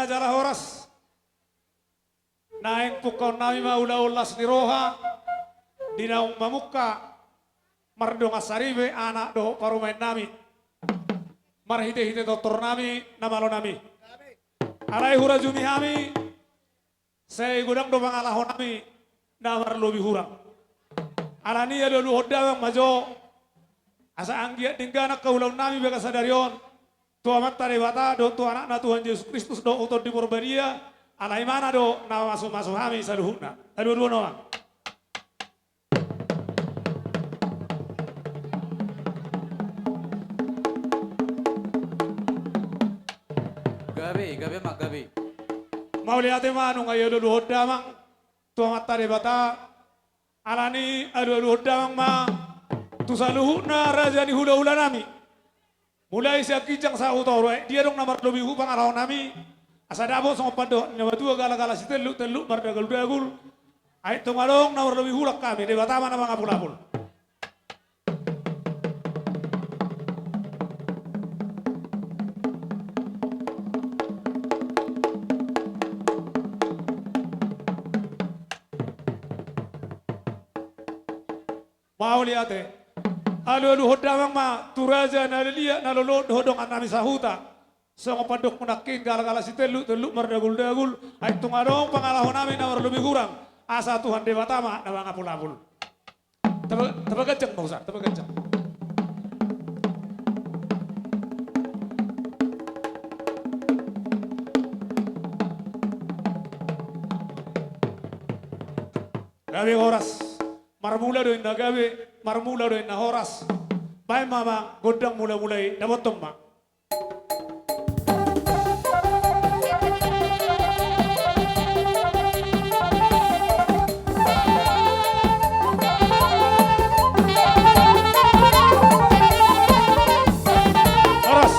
jala horas. Naeng pukau nami maula-ulas ni roha. Dinaung mamuka. Mardong asaribe anak do parumain nami. Marhite-hite doktor nami namalo nami. Alai hura jumi hami. Saya gudang do pangalahon nami. Namar lobi hurang. Alani ada lu hodawang majo. Asa anggiat dinggana kaulau nami beka sadarion. Tua mata dewata do tua anak Tuhan Yesus Kristus do utor di Purbadia. Alai mana do nama masuk kami saluhuna. Dua-dua noang. Gabi mak gabi. Mau lihat manu ngayo dulu hodamang. Tua mata dewata. Alani adu hodamang ma. Tu saluhuna raja ni hula-hula nami. Mulai siap kijang sa utoro dia dong nomor lebih hupang araw nami. Asa dabo sama pado nyawa dua gala-gala si teluk mardagal-dagul. Ay tumalong nomor lebih hulak kami di Batama na mga pulapul. Mau lihat Alu hodamang ma turaja nalilia nalolo hodong anami sahuta. Sama padok menakin gala-gala si teluk mardagul-dagul. Ay tungadong pangalahon namin na lebih kurang. Asa Tuhan Dewatama na mga pulapul. Tabagancang Pak Ustaz, tabagancang. Gabi oras. Marmula doin na gabi, marmula doin na horas. Bay mama, godang mula-mulay, nabotong ma. Horas.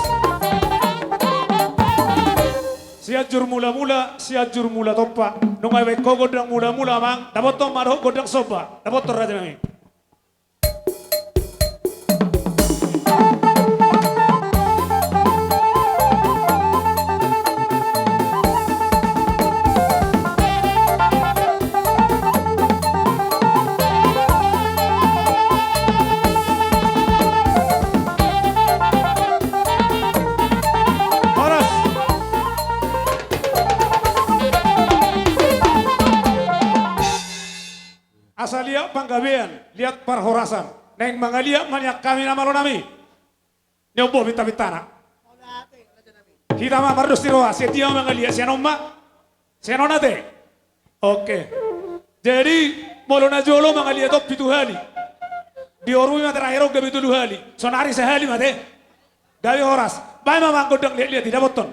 Siajur mula-mula, siajur mula topa. Nung ay ko godang mula-mula mang, nabotong maro godang soba. Nabotong raja nami. Asal lihat panggabean, lihat parhorasan. Neng mangalia manyak kami nama lo nami. Nyobo bita-bitana. Kita mah mardos tiroa, setia mangalia sianomma. Sianonate. Oke. Jadi molona jolo mangalia top pitu hali. Di orumi mah terakhir gabi itu dua hali. Sonari sehali mate. Gabi horas. Baik mah godang lihat tidak boton.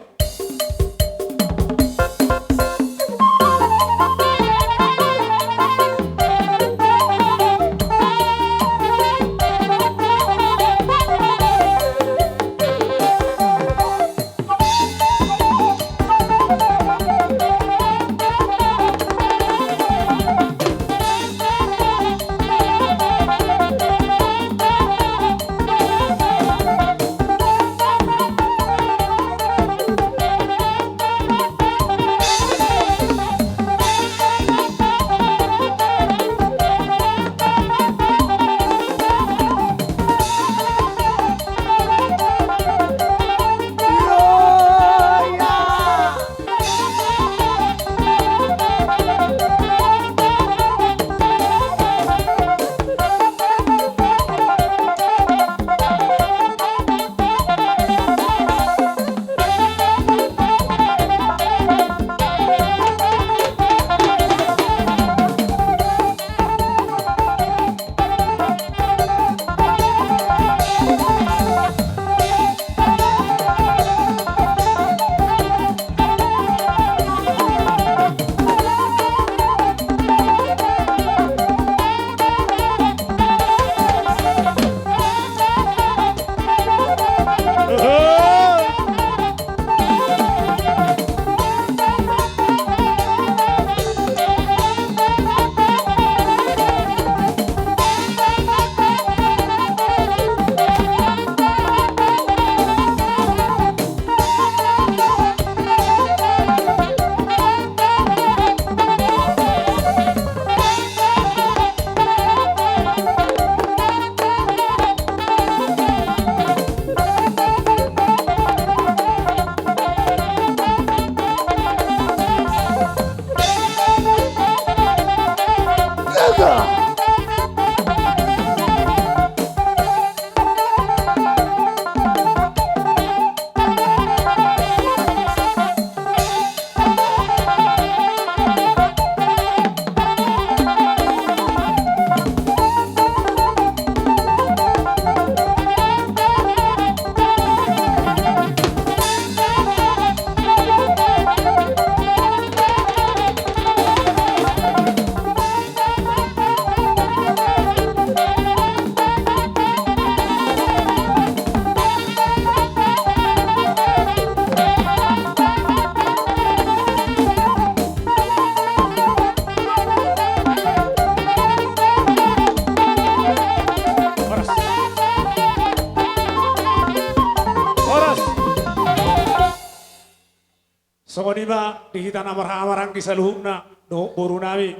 Songonima di kita amarang kisaluhna do boru nami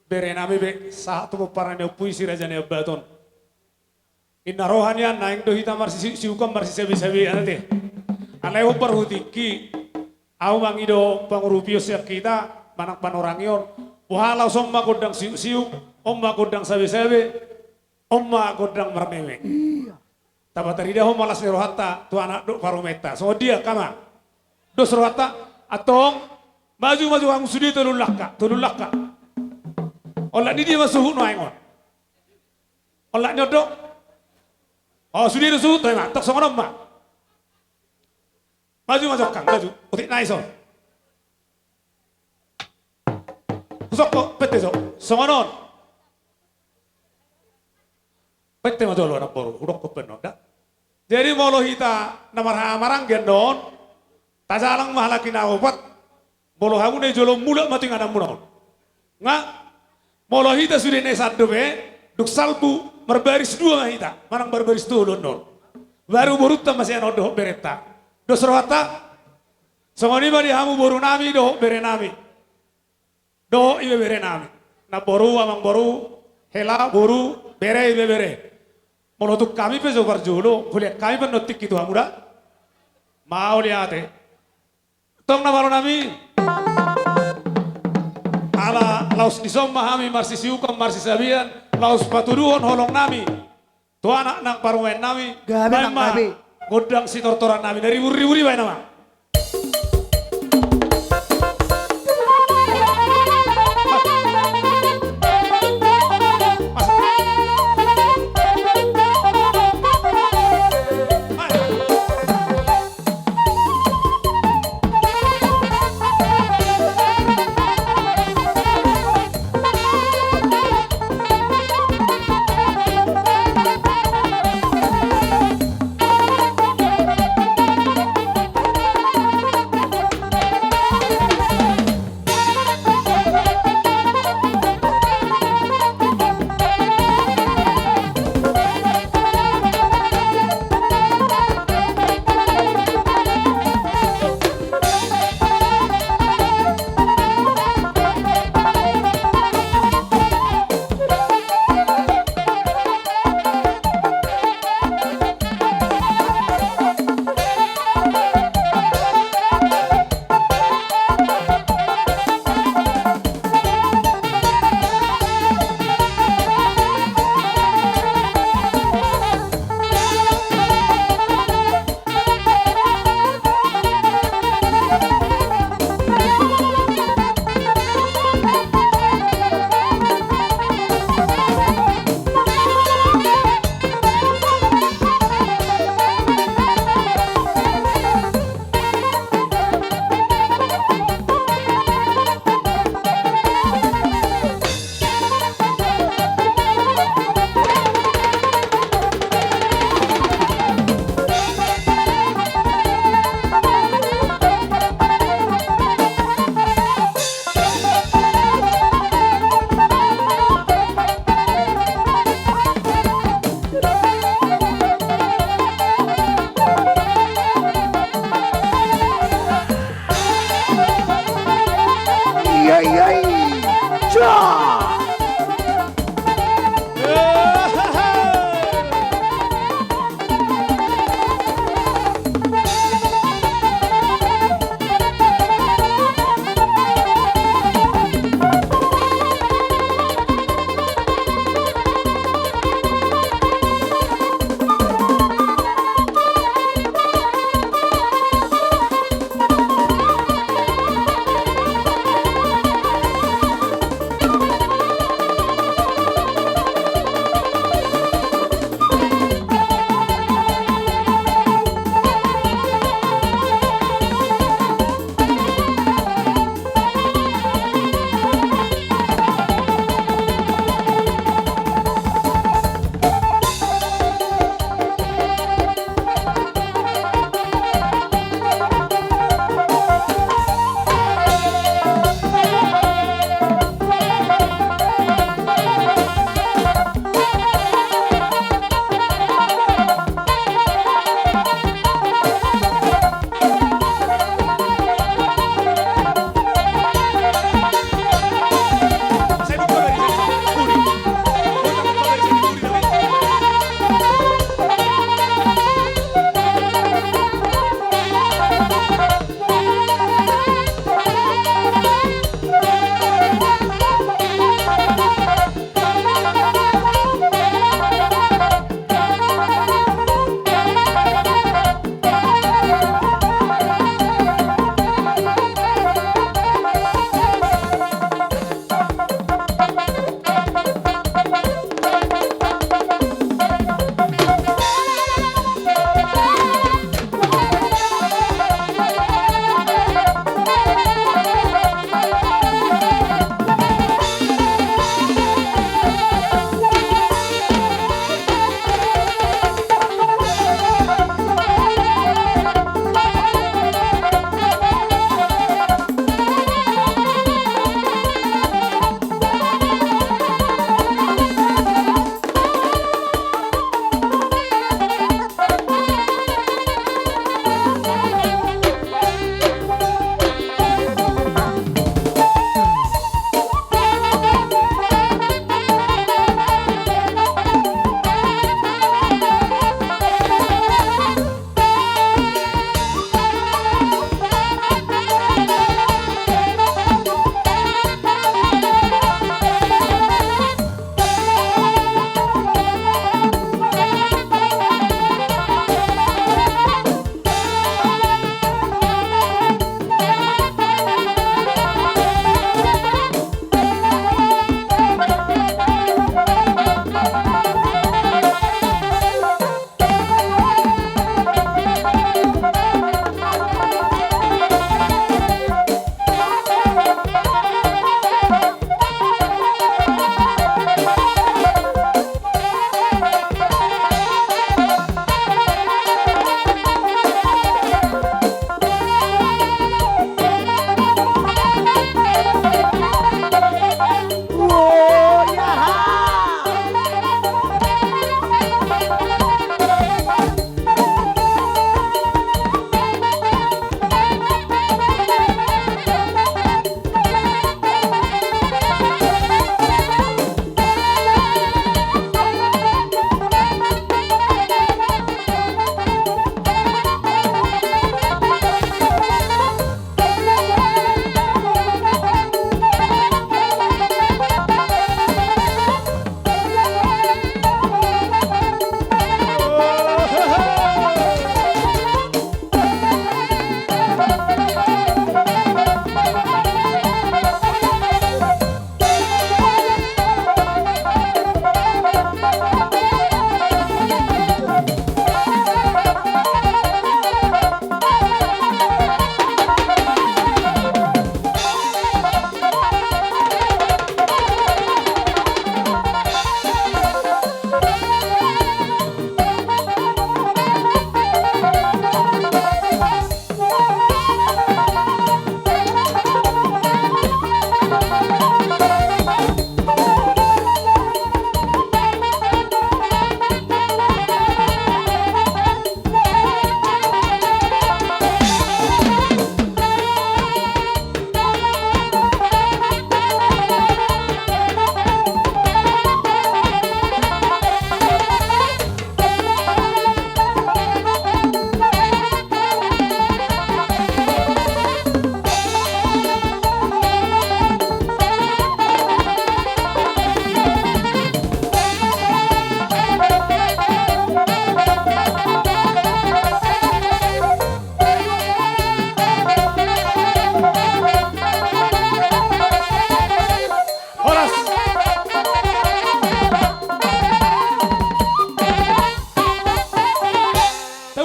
bere nami be satu peparane puisi raja ne baton. Inna rohania naing do hita marsi siukam marsi sebi ante. Alai upar hutiki au mangido pangurupio siap kita manak panorangion. Wahala somma godang siuk omma godang sabi omma godang marmeme. Tabatarida ho malas ni rohata tu anak do parumeta. So dia kama. Dos rohata atong maju ang sudi tululaka. Ola di dia masuhu no aingon. Ola nyodo. Oh sudi do suhu to ma tok songonom ma. Maju kang maju. Utik naiso. Kusok ko pete so. Songonon. Pete maju lo anak boru. Udok ko penonda. Jadi molo hita marang gendon, tajalang mahalaki na opat, molo hamu ne jolo mula mati ngana munaon. Nga, molo hita sudah ne sadome, duk salbu berbaris dua hita, marang berbaris dua london. Baru boruta masih anodo bereta. Dos rohata, songoni bari hamu boru nami do bere nami. Do ibe bere nami. Na boru amang boru, hela boru bere ibe bere. Molotuk kami pe zobar jolo, boleh kami pun notik gitu hamura. Mau lihat tong na malo nami. Ala laus disom mahami marsi siukam marsi sabian, laus patuduhon holong nami. Tu anak nang parumen nami. Gabi nang gabi. Godang si tortoran nami dari wuri-wuri bae nama.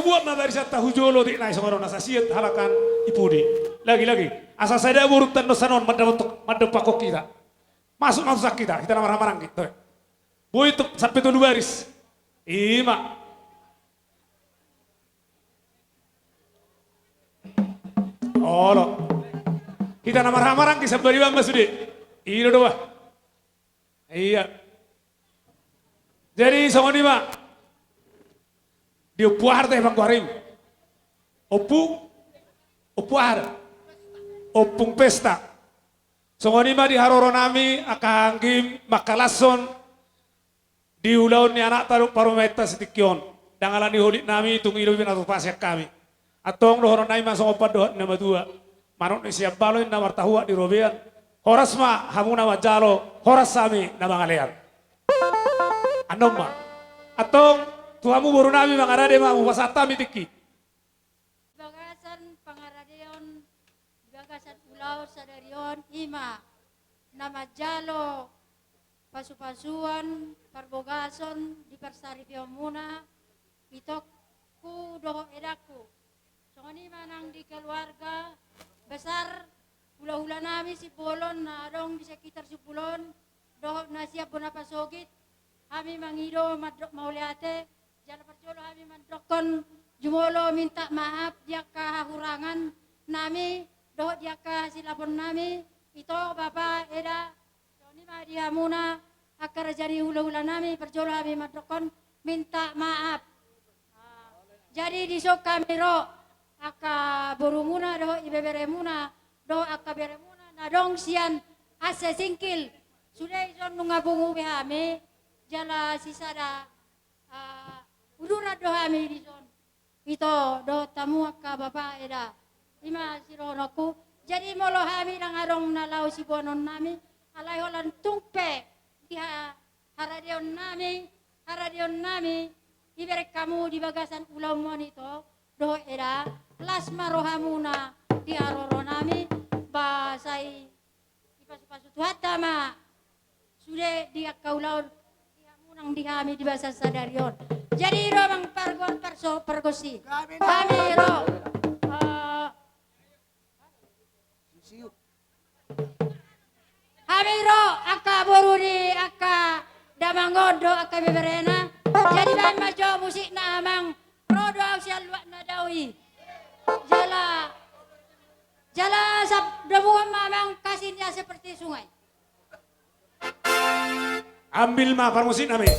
buat na dari sata hujolo di nai songoro nasa siat halakan ipudi. Lagi. Asa saya urutan no sanon madda pakok kita. Masuk kita marah-marah gitu. Bu itu sampai tuh baris. Ima. Oh, kita marah-marah kisah beri bang Masudi. Iya doa. Iya. Jadi sama ni mak. Dia puar teh bang Karim. Opuar. Opung pesta. Sama ni mak di haroro nami akahangkim makalason di ulaun ni anak taruh parometa setikion. Dangalan di holik nami tung ilubin atau pasyak kami. Atong dohoron nai masong opat dohot nama dua. Manok ni siap baloin na martahua di robean. Horas ma hamuna wajalo, horas sami na mangalean. Anom ma. Atong tuamu baru nami mangarade ma mupasata mitiki. Bagasan pangaradeon, bagasan ulau sadarion ima. Nama jalo, pasu-pasuan, parbogason, di persaripion muna. Itokku doho edaku. Songoni manang di keluarga besar hula-hula nami si Polon na adong di sekitar Supulon doh na siap bona pasogit kami mangido madrok mauliate jala perjolo kami mandrokon jumolo minta maaf dia kahurangan nami doh dia silapon nami itu Bapak Eda songoni ma dia muna akar jadi hula-hula nami perjolo kami mandrokon minta maaf jadi disok kami ro aka borumuna doh ibeberemuna doh aka beremuna na dong sian ase singkil sudah ison nungabungu behame jala sisada udura doh hami dison itu doh tamu aka Bapak Eda ima sironoku jadi molo hami nang arong nalau si bonon nami alai holan tungpe dia haradion nami iberek kamu di bagasan ulau monito doh Eda las marohamuna di aroro nami basai ipasu-pasu tuata ma sudah dia kaulaun dia munang di kami di bahasa sadarion jadi ro mang pargon pergosi kami ro kami ro aka boruri aka damangodo aka beberena jadi ban majo musik na amang rodo sial na dawi Jala sab damuhan mamang kasihnya seperti sungai. Ambil ma parmusin nami.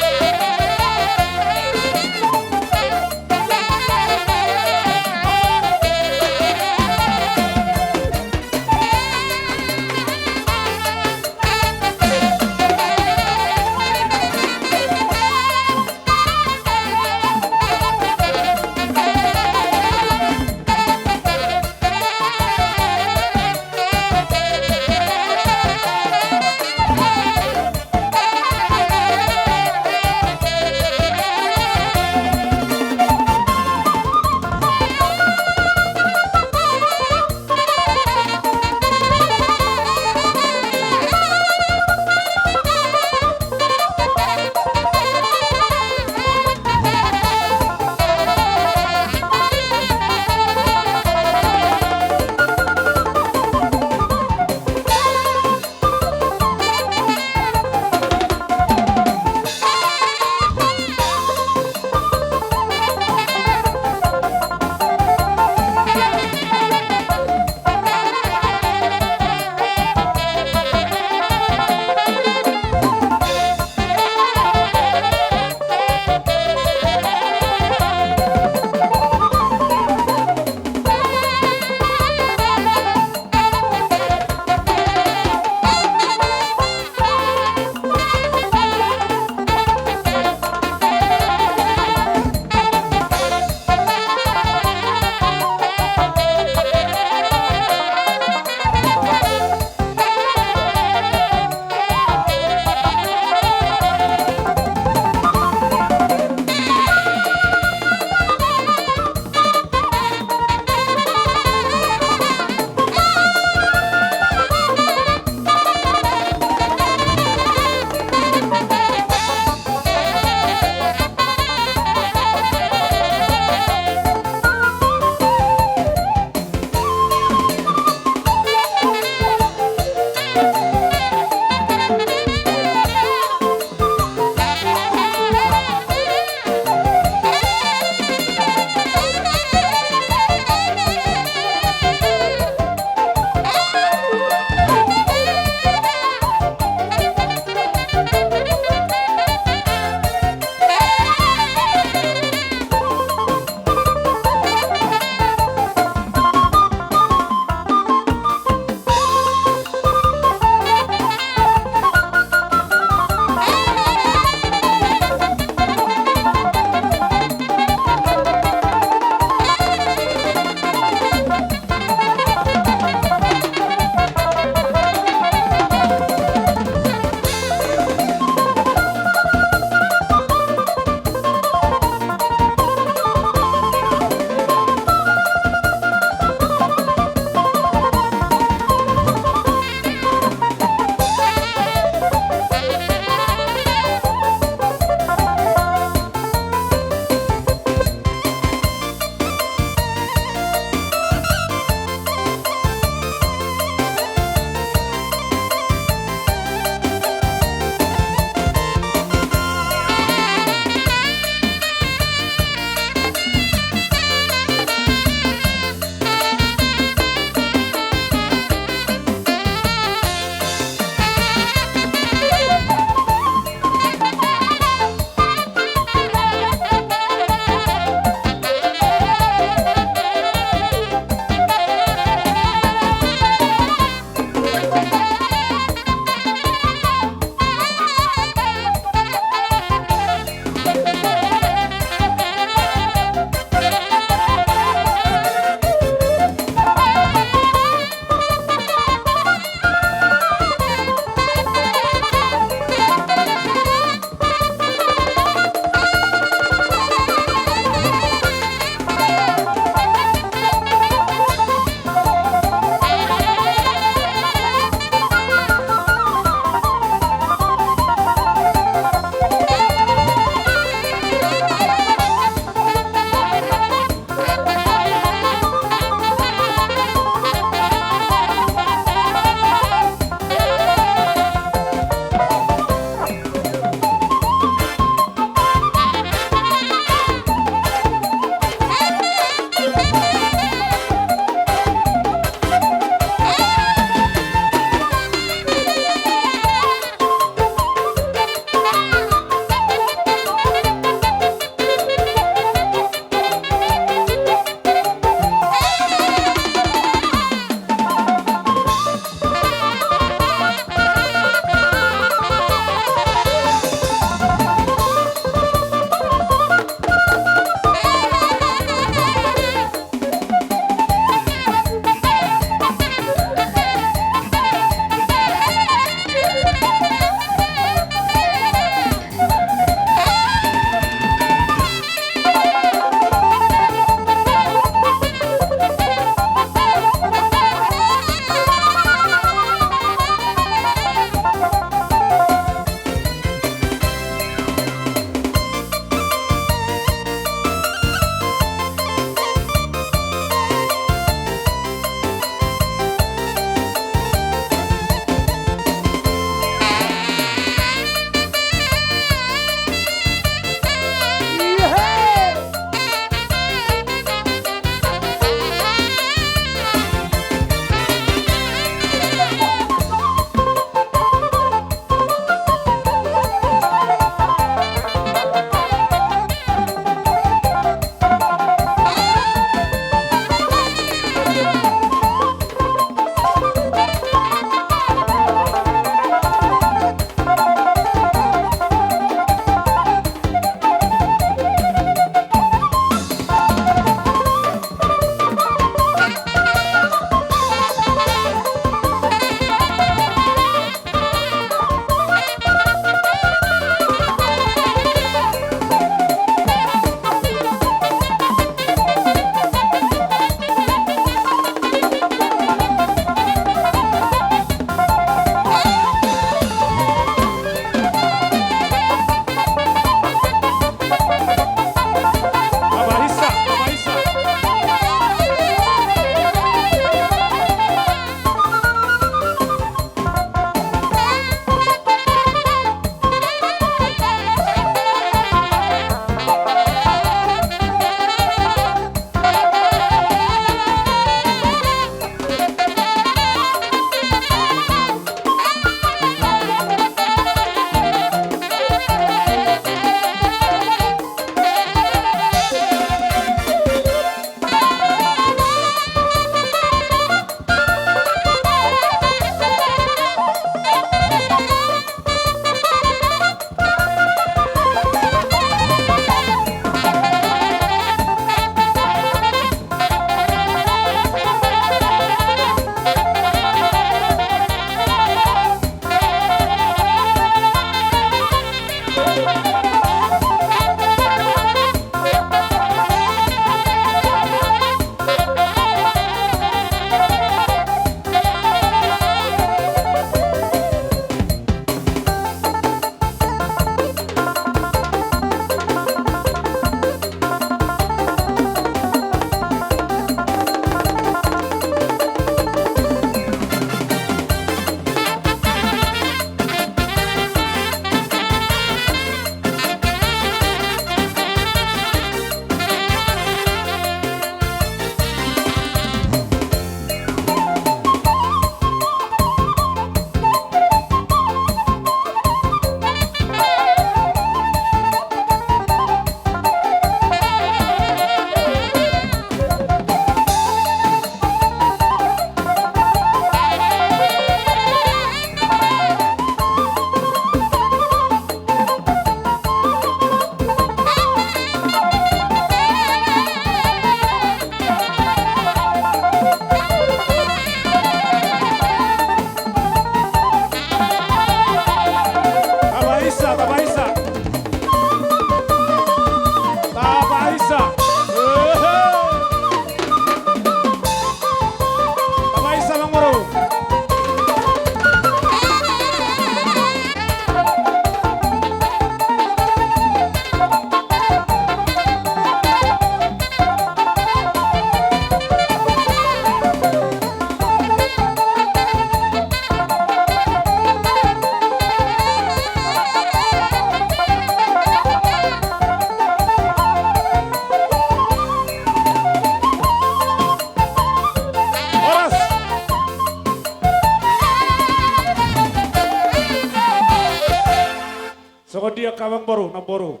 So dia kawang baru, namboru.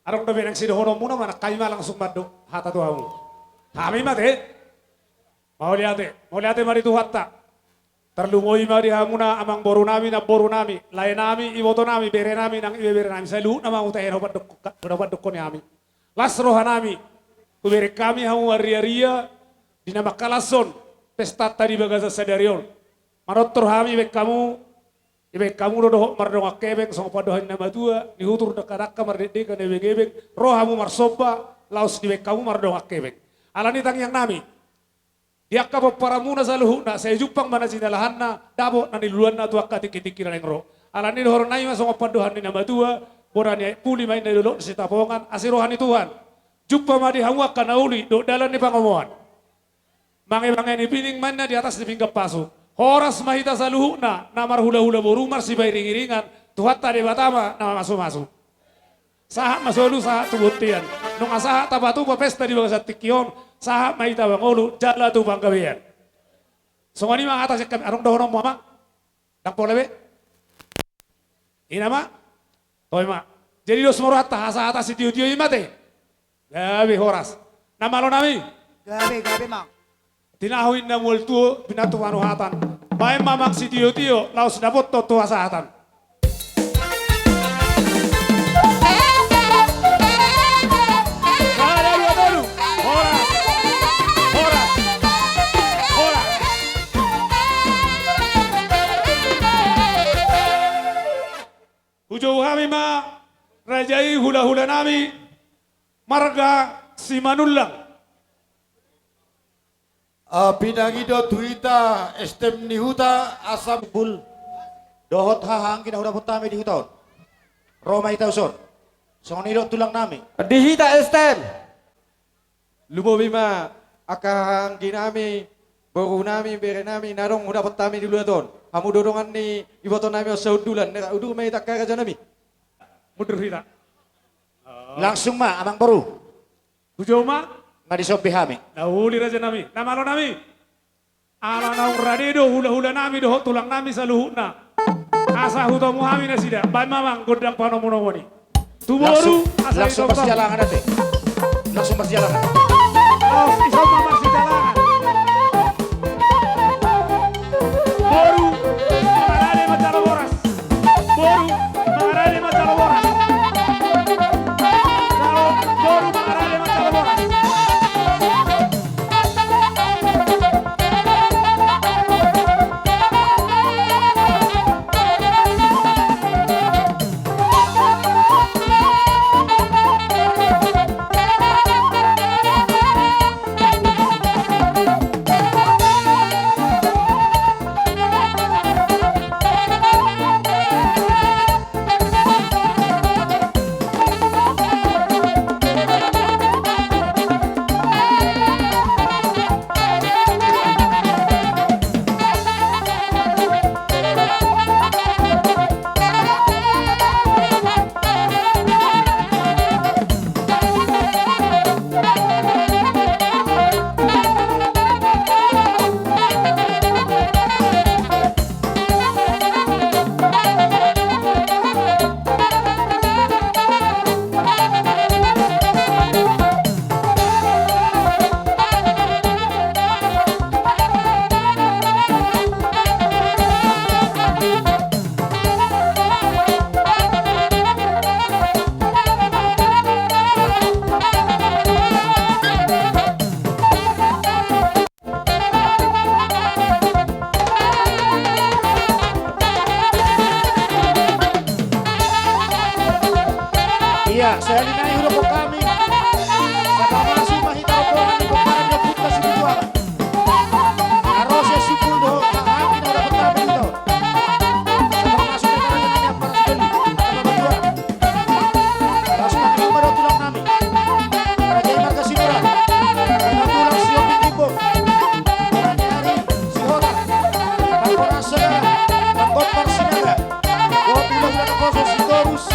Arong na binang sinuhuno muna man, kayo langsung madok hata tuamu. Kami mate, mau lihat mari tuhatta. Terlumoi mari hamuna amang boru nami na boru nami, lain nami iwoto nami bere nami nang ibe bere nami. Saya lu nama utahe dapat dukun nami. Las roha nami, kubere kami hamu ria di nama kalason pesta tadi bagasa sadarion. Manotor hami bek kamu. Ibe kamu doh mardong akebeng song padohan nama tua ni hutur dekaraka mardede kan ibe gebeng rohamu marsoba laus ibe kamu mardong akebeng alani tang yang nami dia kapo paramuna saluhuna saya jupang mana sinalahanna dabo nani luanna tua katik-tikiran yang ro alani dohor nai song padohan ni nama tua borani puli main dari dulu sitapongan asirohani Tuhan juppa madi hawa kana uli do dalan ni pangomoan mange-mange ni pining mana di atas di pinggap pasu. Horas mahita saluhuna, namar hula-hula borumar si bay ringiringan, tuhat tadi batama, nama masuk-masuk. Sahat masulu sahat tubutian, nung asahat tabatu pesta di bangsa tikion, sahat mahita bangolu, jala tu bangkabian. Semua ni mga atas kami, arong dohonong mama, tak boleh be? Ina ma? Toy ma. Jadi dos morata, asahat si tiu-tiu imate. Gabi horas. Nama lo nami? Gabi mak. Tinahuin na multu binatu anuhatan. Bae mamang si tio laos dapot to tuasatan. Ujau kami ma rajai hula-hula nami marga Simanullang. Pinangido tuita estem nihuta asam bul dohot hahang kina udah putami di hutan Roma itauson songonido tulang nami Dihita estem lumobima akahang ginami baru nami bere nami narong udah petami di luaton kamu dorongan ni iboton nami saudulan nera udu mai takka aja nami Mundur hita. langsung ma amang baru Ujau ma nggak disopi hami Nahuli raja nami. Nama lo nami. Ala naung radedo hula-hula nami doh tulang nami saluhuna. Asa hutamu hami na sida. Bay mamang godang panomunomoni. Tuboru asa langsung itong pas jalangan nanti langsung pas jalangan Oh, isau mamang si jalangan. Boru mengarade macala boras. Boru mengarade macala boras. Boru mengarade macala boras. Ya, saya linai udah po kami. Kata masih mahita rombongan di kami putra si Buang. Arosnya si Buldo, hahangin udah pertama dito. Sabang masuk negara dengan yang para sendiri. Sama berdua. Terus kami umaru tulang nami. Kerajaan marga Simura. Kami tulang si Opin Ibo. Kuranyari si Hota. Kampora Segara. Pangkopar Sinaga. Dua tulang dan koso si Dorus.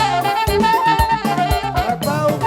Arbau.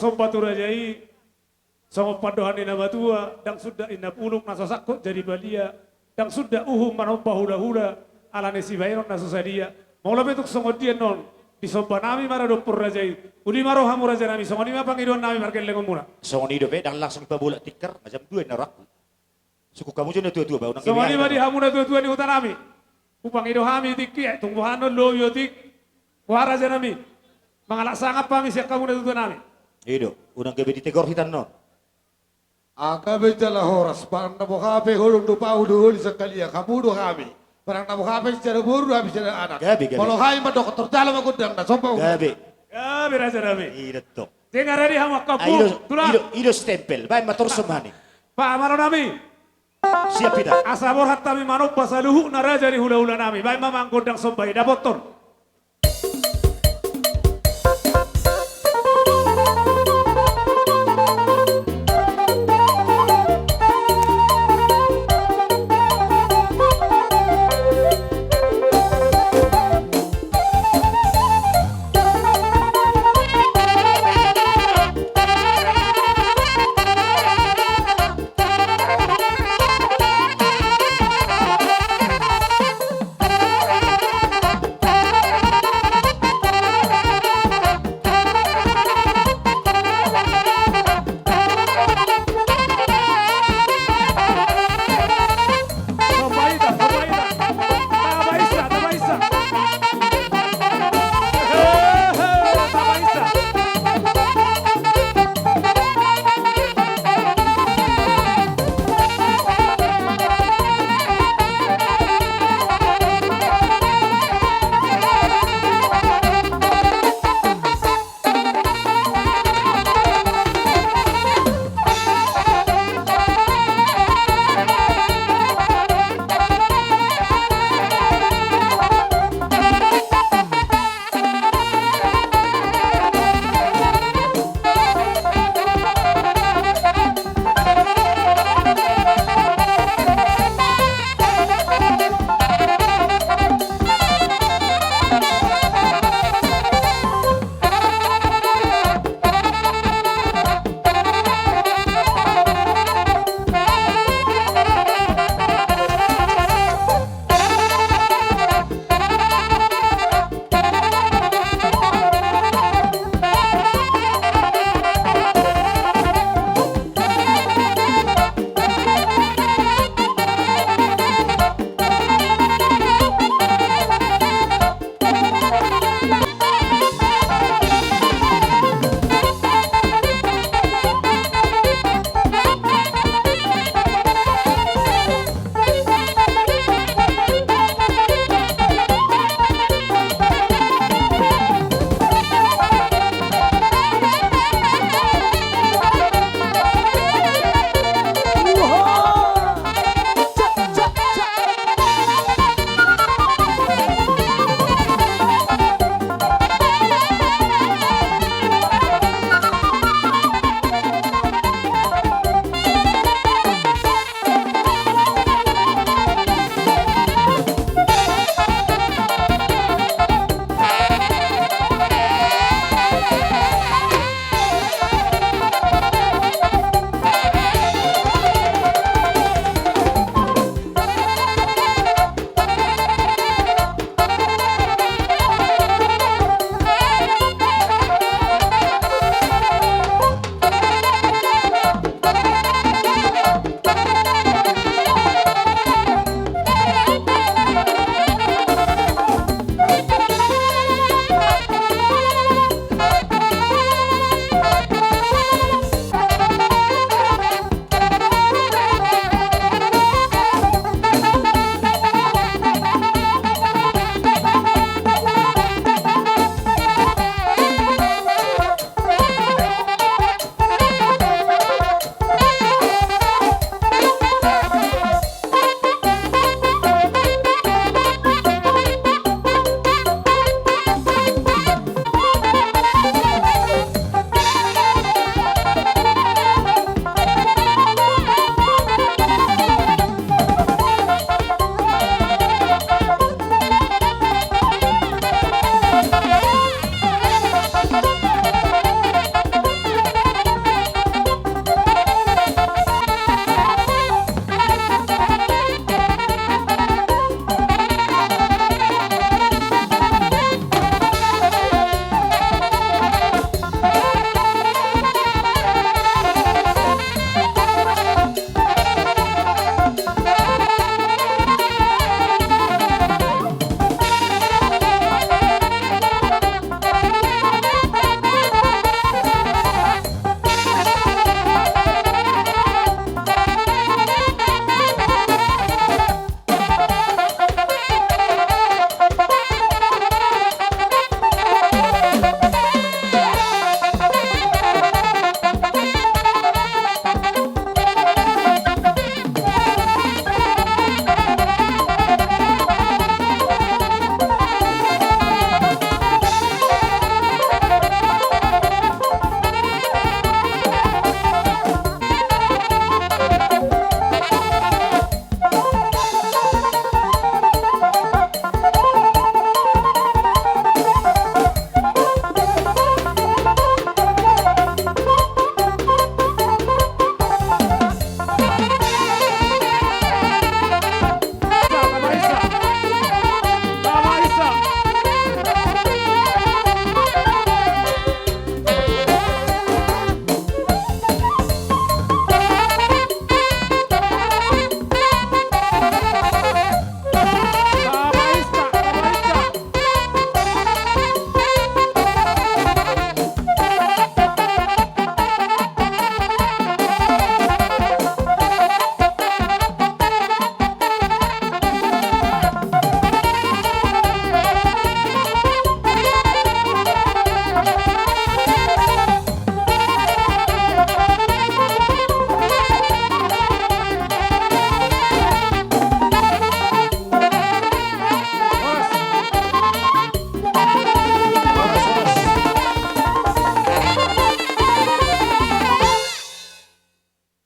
sombatu rajai sama padohan ina batua dan sudah ina pulung nasosakko jadi balia dan sudah manompa hula-hula ala nesi bayron nasusadia mau lebih tuk songo dia non di sompa nami mara dopur rajai uli maro hamu raja nami songo nima pangiduan nami markel lengon muna Songo ni dope dan langsung pabola tikar macam dua naraku. Suku kamu jone tua-tua bau nang songo nima di hamu na tua-tua ni hutan nami upangido hami tikki tungguhano lo yotik wara raja nami mangalak sangap pami siak kamu na tua nami Ido, unang gabi di tegor hitan non. Akabe jala horas parang nabukape hulung dupau dulu sekali ya kamu do kami. Parang nabukape secara buru habis secara anak. Gabi. Kalau kami mah dokter dalam aku dang na sombong. Gabi. gabi raja nami Ido to. dengar di hamu kapu Ido, tulah ido stempel. Baik mator semani. Pak maro nami Siap tidak? asabor hatami manop pasaluhu na raja di hula-hula nami baik mamang gondang sombai dapoton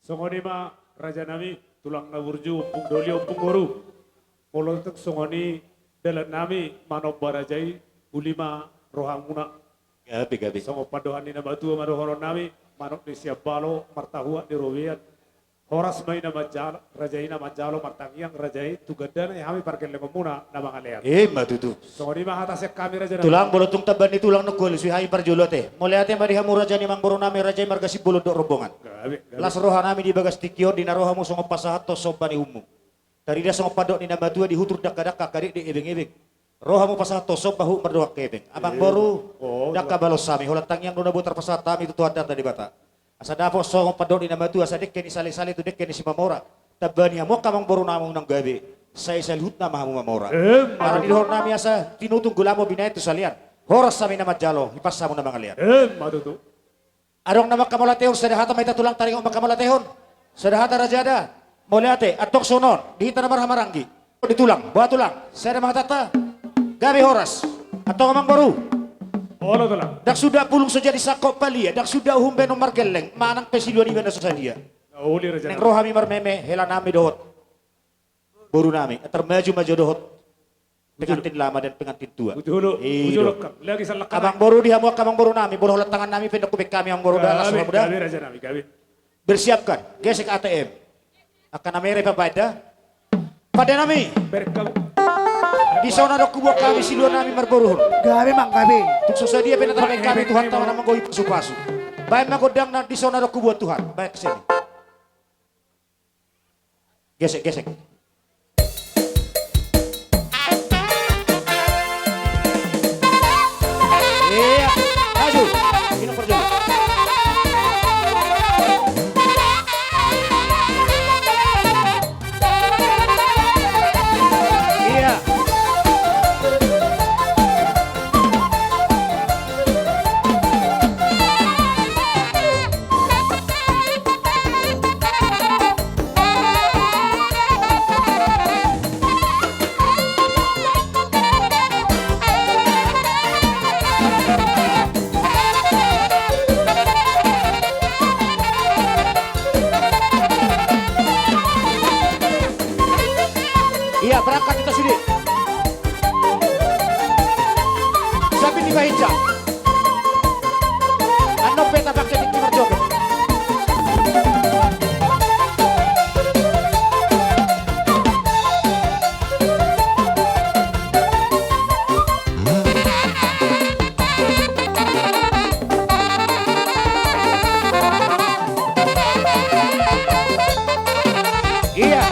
Songoni ma raja nami tulang na burju umpung doli umpung boru. Molotek songoni dalan nami manop barajai ulima rohamuna. Gabi. Songo padohan ni na batu marohoron nami manop ni siap balo martahua di rowian. Horas may na majalo, rajai na majalo martangiang rajai tugadan ay hami parkel muna na mga lean. Matutu. Songoni ma hatasek kami raja nami. Tulang bolotong taban ni tulang nagkul suhay parjulote. Mulai ate marihamu raja ni mangboro nami raja margasi bulod do rombongan. Gabi. Las roha nami di bagas tikyo di naroha mo songo pasahat to soba ni umu. Dari dia songo padok ni nabatua di hutur dakka kadik di ebeng-ebeng. Roha mo pasahat to soba hu merdoak kebeng. Abang boru dakka balos sami holat tangyang dona butar pasahat tami itu tuhan data di bata. Asa dapo songo padok ni nabatua asa dekke ni sale-sale tu dekke ni si mamora. Tabani mo kamang boru namong nang gabi. Saya salhut na mahamu mamora. Para di hor nami asa tinutung gulamo binay tu salian. Horas sami na majalo ipasa mo na mga lian. Matutu. Arong na makamulatehon, sadahata may tatulang taring makamulatehon. Sadahata rajada, muliate, atok sonon, dihita na marhamaranggi. Ditulang, buat tulang, sada mga tata, gabi horas, atong amang baru. Olo tulang. Dak sudah pulung saja di sakop palia, dak sudah humbe no margeleng, manang pesiluan iba na sa dia. Uli raja Neng nami. rohami marmeme, hela nami dohot. Buru nami, termaju dohot. Pengantin lama dan pengantin tua. Ujuluk kang. Lagi sa lakam. Abang boru dihamuak abang boru nami, boru holat tangan nami, pendok kubik kami, abang boru dalas, Gabi mudah. raja nami. Gabi. Bersiapkan, gesek ATM. Akan namere papada. Pada nami, Berkau. di sana ada kubuah kami siluan nami marboruhun. Gabi mang gabi. Tuk susah dia penetrakan kami Tuhan tahu nama goy pasu-pasu. Baik magodang na di sana ada kubuah Tuhan. Baik kesini. Gesek. Iya, maju. Ini perjalanan. Iya. Iya, berangkat kita sudah. Sabi ni Bahija. Ano peta bakit di Timur Joget? Iya.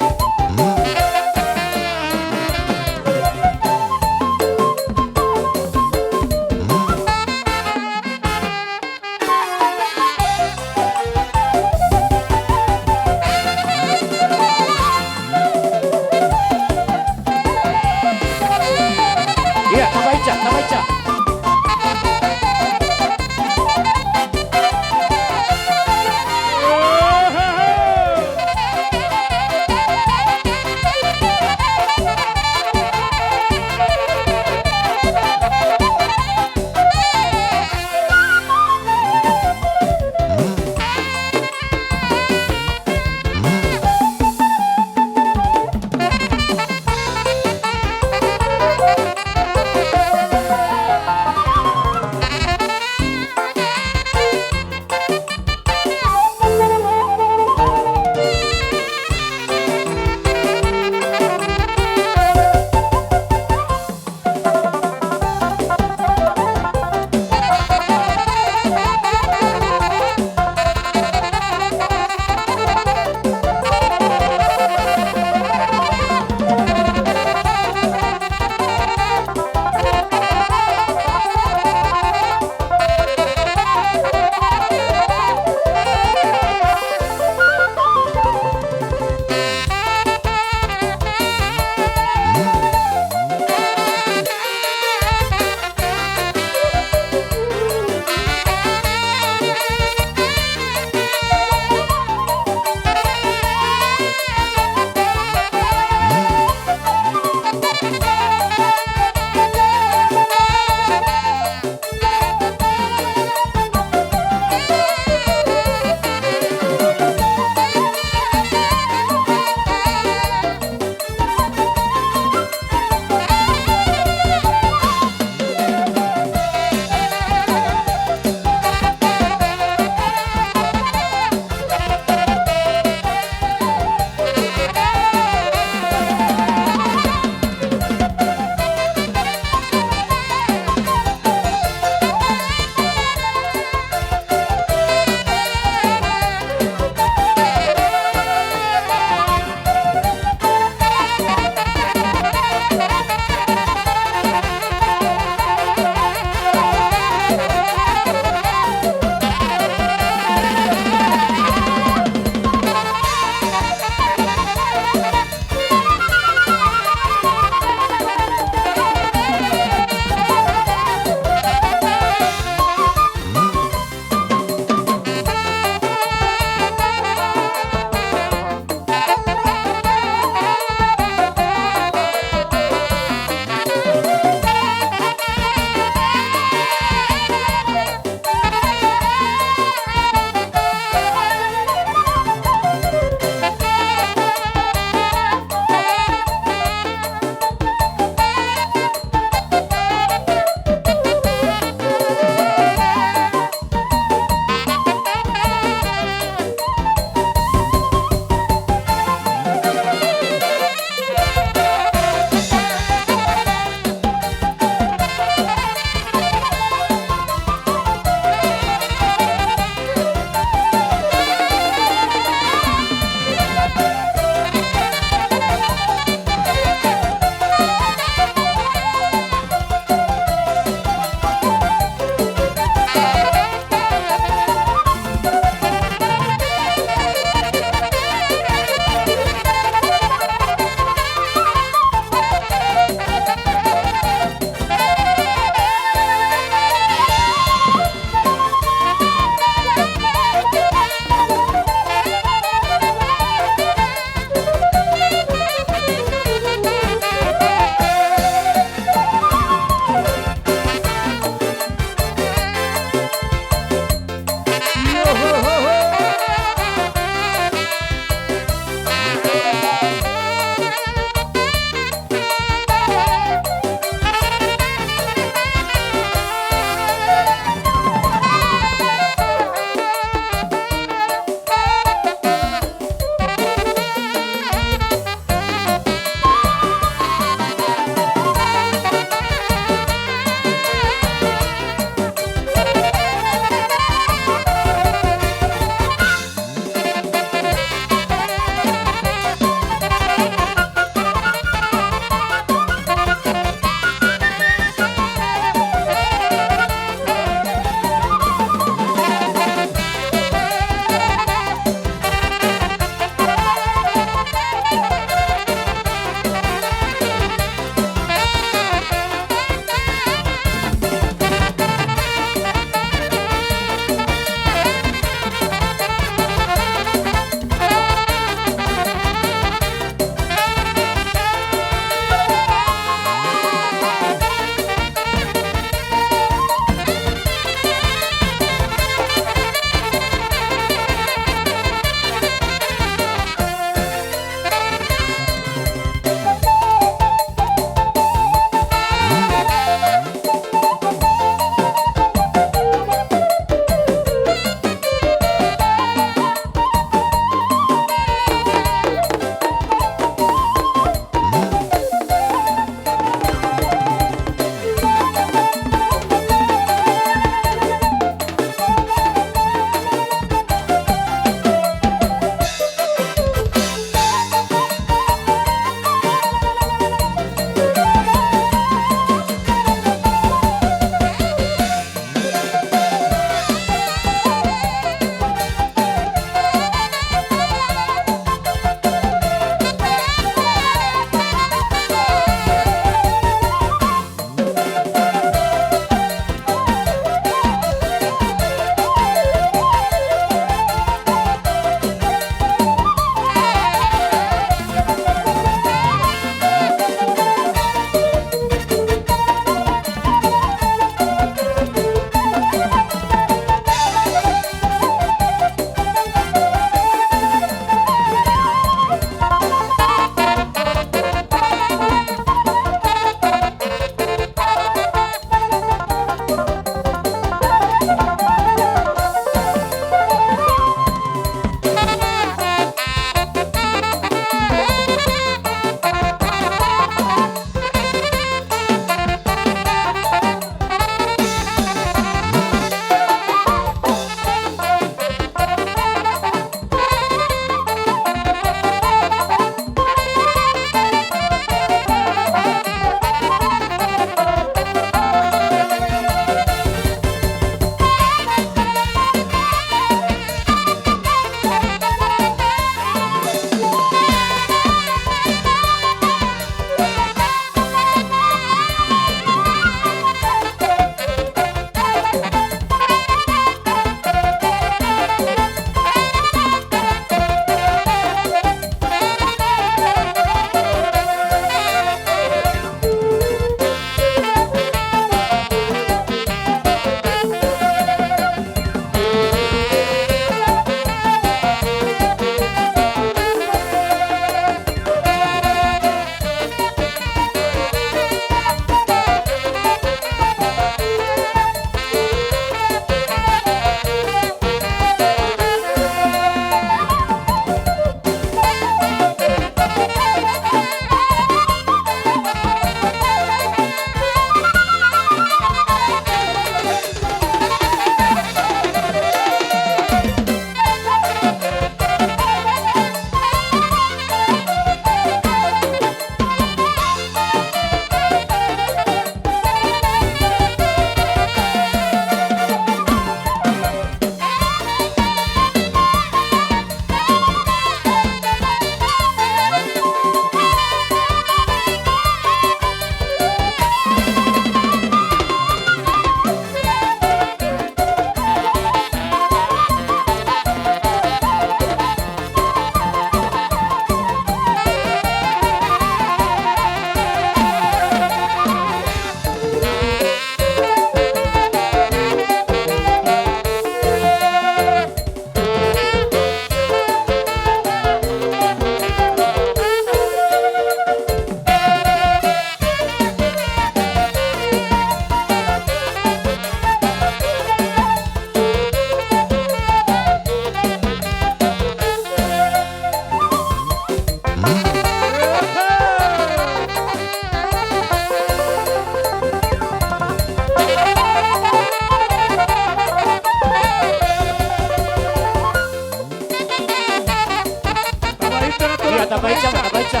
Mata baca, mata baca.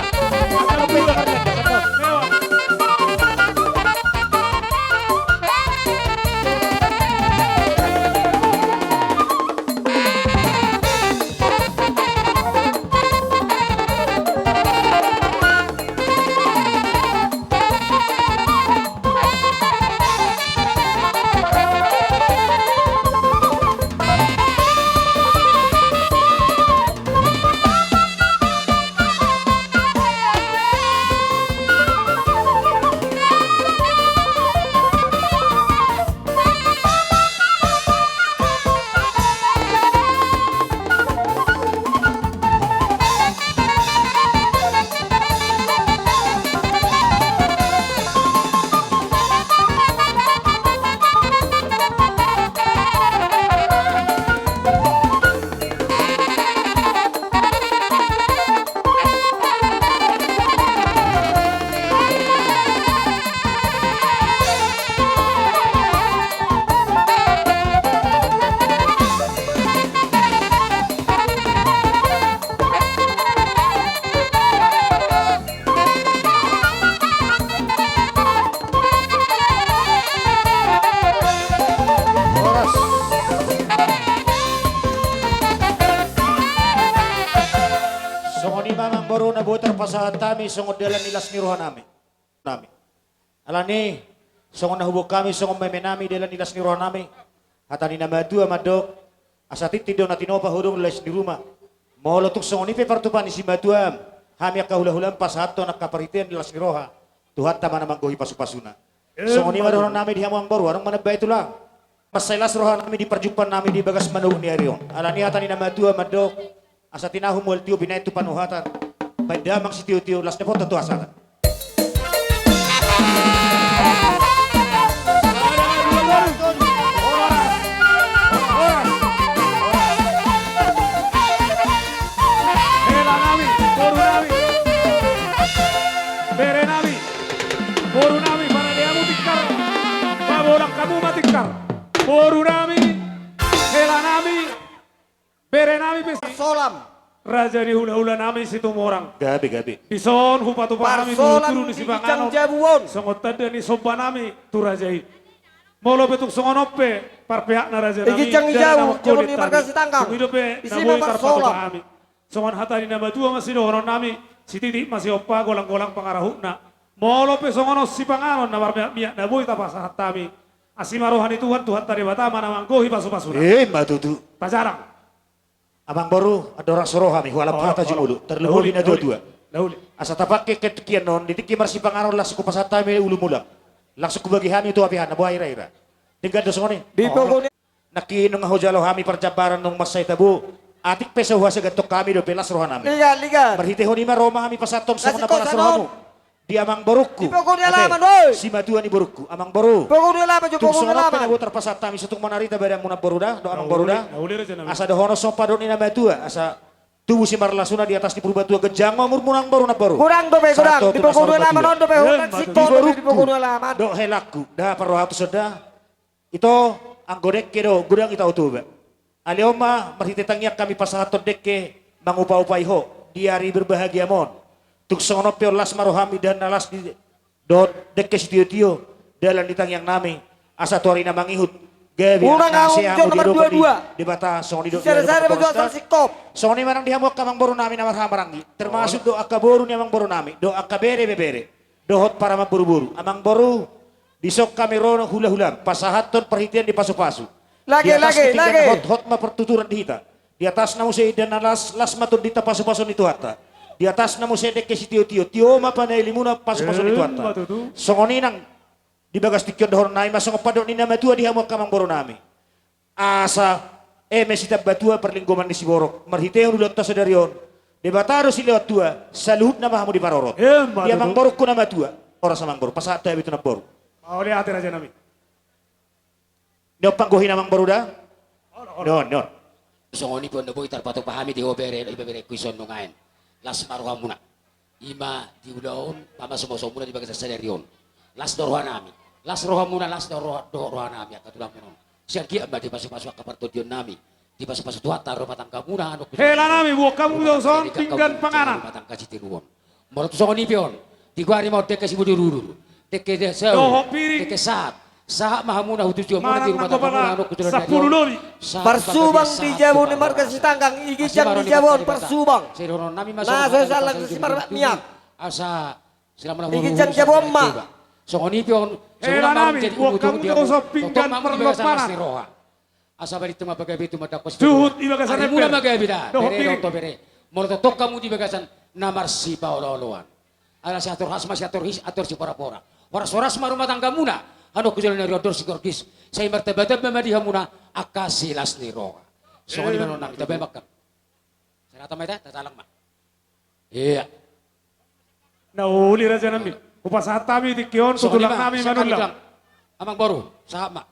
Kalau baca karena dekat. Lewat. Oras. Songoni mamang baru na botar pasahan tami songod dalan nilas ni rohan nami. Alani songon nahubog kami songon meme nami dalan nilas ni rohan nami. Hatani na madua madok asatit tido na tinopa hudong les di rumah. Molo tuk songoni pe partupan isi maduam. Hami akahula-hulam pasahato nakaparitian nilas ni roha. Tuhat tama namang gohi pasu-pasuna. Songoni madoron nami di hamuang baru arang manabay ito lang. Masailas rohan nami di perjumpaan nami di bagas manug ni Arion. Alani hatani na madua madok asa tinahum wal tiyo binay tu panuhatan. Pandamang si tiyo-tiyo las na po tatu asatan. Hela nami, boru nami. Bere nami. Boru nami para dia mutikar. Babolang kamu matikar. Boru nami. Hela nami. Bere nami bisa. Solam. Raja di hula-hula nami situ morang. Gabi. Bison hupa-tupa nami Parsolam turun di di sibang Ijang anon. Jabuon. Songot tanda ni somba nami tu raja i. Molo betuk songonope par pihak na raja nami. Ijang Jabu, Jabu ni margasi tangkang. Hidupe Isi na boy memang karpatu solam. kami. Songon hatani na madua masih dohoron nami. Si titik masih opa golang-golang pangarahukna. Molo pe songono si panganon na marmiak na boy tapasahat tami. Asima rohani Tuhan tadi batama na manggohi pasu-pasuna. Matutu. Pajarang. Abang baru ada orang sorohami hualap hata jumulu. Terlebih na dua-dua. Dahuli. Asa tapake ketkian non ditiki marsi pangaron las ko pasatami ulu mulang. Langsung kubagi hami itu apihan na buhay ira-ira. Tinggal do songoni. Di pokoknya Nakinong nga hojalo hami perjabaran nung masay tabu. Atik pesa huasa gatok kami do pelas rohan nami. liga. Marhite honima Roma hami pasatom sa Nasi mga para kosa rohamu. Di amang borukku. Di pokoknya Ate, laman, woy. Si matua ni borukku. Amang boru. Pokoknya lama jo Tung pokoknya songot lama. penabutar pasatami sutung manarita badang muna boruda. Do amang boruda. Dahuli raja nami. Asa dohono sompa do ni na matua. Asa tubuh si marlasuna di atas di purbatua gejang mamur munang baru na baru. Kurang dope kurang. Satu Di tu nas pokoknya norma lama dua. non dope Yen, hutan batu. sikon di pokoknya lama. Do helaku. Dah parohatu seda. Ito ang godek kedo gudang ita utuba. Alioma marhite tangyak kami pasahaton dekke mangupa-upai ho. Di hari berbahagia mon. Tuk songono peor las marohami dan nalas di do dekke si tio-tio dalam ditang yang nami asa tuari na mangihut. Gabi Urang nasi ang amo nomor di do dua-dua. di bata songoni do. Sare-sare bejo asal sikop. Songoni manang dihamok kamang boru nami na marhamarangi. Termasuk do akaboru ni amang boru nami. Do akabere bebere. Do hot para maburu-buru. Amang boru disok kami rono hula-hula. Pasahaton perhitian di pasu-pasu. Lagi, Di atas lagi, ketinggian lagi. hot pertuturan di hita. Di atas namu se dan las matun dita pasu-pasu itu hata. Di atas namu se dek si tio-tio. Tio mapa na ilimuna pasu-pasu itu hata. Matutu. Songoni nang di bagas tikyon dohor nai masong padon ni nama tua dihamok kamang boru nami. Asa mesita batua perlinggoman di Siborok. Marhite yang dulot sa darion. De bataro si lewat tua. Saluhut na mahamu di parorot. Matutu. Dia mang borok ko nama tua. Ora sa mang boru. Pasat tayo itu na boru. Mau lihat raja nami. Nyo panggohi na mang boru da? Non. Songoni pun na boy tarpato pahami di hobere iba bere kuison nungain. Las maruha muna. Ima di ulaon pamasumoso muna di bagas sa darion. Las doruha nami. Las roha muna las doruha nami akatulang menon. Siya kia ba di pasu-pasu akapartodion nami. di pas tuata rumah tangga muna anu Hela nami buat kamu tuh son pinggan panganan. rumah tangga citiruon menurut songo nipion di gua mau deke si budururu deke desa Doho piring. deke saat mahamuna hutu jua muna di Manang rumah tangga muna anu nakobala 10 lobi. Persubang di Jabon ni markas si tanggang igijan di Jabon Persubang. Nah, saya salah si marbat miak. Asa sila Igijan Jabon ma. songo nipion Hela nami buat kamu tuh son pinggan perlopanan. asa bari tuma bagabi tuma dakos Duhut iba ka sa Ari muna neper. magabi da Doho bere piring. to bere morto kamu di bagasan namar si paololoan ala si atur hasma si atur his atur si pora-pora waras rumah tangga muna anu kujalan dari odor si gorkis saya martabata memadi hamuna akasi lasni roa so ni manon kita bemakkan saya rata meta tasalang ma iya Nauli raja nami. Kupas hatami di kion kutulang nami manulang. amang baru sahab ma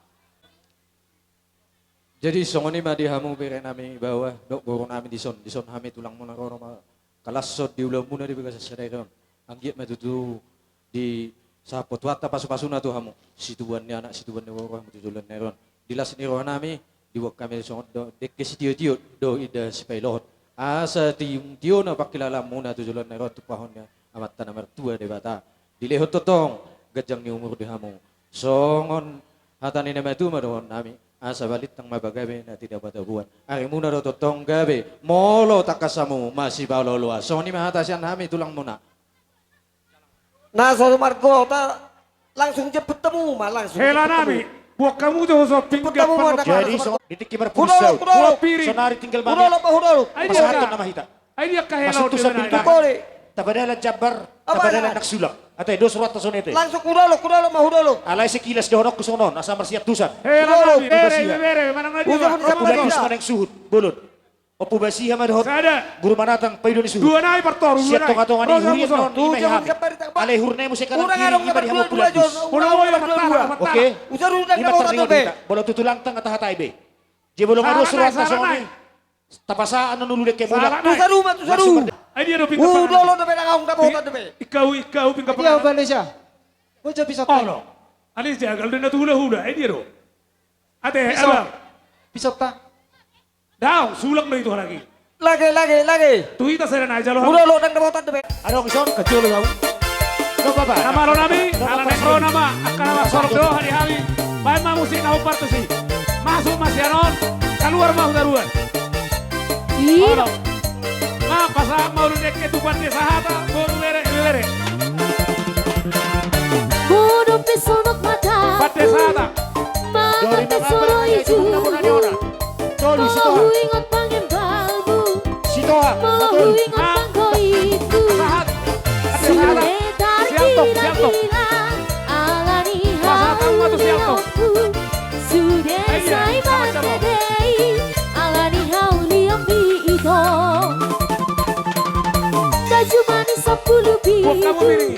Jadi songoni ma di hamu bere nami bahwa dok goro nami di son hami tulang muna rono ma kalasot di ulah muna di bekas sedekon anggiat matutu di sapo tuata pasu-pasuna tu hamu situannya anak situan ni goro hamu tujulan neron dilas ni roh nami diwak kami songot do dekke sitio do ida sipailot asa tio na pakilala muna tujulan neron tu pahonnya amat tanah mertua de bata dilehot totong gajang ni umur di hamu songon hatani nama tu madon nami asa balit tang mabagabe na tidak batabuan ari muna do totong gabe molo takasamu masih baloloa soni mahatasian hami tulang muna Nah, saya Marco langsung je bertemu mah langsung. Hela nami buat kamu tuh son pinggan Ketemu mana? perlopanan. Jadi so di kibar Hudolo, pusau. hudolo. Piring. Sonari tinggal Hudolo mami. pa hudolo. Ay Masahat dia to nama hita. Ay dia kahela Masuk tu di sa mana. pintu. Tukoli. Tabadala jabar, Apa tabadala na? naksulak. Atay dos surat to sonete. Langsung hudolo mah hudolo. Alay sekilas dahonok ko sonon asa marsiat tusan. Hela nami Basiha. bere manang na Udah, dia. udah, Ulah is maneng suhut bulod. Opo basiha madhot. Sada. Guru manatang paido ni suhut. Dua nai pertor, dua Siap nai. tong atong ani Rosa hurian musuh. non Tuh, imay jangan hami. kapar tak Alay hurnay mo sa kanan Kurang kiri arong imay hamo dua pulat. jos. Pulau boy matara, matara. Oke. Usah rudang Ima na mo taringon be. dita. Bolo tutulang tang atahatay be. Je bolong ado Saranay, surat na saranay. soni. Tapasaan ano nululek kay mulak. Saranay. Usah rumah, usah rumah. Ay dia do pinggan Hudolo panganan. na be nang na mo be. Ikaw pinggan Dia panganan. balik siya. Mo jadi bisa Oh no. Anis jagal din na hula-hula. Ay dia do. Ate, abang. Bisa ta. Daw, sulak na ito lagi. Lagi. Tuhita sa na jalo. Hudolo nang na mo be. Ano kison? Kecil daw. No baba. Nama lo nami, ala nekro nama, akan nama sordo hari-hari. Bahan mah musik na upar tuh sih. Masuk Mas Yanon, keluar mah daruan. Iya. Nah, pas mau dudek ke tupan desa hata, baru lere. Bodoh pesonok mata Pat desa hata. Dori mata mga solo ba itu itu na ni ora. Doli mau sito. ingat pangembalmu Sito ha. mau Doli. ingat pangkoiku Sahat. At desa hata. sudah Sialtok. gila alani Masatang matu sialtok. hauliamku sudah Ay, iya. saya Sama-sama. batedei alani hauliamku itu Tujuh manis 10 Buat kamu biru piring.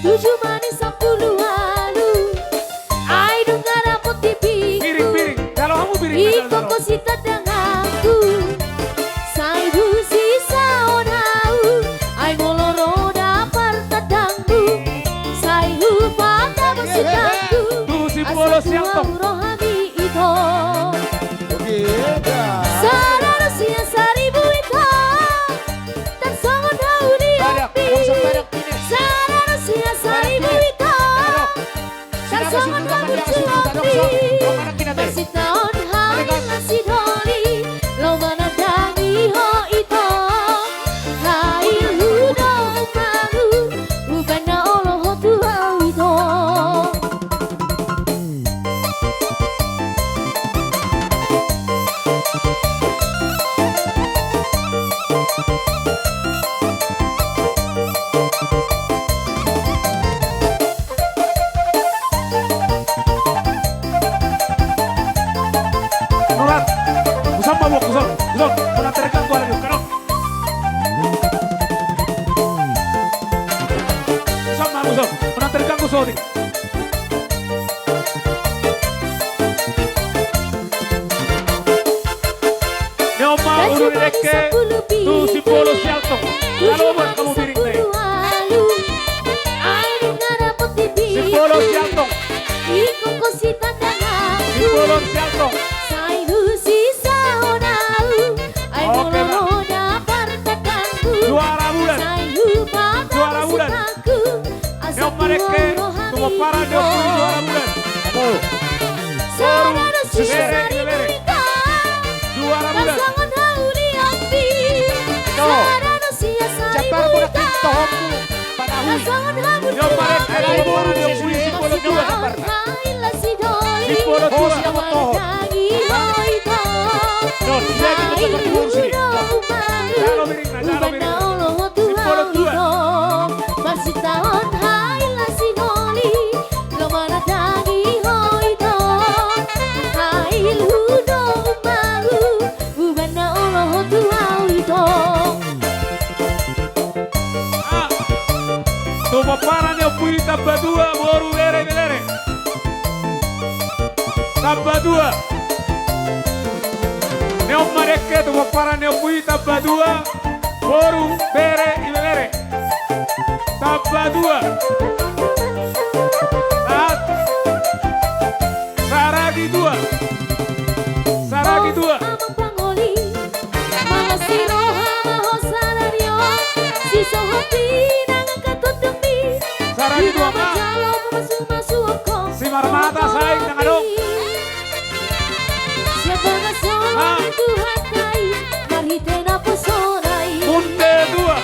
7 manis 10 halu Ay dengar aku tipi Piring. Kalau kamu piring. Iko kosita denganku Saibu sisa onau Ay moloro dapat tadangku Saibu pada bersitaku Tuh si bolos yang top. rohani itu Sarana siya saribu itu Dan sangat dauni api Sarana siya saribu itu Dan sangat dauni api Masih tahun hari masih doli Lo mana dami ho itu Hai hudo malu Bukan na olo ho tua itu Nurat. Kusam mabuk, kusam. Kuna terganggu lagi. Kanok. Kusam. Kuna terganggu sodi. Neoma ulu deke. Tuh si bolos yang top. Kalau buat kamu piring deh. Si bolos yang top. Si bolos yang top. Saibu sisa ona mereka tuh para dia punya juara bulan. Aduh. Sarana siya Bere, sari bere. buika Juara bulan. Nasangon hauli ambi Ito. Sarana siya sari Jabar mo na buika kintohon mo. Panahoy. Nasangon hauli Yo mereka tuh para dia punya si polo dua. Si polo Oh, dua. siya mo to. Non, lagi mo sa pagbuhon sini. Jalo miring na, jalo miring. Si polo dua. Masitaon hai la sinoli Lomana tangi hoito Hai ludo umaru Ubana olo tu hauito Ah, tuh para dia punya tambah dua baru bere bere. Tambah dua. Neo mereka tuh para dia punya tambah dua baru bere bere. Tambah dua. Saragi dua. Saragi dua. Amang pangoli Mama siroha maho sarario Si sohopi nangangkatot demi Saragi dua ma. Jalo masuk-masuk kong Si Marmata saing dengan dong. Siapa Ma. ngasong Tuhan kai Marhite na pesonai Munte dua.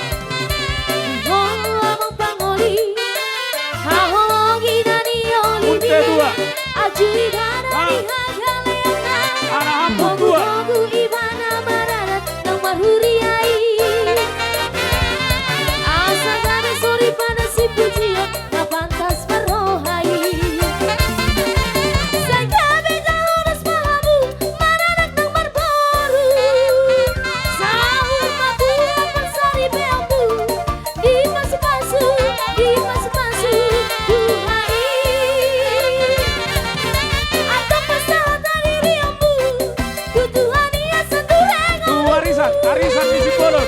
Amang pangoli Hahologi dani oli Munte dua. Ajui dana Ma. di hagaleana Anak hampun dua. Mogu ibana mararat nang marhuriai Asa gane sori pada si pujio na pantas merohai Say kabe jaunas mahabu mararat nang marboru Sahur mapura persari beambu di pasu-pasu Tuhai Atau pesawat dari riambu Kutuhan ia sentuhengo Tuh arisan, arisan di Sipolon.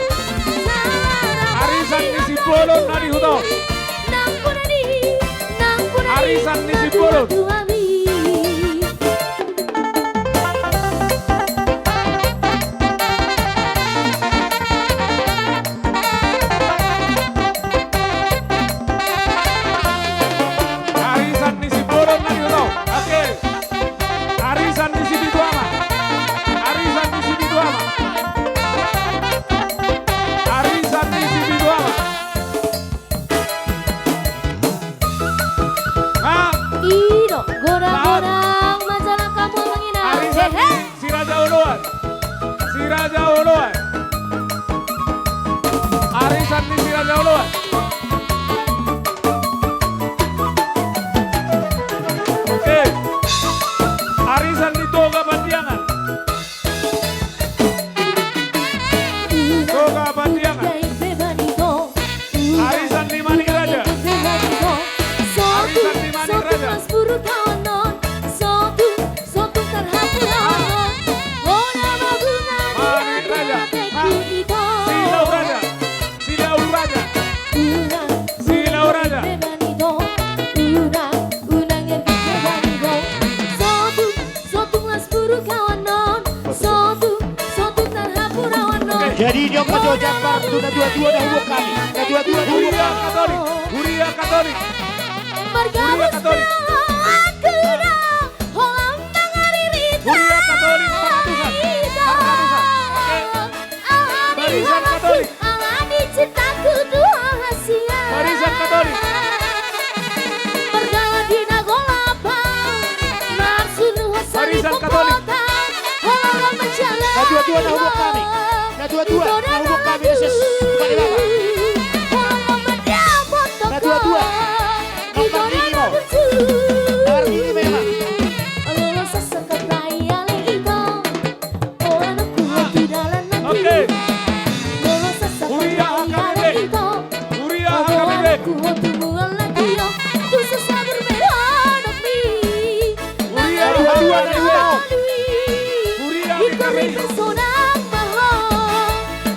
Arisan di Sipolon nari hudo. Arisan di Sipolon. Arisan di Sipolon nari hudo. Oke. Arisan di Sibituama. Arisan di Sibituama. Arisan di Sibituama. Ah, Ino, gorang-gorang majalah kamu menghina Arisan Hehe si Raja Uluan. Si Raja Uluan. Arisan di si Raja Uluan. Oke. Arisan di Toga Bandiangan. Toga Bandiangan. Arisan di Manik Raja. Arisan di Manik Raja. Manik Raja. Silau Raja. Silau Raja. Silau Raja. Jadi dia mau Jabar tu na dua-dua dahulu kami. Na dua-dua dahulu Huria kami. Katolik. Huria Katolik. Huria Katolik. Huria Katolik 400-an. 400-an. Oke. Barisan Katolik. Barisan Katolik. Barisan Katolik. Na dua-dua dahulu kami. Na dua-dua dahulu kami. Yesus. Bukan Bapa. Na dua-dua. Nomor tinggi mo. Nomor tinggi memang. Oke. Huria HKBP. Huria HKBP. Huria Dua-dua dahulu. Huria HKBP.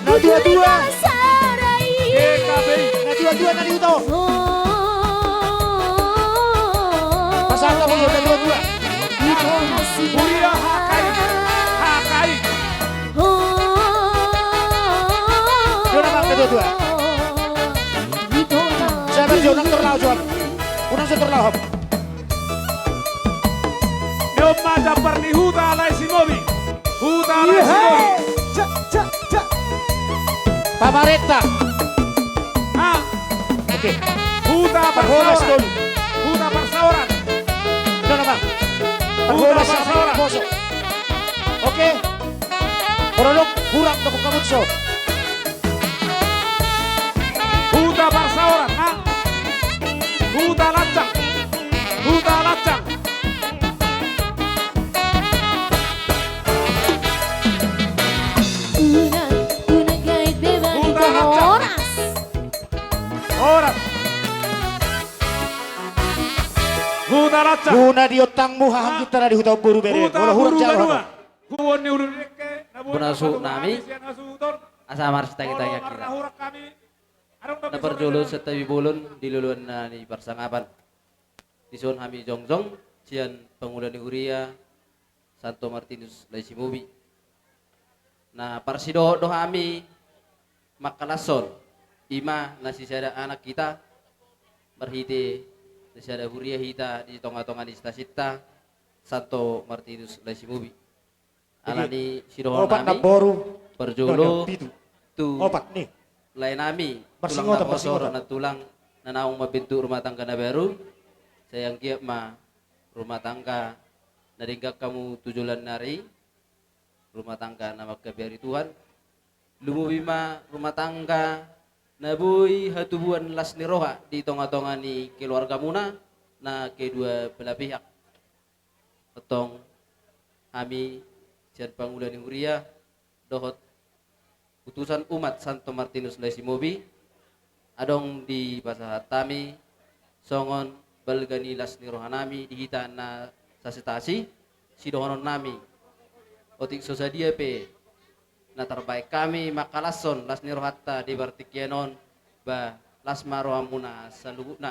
Na dua-dua. GKBI. Na dua-dua na dito. Pasal ka mo na dua-dua. Huria HKI. HKI. Doon naman ka dua-dua. Saya berjuang terlalu jual. Unang setor lahap. Nyoma Japar ni Huta Alay Simobi. Huta Alay Simobi. Pamareta. Ha? Oke. Huta Parholas Persauran. dulu. Huta Persauran. Ito naman. Parholas sa mga boso. Oke. Porolog, kurang na kung kamutso. Huta Persauran. Ha? Huta Lacang. Huta Lacang. Una gait beba di Huta Lacang. horas. Oras. Huta Lacang. Una di otangmu hahang kita na di hutaw buru bere. Huta Wala hurang Buru jalo Kedua. hapa. Kuwon ni ulun deke. Punasu nami. Asamar setagi tanya kira. Na perjolo setawi bulun di luluan na ni persangapan. Dison hami jongjong cian pengulan ni Huria Santo Martinus Laisimubi. Nah parsido do hami makalason ima nasisada anak kita berhite nasisada Huria hita di tonga-tonga di stasita Santo Martinus Laisimubi. Alani sidohon Opat na nami boru. perjolo Pitu. tu Opat nih. lain nami Persingota, tulang na kosor persingota. na tulang na naong mapintu rumah tangga na baru sayang kiap ma rumah tangga na ringgak kamu tujulan nari rumah tangga na magkabiari Tuhan lumubi ma rumah tangga na buy hatubuan las ni roha di tonga-tonga ni keluarga muna na kedua belah pihak petong kami sian pangulan ni Huria dohot putusan umat Santo Martinus Laisimubi adong di pasahat tami songon balgani las ni rohanami dihita na sasetasi sidohonon nami otik sosadia pe na terbaik kami makalason las ni rohatta di bartikienon ba las marohamuna saluguna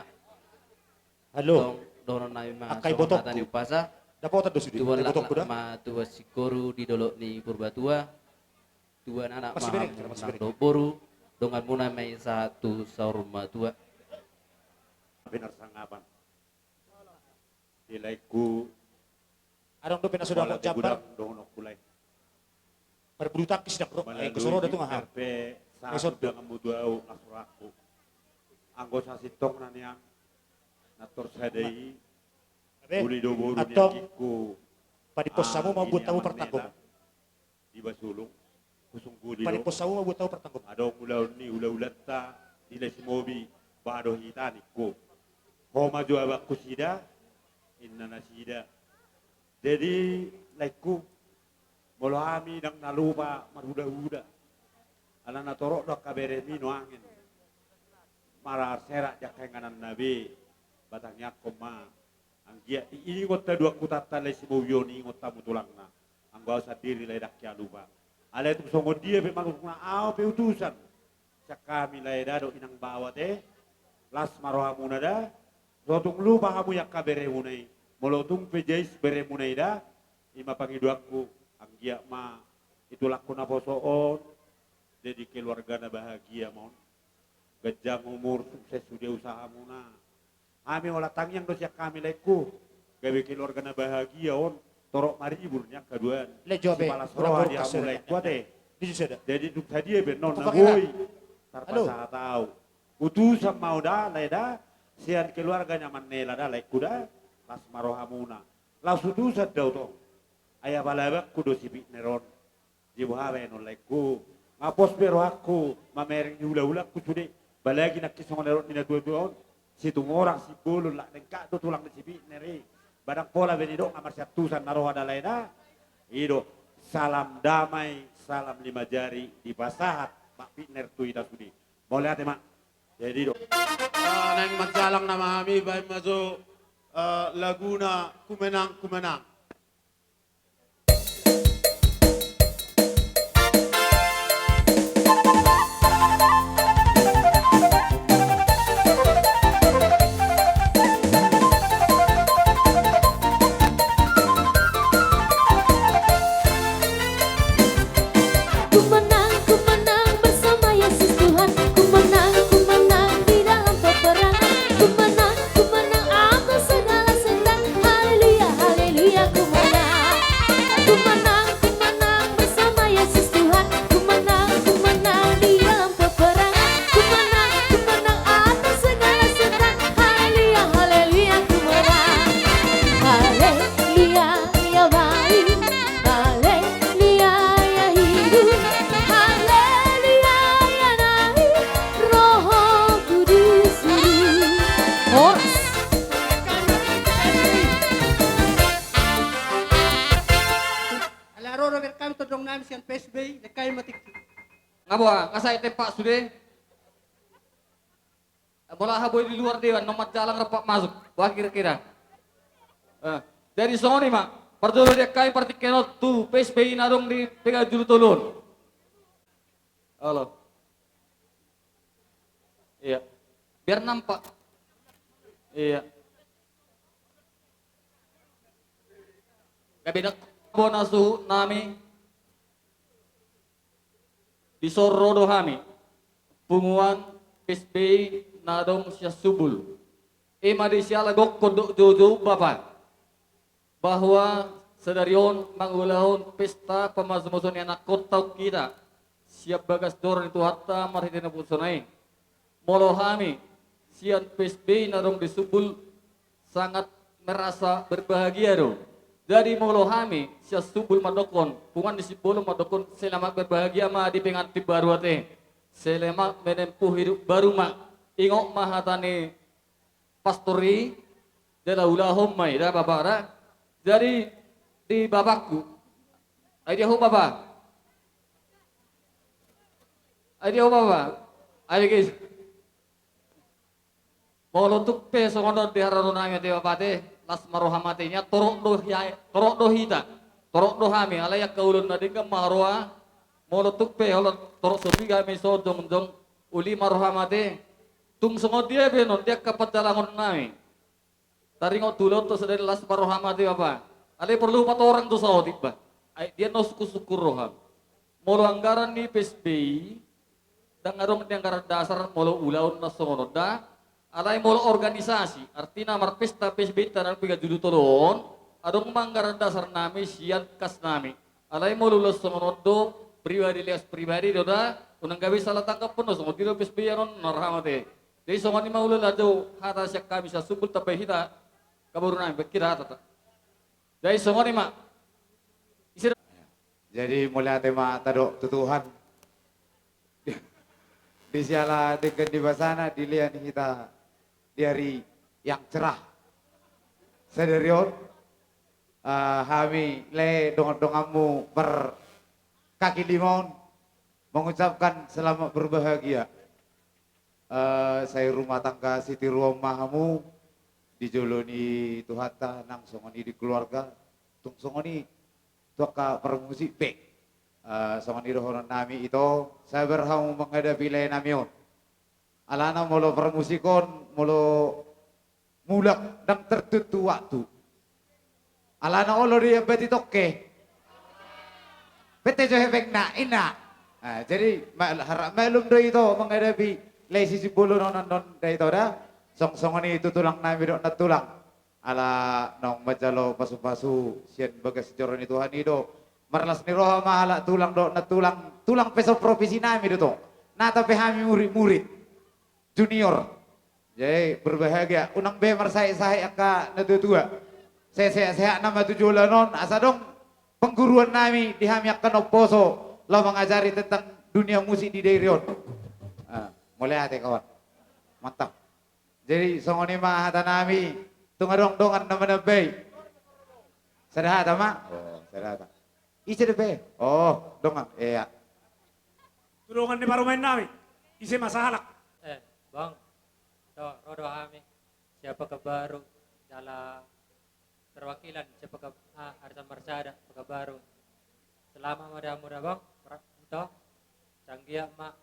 Halo. dohonon nami ma Akai songon botokku. natani upasa Dapat dos sudi. tuan Botok kuda. ma tua sikoru di dolok ni purbatua tuan anak Masih ma bereng, masih bereng. do boru dongan muna may satu saurma tua Benar sangapan. Dilaiku Adong do pina sudah mau jabar. dono kulai. Berbulu takis dak bro. Kesoro datang ngaham. Sa sudah ngamuduau nasuraku. Anggo sa sitong nanya nator sadai uli do boru Atong niakiku. padipos samu mau buat tahu pertanggung. Di basulung kusung guli Padipos samu mau buat tahu pertanggung. adong ulaw ni ulaw-ulata ila simobi bado hitaniku. Homa jua bakku sida inna nasida. Jadi laiku molo ami dang nalupa maruda-uda. Ala natorok do kabere mino angin. Marar serak jakai nganan nabi batangnya koma. Anggia ini ngota dua kutata le simobioni ngota mutulangna. Anggo sa diri le dak ya lupa. Ala itu songo dia pe manukna au pe utusan. Sakami le dado inang bawa teh. Las marohamuna da. Sotung lupa kamu yak kabere munai. Molotung pejais bere munai da. Ima pangiduaku anggia ma itu laku na posoon. Jadi keluarga na bahagia mon. Gejang umur sukses sudah usaha muna. Kami olah tangyang dos yak kami leku. Gawe keluarga na bahagia on. Torok mariburnya keduaan. Le jobe. Kepala soroha dia mulai kuat eh. Di sudah. Jadi duk tadi ya benon na Kupakira. boy. Halo. Tarpasa tahu. Utusan mau dah leda. Sian keluarganya manela dah leku dah. Las marohamuna. Las utusan dah tong. Ayah balabak kudo sibik neron. Jibu hawe non leku. Ngapos pero aku. Mamereng hula-hula ku sudah. Balagi nakisong neron nina dua-dua on. Situ orang si bulun lah lengkap tu tulang di sibik neri. Badang pola benidok amar satusan naroh ada leda. Ido salam damai, salam lima jari di pasahat. Mak Pitner tu ida sudi. Boleh ate mak. Jadi do. Nang magsalang na mami bay maso Laguna kumenang. Ku menang bersama Yesus Tuhan. Ku menang di dalam peperangan. Ku menang Ngabo ngasai tempat sudah. Bola haboy di luar dewan nomor jalan repak masuk. Wah kira-kira. Dari sini mak. Perdulu dia kain parti kenot tu PSBI narung di pegang julu tolon. Halo. Iya. Biar nampak. Iya. Gak beda bonasu nami di sorodo hami punguan PSBI nadong siya subul. Ima di siya lagok kodok jojo bapak bahwa sedarion mangulahon pesta pemazmusun anak kota kita siap bagas doron itu hatta marhitina pusunai molohami sian PSBI nadong di subul sangat merasa berbahagia do. Jadi molohami siya subul madokon pungan di sibolo madokon selamat berbahagia ma di penganti baru ate selamat menempuh hidup baru ma ingok mahatane pastori dala ulahom mai dah bapak dah. Jadi di bapakku dia ho bapak dia ho bapak guys molotuk pe songono di hararon nami te bapak te las marohamatinya torok do hita torok do hami alaya kaulun na dinga marwa molotuk pe holot torok sopi kami so jong uli marohamate tung songo dia be non dia kapat dalangon nami taringo tulot to sedari las marohamate apa ale perlu 4 orang tuh sawo tiba dia no suku roham molo anggaran ni PSBI dan ngarong di anggaran dasar molo ulaun na songono da alay molo organisasi artinya mar pesta PSBI tanang piga julu tolon adong manggaran dasar nami sian kas nami alay molo los songono pribadi do da unang gabi salah tangkap penuh songo dilo PSBI anon narhamate jadi songo ni maulo lado hata siak kami sa subul tapay hita kaburu nami bekira tata jadi songo ni mak Jadi mulai tema tadok tutuhan. Di siala dengan di basana dilihat kita dari yang cerah. Sederion kami le dongamu per kaki limon mengucapkan selamat berbahagia. Saya rumah tangga Siti Ruamahamu dijoloni Tuhata nang songoni di keluarga tung songoni tuaka permusik be songoni dohoran nami itu saya berhamu menghadapi le namion alana molo permusikon molo mulak dan tertentu waktu alana olo dia beti toke beti jo hebek na ina jadi harap malum do itu menghadapi le sisi bulu non dari itu dah song-songoni itu tulang nami dok na tulang ala nong majalo pasu-pasu sian bagas joron itu hani do marlas ni roha mahala tulang do na tulang peso provinsi nami do na tapi kami murid-murid junior jadi berbahagia unang be marsai-sai aka na tua saya nama tujulan non asa dong pengguruan nami di hami akan oposo lo mengajari tentang dunia musik di Dairion mulai hati kawan mantap jadi songoni mah hata nami tungadong dongan nama nabai. Sadar ma? Oh, sadar. Isi debe. Oh, dongan. Iya. Tulungan ni parumain namin. Isi masahalak. Bang. Rodo kami. Siapa ke baru dalam perwakilan siapa ke Arta Marsada ke baru. Selama muda bang. Itu canggih mak.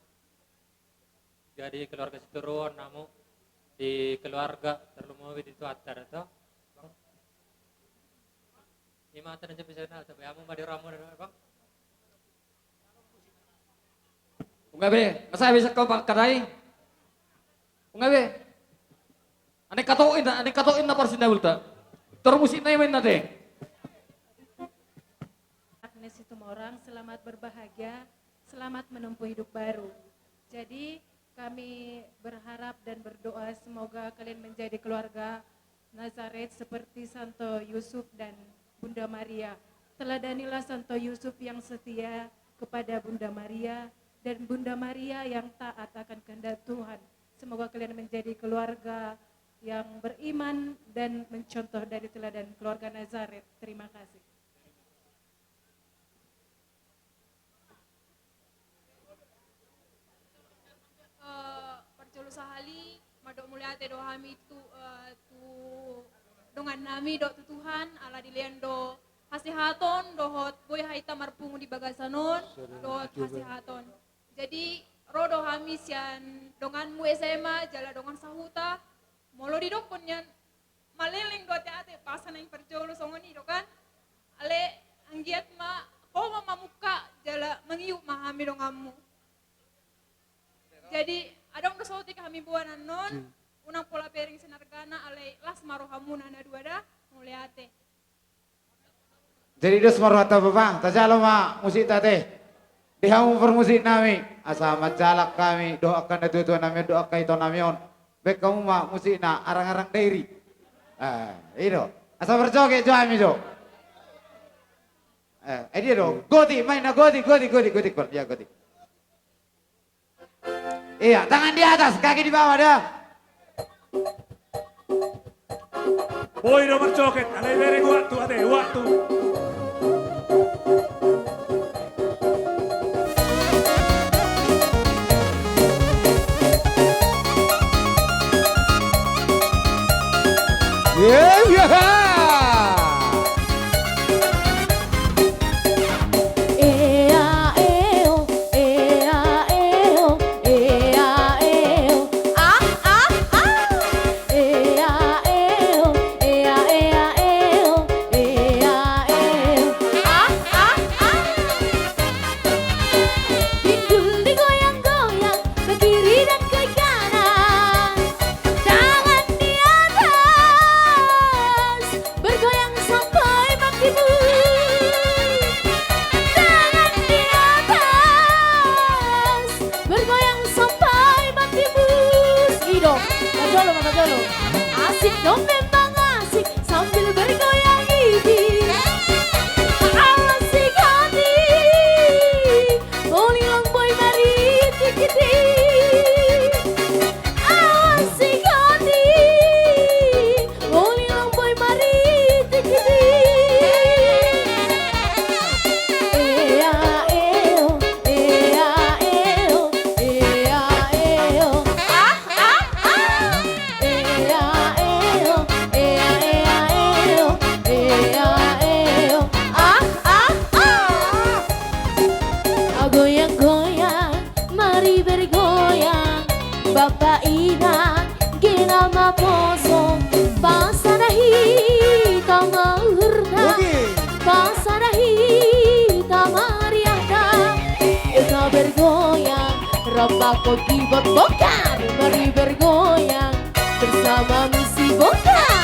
Jadi keluarga Situruan namu di keluarga terlalu itu atar itu bang ini mata dan bisa kenal tapi kamu madi ramu bang enggak be saya bisa kau kadai enggak be ane katoin na parsinda ulta termusik na imen nate Agnes itu orang selamat berbahagia selamat menempuh hidup baru jadi kami berharap dan berdoa semoga kalian menjadi keluarga Nazaret seperti Santo Yusuf dan Bunda Maria. Teladanilah Santo Yusuf yang setia kepada Bunda Maria dan Bunda Maria yang taat akan kehendak Tuhan. Semoga kalian menjadi keluarga yang beriman dan mencontoh dari teladan keluarga Nazaret. Terima kasih. dok mulia te do kami tu dengan nami dok tu Tuhan ala dilian do hasihaton dohot boy haita marpungu di bagasanon dohot hasihaton. Jadi rodo kami sian donganmu SMA jala dongan sahuta molo di dokon yan maliling do ate pasan yang perjolo songoni do kan ale anggiat ma koma mamuka jala mengiuk mahami donganmu. Jadi adong do sauti kami buanan non unang pola pering senargana ale las marohamuna na duada muliate. Jadi dos marwata bapa, tajalo ma musik tate. Dihamu permusik nami, asa majalak kami doakan itu nami doakan itu namion. Bek kamu ma musik na arang-arang dairi. Itu. Asa berjoget jo ami jo. Dia do, goti main na goti. Ya goti. Iya, tangan di atas, kaki di bawah dah. Boy nomor joget, alay bere waktu ate, waktu. Asik dong memang asik sambil bergoyang gigi. Asik hati, Bolilang boy mari tikiti. Asik hati, Bolilang boy mari tikiti. Ea eo, ea eo, ea eo. Goyang-goyang, mari bergoyang. Bapak Ina, gina maposo. Pasarahi, tamahurda. Pasarahi, tamariada. Eka bergoyang, rabako kibot bokar. Mari bergoyang, bersama misi bokar.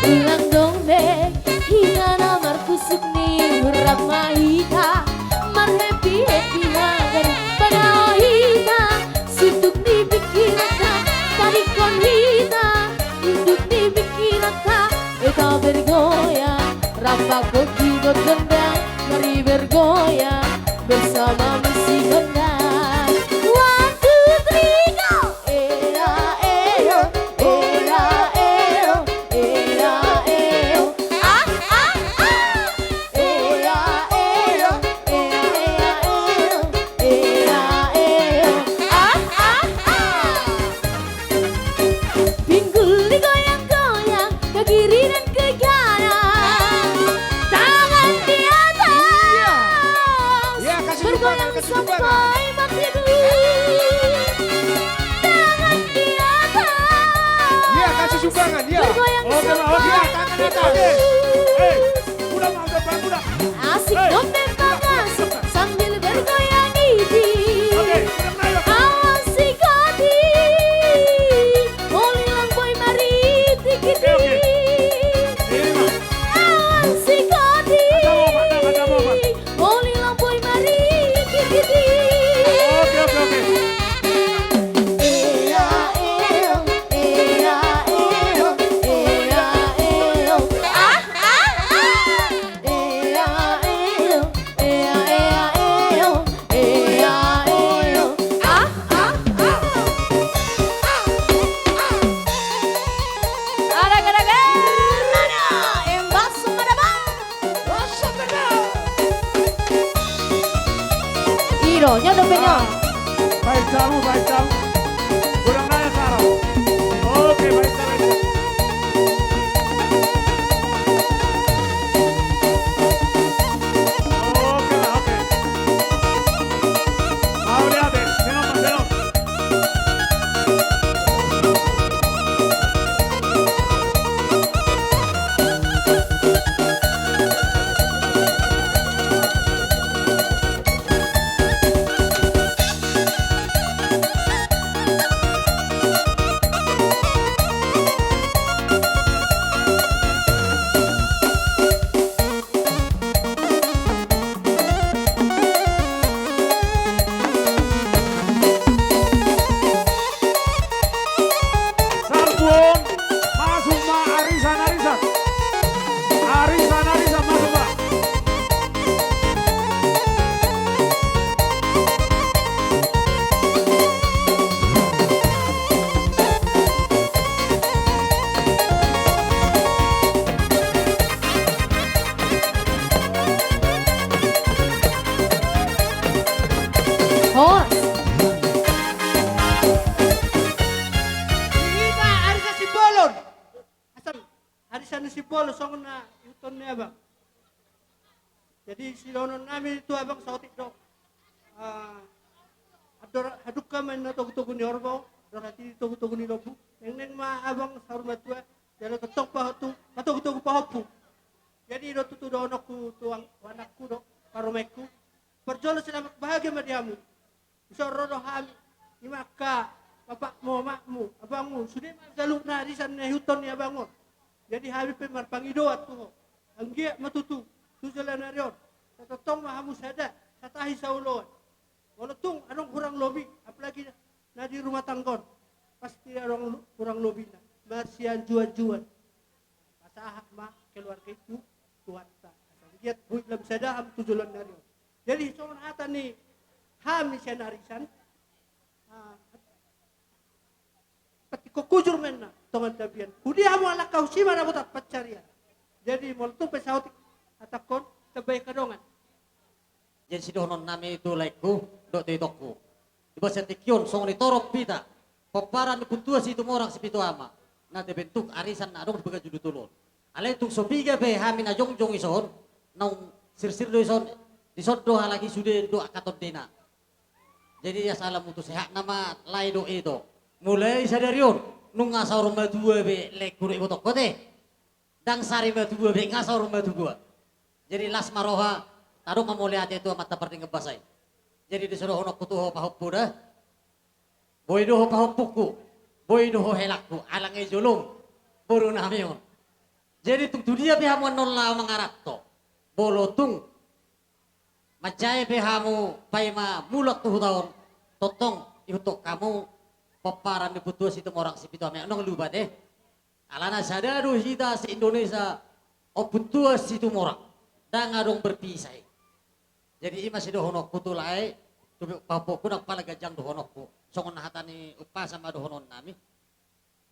Ulang dong be, hina namar kusuk nih hurap mahita. Mar happy hagar pada hita. Suduk nih pikirata, tarikon hita. Hidup nih pikirata, eta bergoyang. Rapako kibot gendang, mari bergoyang. Bersama misi gendang. 1, 2, 3, go! Era, eo, era, eo. Era, eo, ah, ah, ah. Era, eo, era, eo. Era, eo, ah, ah, ah. Pinggul digoyang-goyang ke kiri dan ke kanan. Tangan di atas, Ya, kasih bergoyang sumbangan, kasih sumbangan. sampai mati dulu. Tangan di atas, Ya, kasih sumbangan, ya. bergoyang Oke, Ma, oke. sampai Tangan mati atas. dulu. Udah mau depan, udah. Asik Hey. dong memang asik sambil bergoyang gigi. Oke, udah mulai, Pak. Asik hati, Bolilang boy mari tikiti. Oke. Ini, Ma. Asik hati, Ada mau, Pak. Bolilang boy mari tikiti. Oke. Ea eo, ea eo, ea eo. Ah ah ah. Ea eo, ea eo, ea eo. Ah ah ah. Araga-raga, mana? Embas mana bang? Ironya dompetnya. Baik tamu. si Polo song na yuton niya abang. Jadi si donon namin itu abang sautik do. Haduk kami na tugu-tugu ni Orbo, dorati tugu-tugu ni Lobu. Neng ma abang saruma tua, jalo ketok pahotu, tugu-tugu pahopu. Jadi do tutu do onokku tuang wanakku do parumeku. Perjolo selamat bahagia madiamu. Isoro do hami, imaka, bapakmu, makmu, abangmu. Sudah jaluk na risan na huton ni abangmu. Jadi habis pemar pangidoat tuh, anggiak matutu, tu jalan narion, tatong mahamu sada, satahi saulon. Walau tung adong kurang lobi, apalagi na di rumah tanggon, pasti adong kurang lobi na, marsian juan-juan. Pasahak ma keluarga itu tuan tak, lihat buat dalam sada ham tu jalan narion. Jadi soal hata ni ham sian arisan, pati kukujur menna. Tongan dabian. Kudi hamu ala kau si mana buat pacaria. Jadi molto pesawat atakon tebay kadongan. Jadi si donon nami itu laiku dok titokku. Di bawah sentikion song ni torok pita. Paparan ni putua si itu orang si pitu ama. Nanti bentuk arisan na dong dibaga judu tulun. Alay tuk sobiga be hamin na jong ison. Nong sir do ison. Disod do halagi sude do akaton dina. Jadi ya salam utus sehat nama lay do itu. Mulai sadarion. Nung ngasau rumah dua be lek kurek botok kote, dang sari rumah dua be ngasau rumah dua. Jadi las maroha, taruh mamole ate itu mata perting ngebasai. Jadi disuruh honok kutuho pahoppu dah, boy doho pahoppuku, boy doho helakku, alange julung, buru namion. Jadi tung dia bihamuan nolla mangarap to, bolotung, macai bihamu paima mulak tuh tahun, totong ihutok kamu. Paparan di putua situ orang si pitu ame nong lupa deh. Alana sadadu kita si Indonesia o putua situ orang dan ngadong berpisah. Jadi ima si dohonok putu lai tubi papo kunak pala gajang dohonokku. Songon hatani upa sama dohonon nami.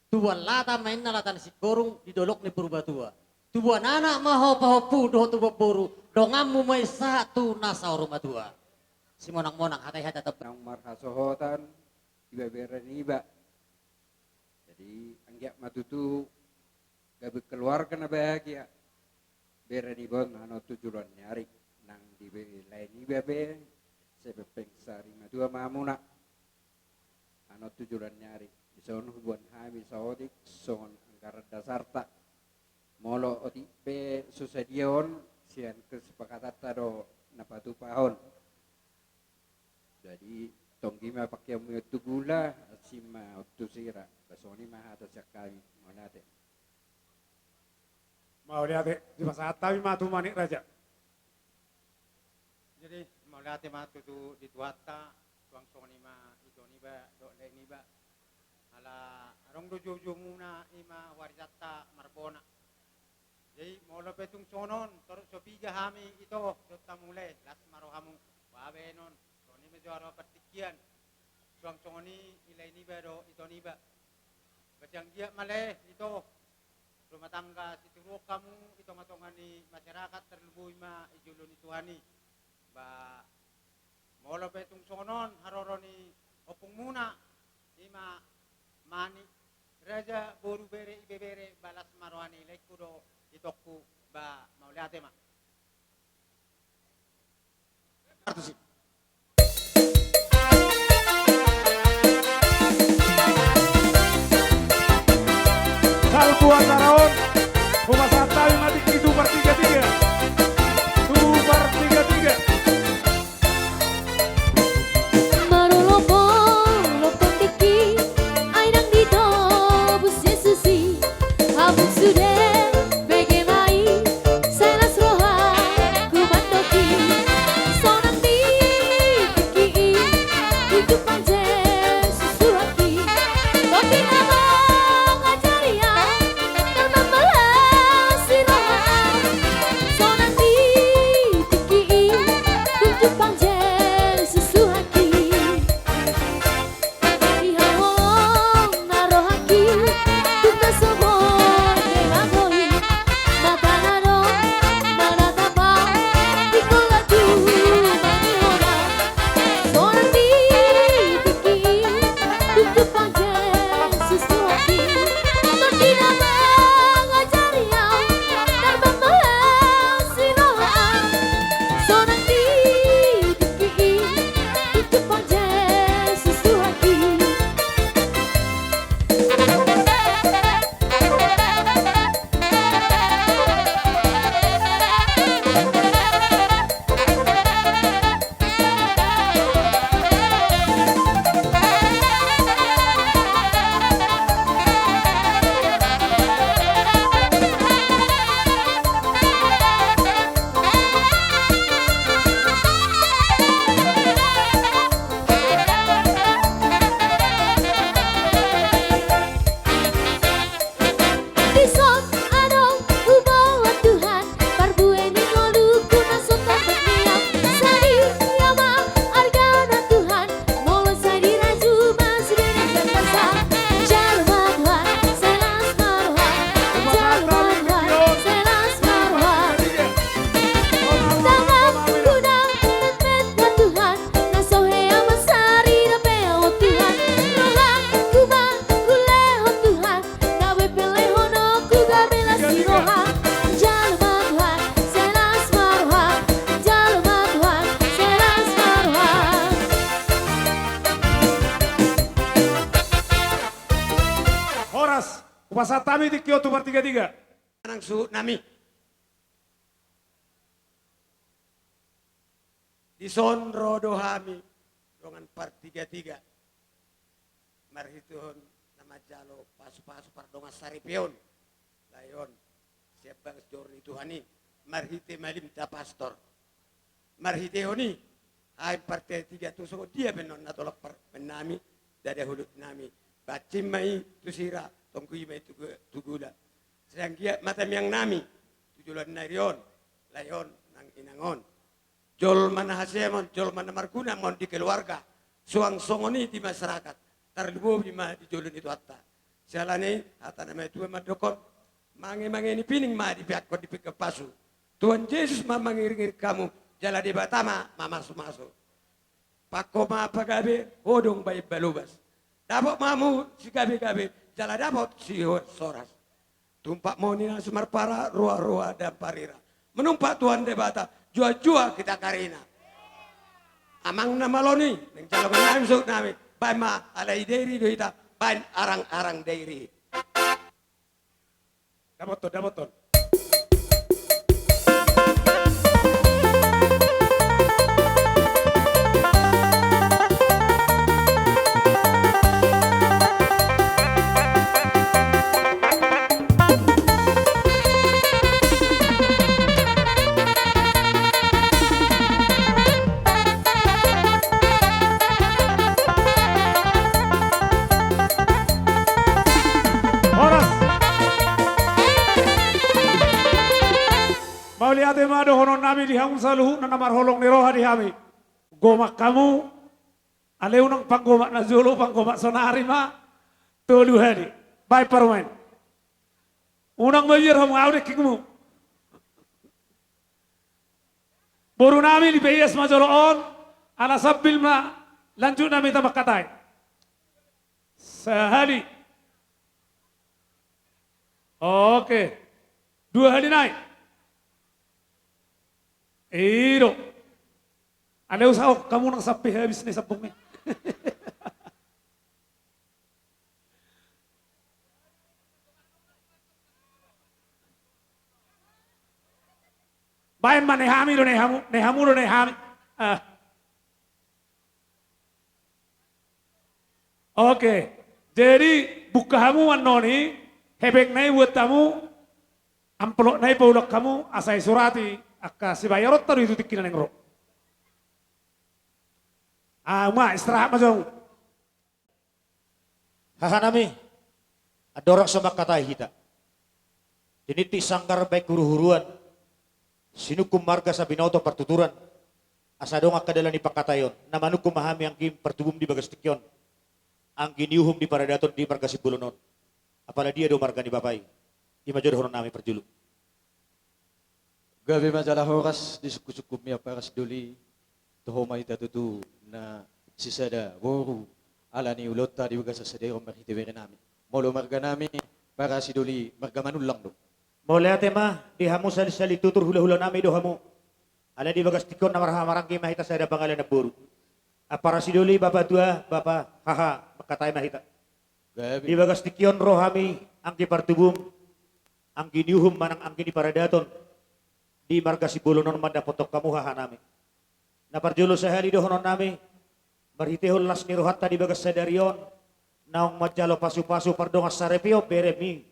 Tua lata main na latan si korung didolok ni purba tua. Tua nana maho pahopu doho tuba boru dongamu mai satu nasa rumah tua. Si monang-monang hatai-hatai tetap nang marhasohotan iba beren iba. Jadi anggiak matutu gabe keluarga na bahagia. Beren ibon ano tujuan nyari nang di lain iba be sebepeng sari madua mamuna. Ano tujuan nyari. Ison hubungan hami saodik son anggaran dasarta. Molo oti be susadion sian kesepakatan tado napatu pahon. Jadi Tonggima pakai mutu gula sima utusira basoni mah atas kami monate. Mau lihat di masa tawi matu manik raja. Jadi mau lihat matu tu di tuata tuang soni mah itu niba dok le niba ala arong dojo muna ima warisata marbona. Jadi mau lo petung sonon terus sopiga hami itu dota mulai las marohamu wabe non. Juara pertikian, suang songoni nilai niba do itu niba. Bacang dia maleh itu rumah tangga situ kamu itu matongani masyarakat terlebih ma ijulun ituhani. Ba molo betung sonon haroroni opung muna ima mani raja boru bere ibe bere balas marwani lekku do itokku ba mauliate ma. Salbu Antaraon, rumah santai mati itu per 33. Itu per 33. Marolopong tiki, ay nang dito, busi susi, habang sude, begemai, selas roha. Upasatami di Kyoto bertiga-tiga. Nang su nami. Dison rodo hami dengan partiga-tiga. Marhitun nama jalo pasu-pasu pardonga saripion. Layon siap banget jorni Tuhani. Marhite malim ta pastor. Marhite honi ay parte tiga tu so dia benon natolak per menami dada hulut nami. Bacim mai tusira tongkui mai tugula. Sayang kia mata miang nami tujulan narion layon nang inangon. Jol mana hasemon, jol mana marguna mon di keluarga. Suang songoni di masyarakat. Tarlubo bima di jolun itu hatta. Sialane hatta nama itu madokon. Mange-mange ini pining ma di pihak di pihak pasu. Tuhan Yesus ma mangir-ngir kamu jala di batama mama masuk. Pako ma pagabe hodong bayi balubas. Dapat mamu si gabe-gabe jala dapat si soras. Tumpak monina sumar para ruah-ruah dan parira. Menumpak Tuhan debata jua-jua kita karina. Amang nama loni neng calongan nami sok nami. Bayi ma alai diri doita bayi arang-arang diri. Dapat ton. Mauliate mado honon nami di hamun saluhu na namar holong ni roha di hami. Gomak kamu, aleu nang panggomak na zulu, panggomak sonari ma, tolu hadi. Bye parwen. Unang mayir hamu awde kikmu. Boru nami di PS majolo on, ala sabbil ma, lanjut nami tamak katai. Sehari. Oke. 2 hari naik. Iro. Ada usaha kamu nang sampai habis nih sabungnya. Bayan mana nehami do nehamu do nehami. Oke. Jadi buka kamu noni hebek nai buat kamu amplok nai paulak kamu asai surati. Akka si bayarot taru itu tikinan yang roh. Ma istirahat majong. Hahanami, adorang sama kata hita. Diniti sangkar baik huru-huruan. Sinukum marga sa binoto pertuturan. Asadong akadalan ni pakatayon. Namanukum mahami ang kim pertubum di bagas tikyon. Ang giniuhum di paradaton di marga si bulunon. Apalagi dia do marga ni bapai. Imajod horon nami perjulu. Gabi majalah horas di suku-suku mia paras duli tohomai tatutu na sisada boru alani ulota di uga sa sedero marhitewere nami. Molo marga nami para si duli marga manulang do. Mole tema di hamu sali tutur hula-hula nami do hamu. Ala di bagas tikon na marhamarang ki mahita sa ada pangalan na boru. Para si duli bapa tua bapa haha makatay mahita. Di bagas tikyon rohami ang kipartubum ang giniuhum manang ang gini paradaton. Di marga si bulunon manda potok kamu hahanami. Naparjulo sa hali dohonon nami. Marhitehol las ni rohatta di bagas sadarion. Naong majalo pasu-pasu pardongas sarepio beremi.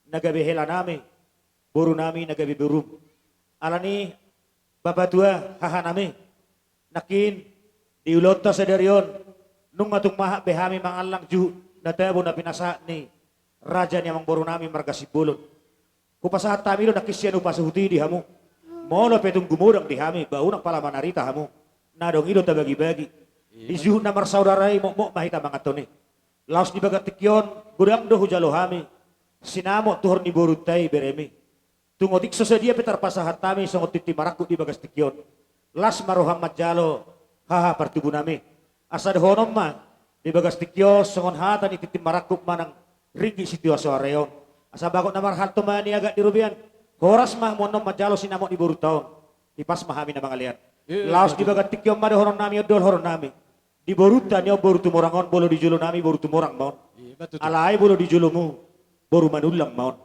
Nagabihela nami. Buru nami nagabi burum. Alani babatua hahanami. Nakin diulota sadarion. Nung matung maha behami mangalang ju. Natabo na pinasa ni raja ni amang buru nami marga si bulon. Kupasahat tami do nakisyan upasuhuti di hamu. Molo petung gumudang di hami, bau nak pala manarita hamu. Nadong ido tabagi-bagi. Di zuhud na marsaudarai mo mahita mga toni. Laos di bagat tikyon, gudang do hujalo hami. Sinamo tuhor ni borutay beremi. Tungotik sedia petar pasahat tami songot titi maraku di bagas tikyon. Las maroham majalo, haha partubu nami. Asad honom ma, di bagas tikyo songon hata ni titi maraku manang ringi situasi areon. Asa bakot na marhalto mani agak dirubian. Horas mah monom majalo sinamo di buru taon. Ipas mahami na mga lian. Laos di bagat tikyom mada horon nami odol horon nami. Di boruta niyo boru tumorangon bolo di julo nami boru tumorang mon. Alay bolo di julo mu. boru manulang maon.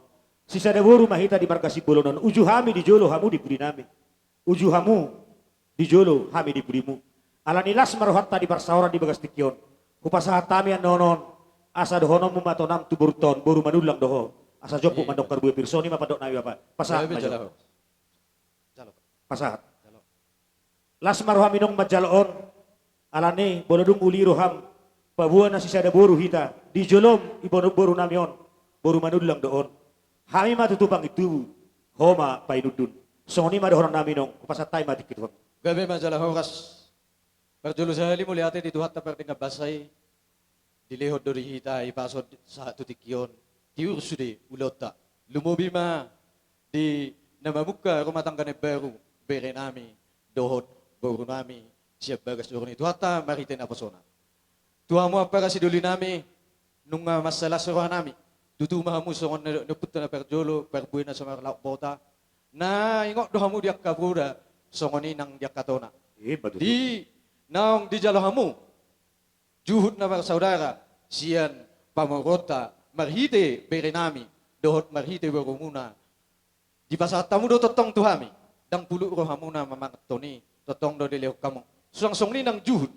Sisa ada boru mahita di marga Sibolonon. Uju hami di jolo hamu di budi nami. Uju hamu di jolo hami di budimu. Alanilas maruhatta di barsaura di bagas tikion. Kupasahat tami an nonon. Asa dohonom mumatonam tu boruton boru manulang doho. Asa jopuk mandok karbue pirsoni mapadok nawi apa. Pasahat majo. Pasahat. Las maruhaminong majaloon. Alani bolodung uli roham. Pabuan na sisa ada boru hita. Di jolom ibonok boru namion. Boru manulang doon. Kami matutupang itu, homa painudun. Songoni madohoran namin nong kupasat tayo matikit ho. Gabi majalah oras. Perjulu sahali mo lihat di tuhat tapar dengan basay. Dilehod dari hita ipasod sa tutikyon. Tiur sudi ulota. Lumubi ma di namamuka rumah tangga baru bere nami dohod baru nami siap bagas doron itu hatta mariten apasona. Tuamu apa kasih dulu nami nung masalah suruh nami. Tutu mahamu songon neput na perjolo perbuin na sa mga bota na ingok dohamu diak kabruda songoni nang diak katona di naong di jalahamu juhud na mga saudara sian pamorota marhite berenami dohot marhite berumuna di pasat tamu do totong tuhami dang pulu rohamu na mamatoni totong do dileo kamu song ni nang juhud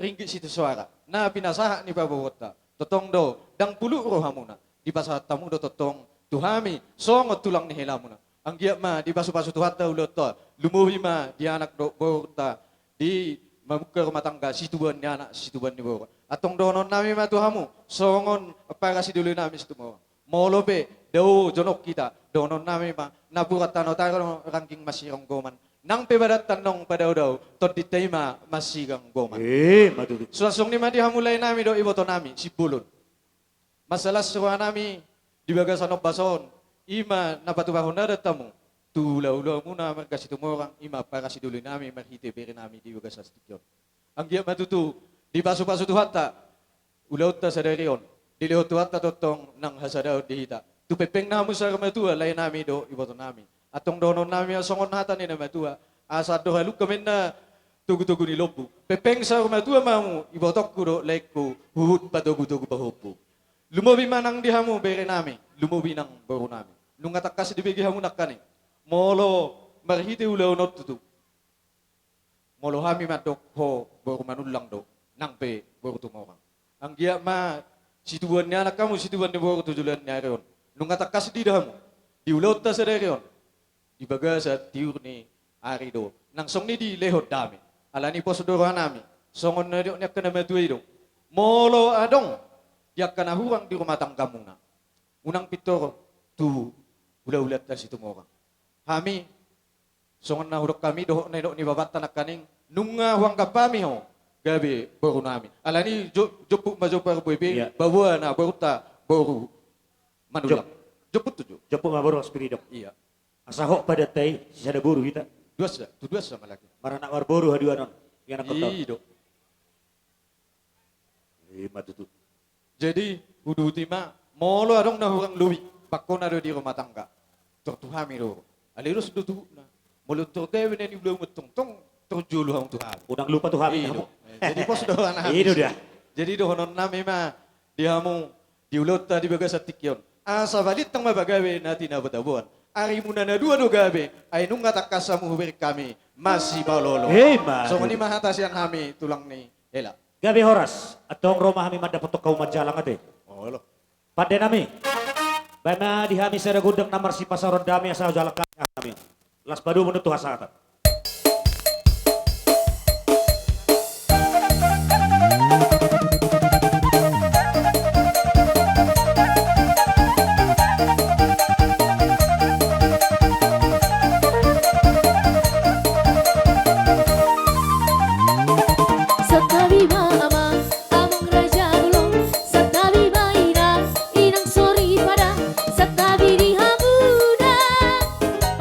ringgit situ suara na pinasaha ni pamorota totong do dang pulu rohamuna di pasat tamu do totong tuhami songot tulang ni helamuna ang giat ma di basu-basu tuhata ulota lumuhi ma di anak do borta di mamuka rumah tangga situan ni anak situan ni bor atong donon nami ma tuhamu songon apa kasi dulu nami situ mo molobe do jonok kita donon nami ma napuratan no tayo ranking masirong goman nang pebadat tanong pada daw tot ditema masigang goman matutu suasong ni ma di hamulay nami do iboto nami si bulon masalah suruh nami di bagasan bason ima napatubahon na datamu tula-ula muna markasi tumorang ima para si dulu nami marhite beri nami di bagasan stikyon ang giat matutu di pasu-pasu tuhata ulaut ta sa darion di lehot tuhata totong nang hasadaw di hita tu pepeng namu sa ramatua lain nami do iboto nami atong donon nami songon hata ni namatua asa do haluk kamen na tugu-tugu ni lobu pepeng sa ramatua mamu ibotok ko do laiku huhut padogu-tugu bahopu lumobi manang dihamu bere nami, lumobi nang baru nami. Nung atak kasi dibigi hamu nakani, molo marhite ulaw not tutu. Molo hami matok ho baru manulang do, nang pe baru tumorang. Ang giya ma situan ni anak kamu situan ni baru tujulan ni areon. Nung atak kasi di dahamu, di ulaw ta sa areon, di baga sa tiur ni arido. Nang song ni di lehot dami, alani po sudoro nami, songon na diok niya kanamatuay do. Molo adong. Dia kana hurang di rumah tangga muna. Unang pitoro tu ulat-ulat na situ orang. Kami songon na hurok kami doh na ni babata na kaning nunga huang kapami ho gabi baru nami. Alani jopu majopar boybe bawa na baruta baru manulang. Joput tuju. Jopu ma baru aspiridok. Iya. Asahok pada tay sisa ada boru hita. Dua sama lagi. Marana war boru haduanon. Yang nak kota. Iya. Matutu. Jadi kudu tima molo adong na hurang luwi bakko na do di rumah tangga. Tertuhami do. Alirus do tu na. Molo tertewe ni belum tong terjulu hang tuhan. Udang lupa tuhami kamu. Jadi pos do anak. Itu dia. Jadi do honon nami ma dihamu diulot ta di bagas tikyon. Asa balit tang mabagawe nati na batabuan. Ari muna na dua do gabe ay nung atakasamu hubir kami masih balolo. So ni mahata siang kami tulang ni hela. Gabi horas, atong Roma kami madapotok kau majalang ate. Oh lo. Pada nami, bama dihami sa gudang namar si pasaron dami asa jalak kami. Las padu menutu hasatan.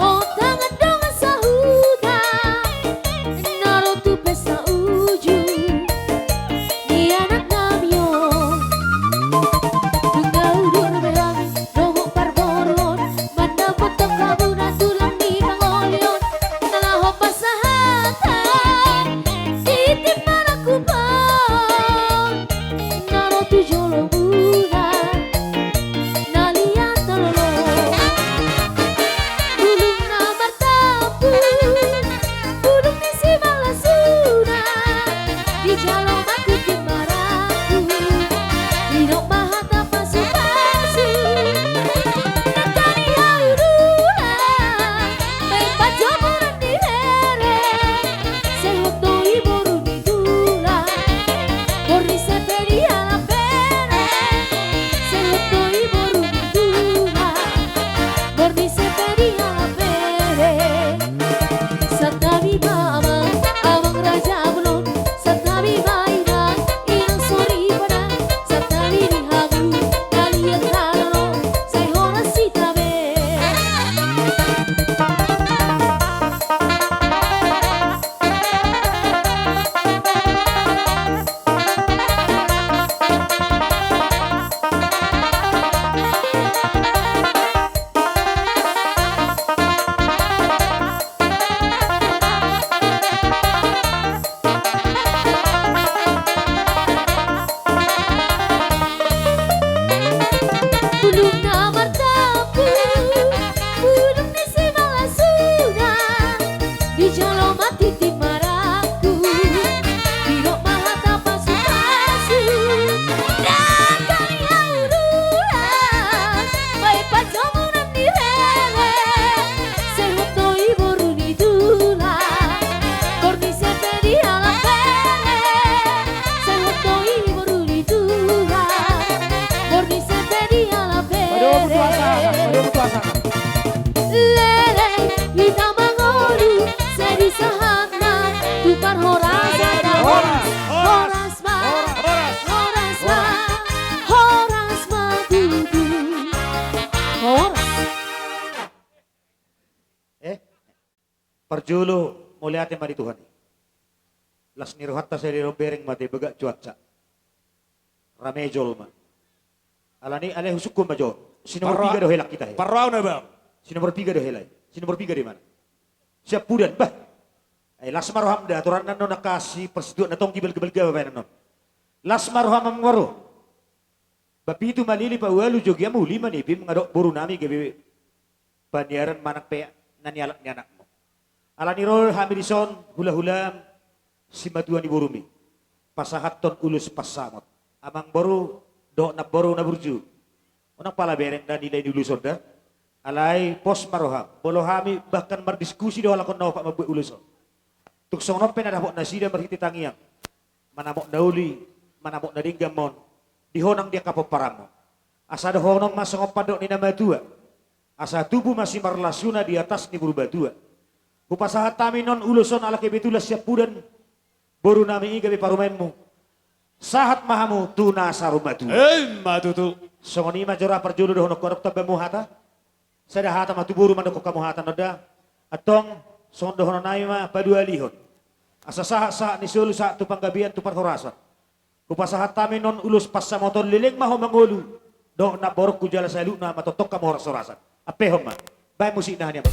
Oh tangan dong sahu Parjolo muliate mari Tuhan. Las nirohatta saya bereng mati begak cuaca. Ramejol ma. Alani ale husukum majo. Si nomor 3 do helak kita. Parau na bang. Si nomor 3 do helai. Si nomor 3 di mana? Siap pudan bah. Lasmar hamda aturan nano nakasi persetujuan natong kibel-kibel gawa nano. Lasmar hamam waro. Bapi itu malili pa walu jogia mu lima nih bim ngadok buru nami gebe banyaran manak pe nani alak ni anakmu. Alani rol hamidison hula-hula simatuan ibu rumi. Pasahaton ulus pasamot. Amang boru do na boru na burju. Unang pala bereng dan nilai dulu soda. Alai pos maroham. Bolo hami bahkan berdiskusi doa lakon nawa pak mabuat uluso. Tuk song nopen ada pok nasi dan berhiti tangiang. Mana mok dauli, mana mok nadinggamon. Dihonang dia kapok paramo. Asa ada honong masang opadok ni nama tua. Asa tubuh masih marlasuna di atas ni berubah tua. Upasahat tami non uluson ala kebetulan siap pudan. Boru nami iga be parumenmu. Sahat mahamu tuna sarumatu. Matutu. Songoni majora perjulu doh honok korok tabamu hata. Sada hata matu buru mandok kamu hata noda. Atong song doh hononai ma padua lihon. Asa sahat ni sulu saat tupang gabian tupar horasa. Upasahat tami non ulus passa motor liling maho mangolu. Doh na borok ku jala salu na matotok kamu horas horasan. Apehom ma. Bay musik na hanya.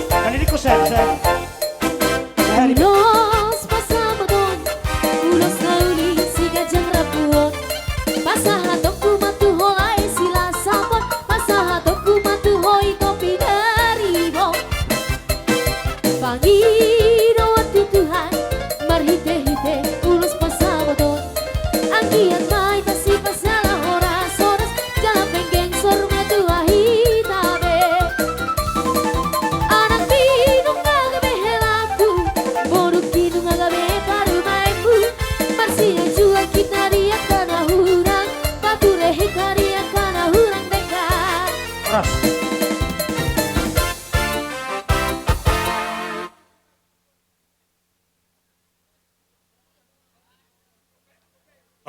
Kali ini ko saya. Ulos pasamadon, ulos nauli si gajang rapuon. Pasahadoku matuhoy sila sapon, pasahadoku matuhoy kopi dari bong. Panginoon Tuhan, marhite-hite ulos pasamadon. Angkian may tasi pasala horas-horas, jalan penggeng sorma tua hitabe. Anak pinong agabe helaku, bodoh pinong agabe parumaiku. Marsia jual kita dia kana hurang, pature hekaria kana hurang dekat. Ras.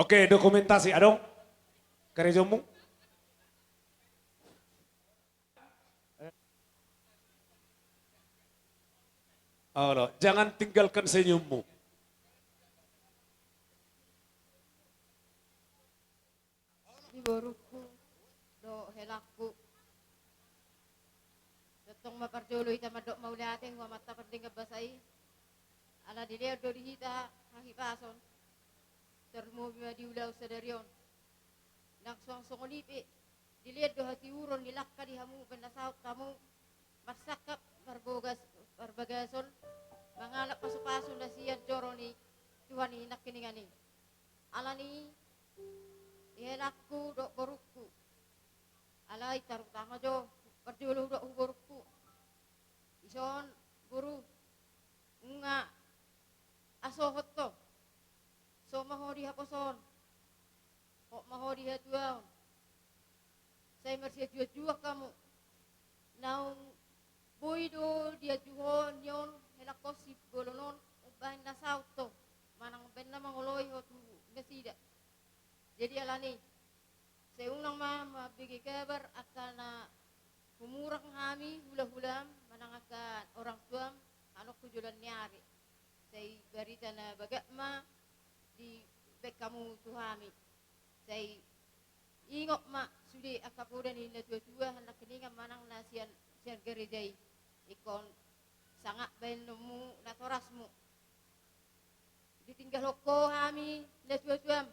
Oke, dokumentasi adong. Karejomu. Allah, jangan tinggalkan senyummu. Iboruku do helaku. Datong maparjolo ita madok mauliating wa mata penting kabasai. Ala dile do dihita hahipason. Termo bima diulau sadarion. Naksong songonipi. Dilihat do hati uron dilakka dihamu pendasaut kamu. Marsakap barbagason. Mangalap pasu-pasu na siya joroni. Tuhan hinak kiningani. Alani. Ihelakku dok borukku. Alay tarutama jo. Perjulu dok borukku. Ison guru. Nga. Asohot to. So mahodi haposon. Kok mahodi hatuaon. Saya mersia jua-jua kamu. Naung boido dia juhon yon helakosi bolonon ubahin na sauto. Manang ben na mangoloy hotu nasida. Jadi alani. Saya unang mabigi kabar akan humurang kami hula-hulam manang akan orang tuam anok kujulan nyari. Saya berita na bagakma di bek kamu tuhami. Saya ingok mak sudi akapudan hina tua-tua hendak keningan manang nasian sian geredai ikon sangat bain nemu natorasmu. Ditinggal loko kami na tua-tua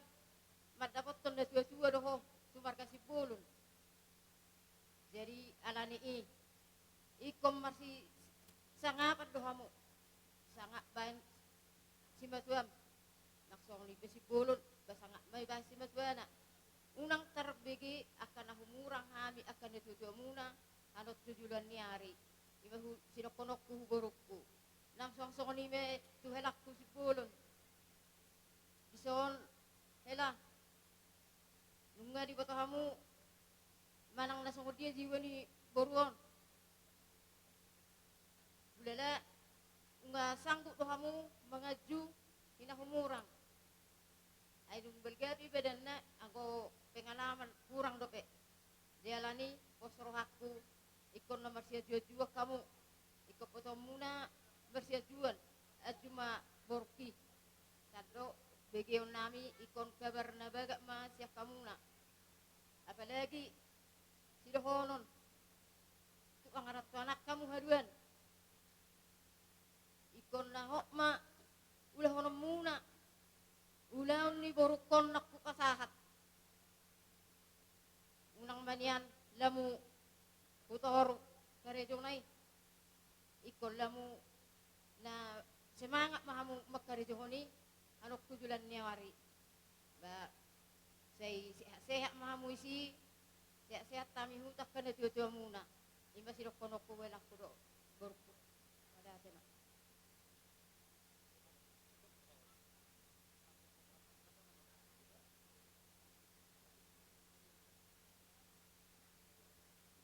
mat dapat ton na tua-tua doho sumar kasih bulun. Jadi alani ikom masih sangat dohamu sangat bain simatuam. Naksong libe si bulun basangat may bahin simatuana. Unang terbigi akan humurang kami akan ditujuan muna anot tujuan niari. Iba sinokonokku hugorokku. Nang song ni me tuhelakku si bulun. Bison hela. Nunga di batahamu manang nasong dia jiwa ni boruon. Bulala unga sanggup tohamu mengaju hina humurang. Ay dung belgapi badan na ako pengalaman pengalaman kurang dope. Dialani posro aku ikon nomor sia jua kamu ikut foto muna bersia jual cuma borki sado begion nami ikon kabar nabaga mas ya kamu na apalagi sidohonon tukang anak anak kamu haruan ikon lahok ma ulah hono muna ulah ni borukon nak kasahat unang manian lamu putor karejong nai ikon lamu na semangat mahamu makarejong ni anok tujulan niawari ba say sehat mahamu isi sehat tami hutak kana tuyo muna imba sirok kono ko welak kudo gorku ada tena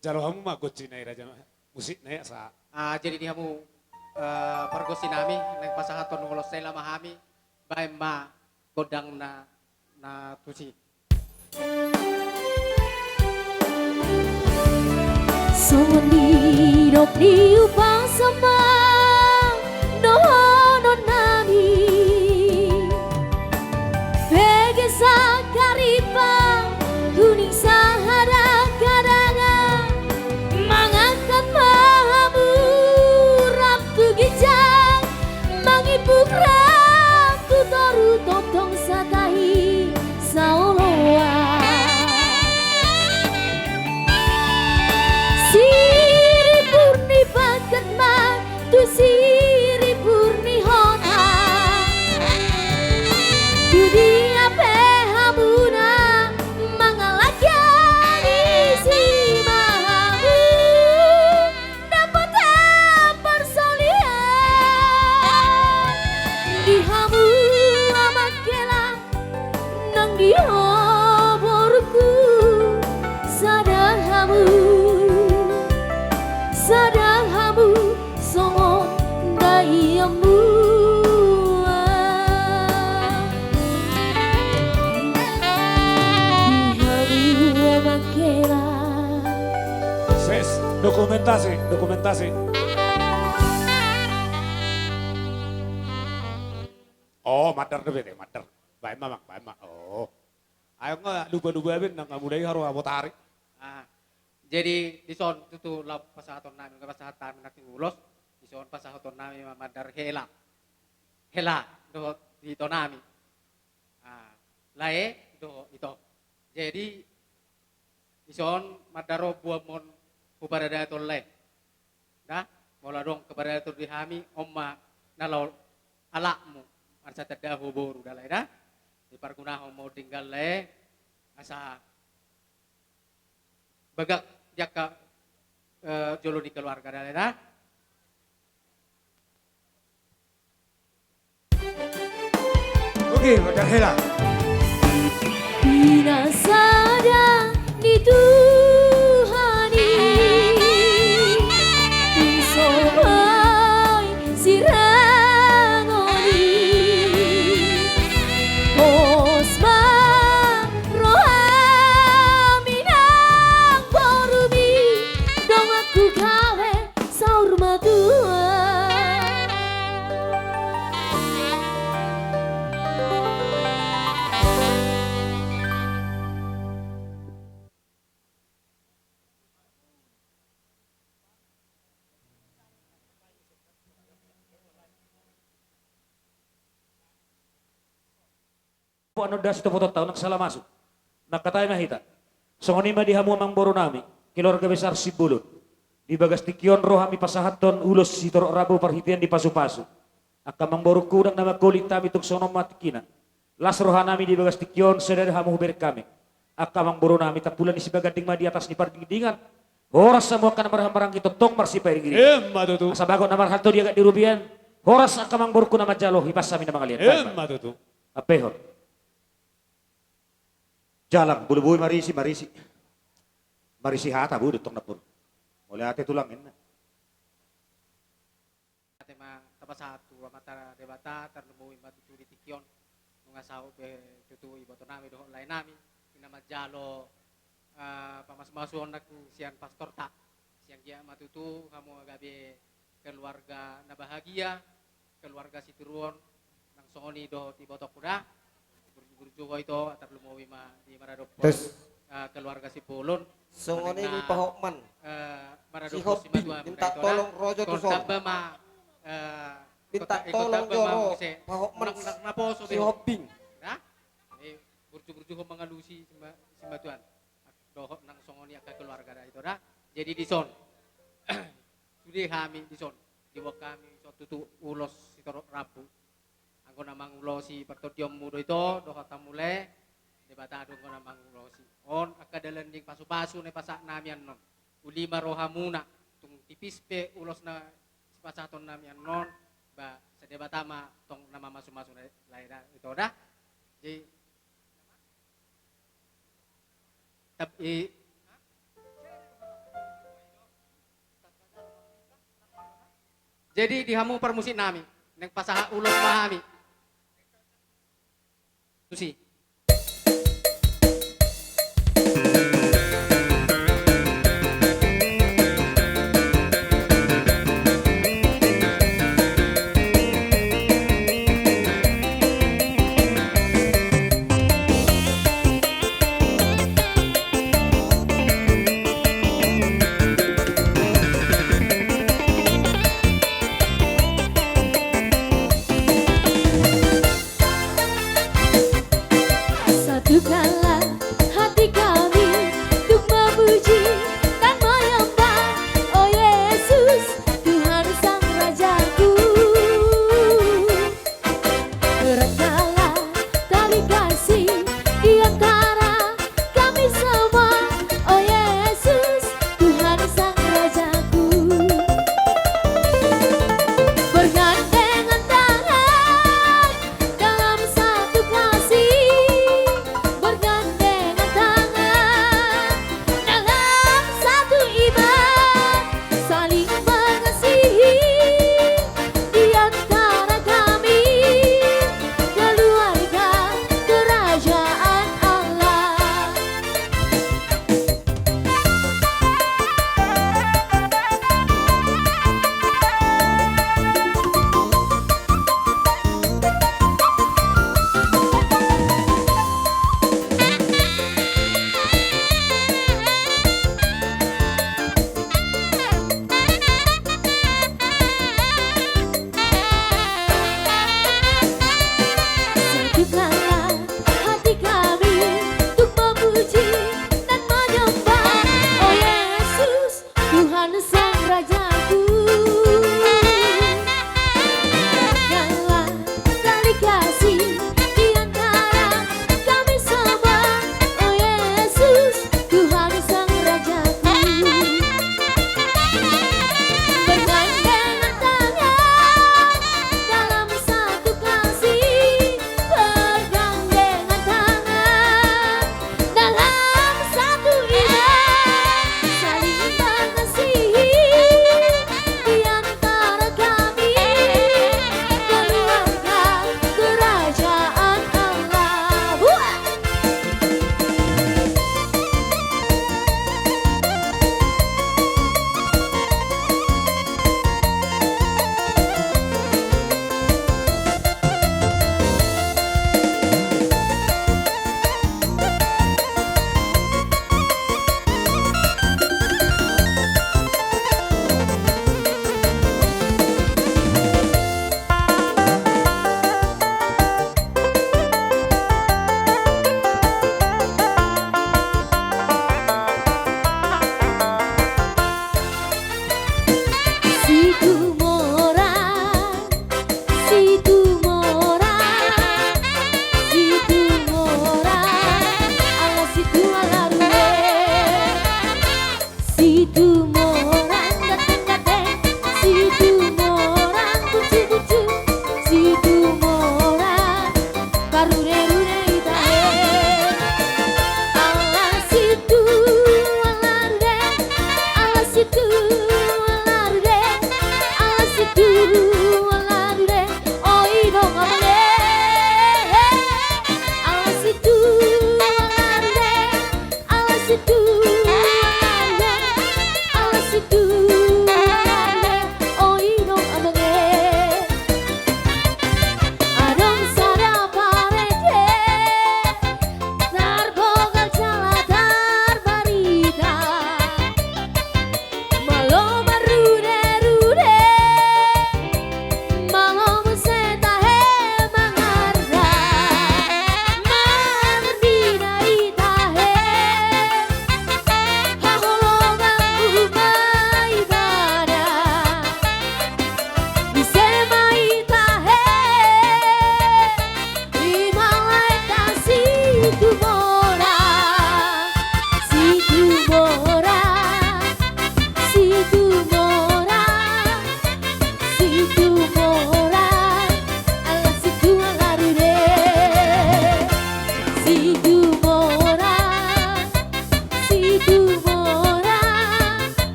Jalo hamu mah gocin na ira jama musik na ya sa. Jadi dia mu pergosi nami neng pasahaton ngolos sela mahami bae ma godang na tusi. Soni rok di upang sama no nami bege sakaripa kuning sahara kadangan mangangkat mahamu ratu gijang mangipuk ratu taru totong satahi saoloa siri purni bakat ma tu siri purni hona tu dia pehamuna mangalakani si mahamu dapat persolian dihamu amakela nang dioborku sadahamu songo dayamu dihamu amakela Ses dokumentasi. Oh, madar deh bete, madar. Bae mamak. Oh. Ayo nggak duba-duba ben nang mudai haru abo tarik. Jadi di son tutu la pasahaton nami ka pasahatan nak ulos di son pasahaton nami madar hela do dito nami lae do ito jadi di son madaro buamon kubarada tolle dah mola dong kepada tur dihami omma nalau alakmu arsa tadahu boru dalai dah di pargunah mau tinggal le asa bagak jaka jolo di keluarga daerah. Oke, madar hela. Binasada dituhani Insobai sirangoni Osma rohaminang borumi Dong aku gawe saur madua Ano das ito foto tao nagsala masuk. Nakatay mahita. Songoni madihamu mang boro nami. Keluarga besar Sibulun. Di bagas tikyon rohami pasahaton ulos sitor rabu parhitian di pasu-pasu. Aka mang boro kurang nama kulit tami tuk sono matikina. Las rohanami di bagas tikyon sedar hamu huber kami. Aka mang boro nami tapulan di sibagading ma di atas ni pargidingan. Horas semua kan marang-marang kita tong marsi pairigiri. Matutu. Sabago namar hantu dia gak dirubian. Horas aka mang borku nama jalo hipasami nama kalian. Matutu. Apehor. Jalan, bulu-bulu marisi hata bu ditong na pun. Mulai ate tulangin na. Ate ma tapasatu mata debata tarnumuin matutu di tikyon. Mga sao be tutui boto nami doon lain nami. nama jalo pamas-masuan aku sian pastor tak siang dia matutu kamu agabe keluarga na bahagia keluarga si turuan nang songoni do ti botok kuda berjugo itu atar lumawi ma di Maradop keluarga si Polon songoni ni pahokman Maradop si Hobi minta tolong rojo tu song minta tolong joro pahokman si Hobi nah berjugo mengalusi simbatuan dohok nang songoni akak keluarga dah itu dah jadi di son sudah kami di son di wak kami suatu tu ulos si torok rapu angko namang ulosi pertotiom mudo itu dohok tamule debatado ko namang ulosi on akadalan ding pasu-pasu ne pasak namian non ulima rohamuna tung tipis pe ulos na si pasaton namian non ba sedebatama tong nama masu-masu lain itu dah jadi tapi jadi dihamu permusik nami neng pasaha ulos mahami tusi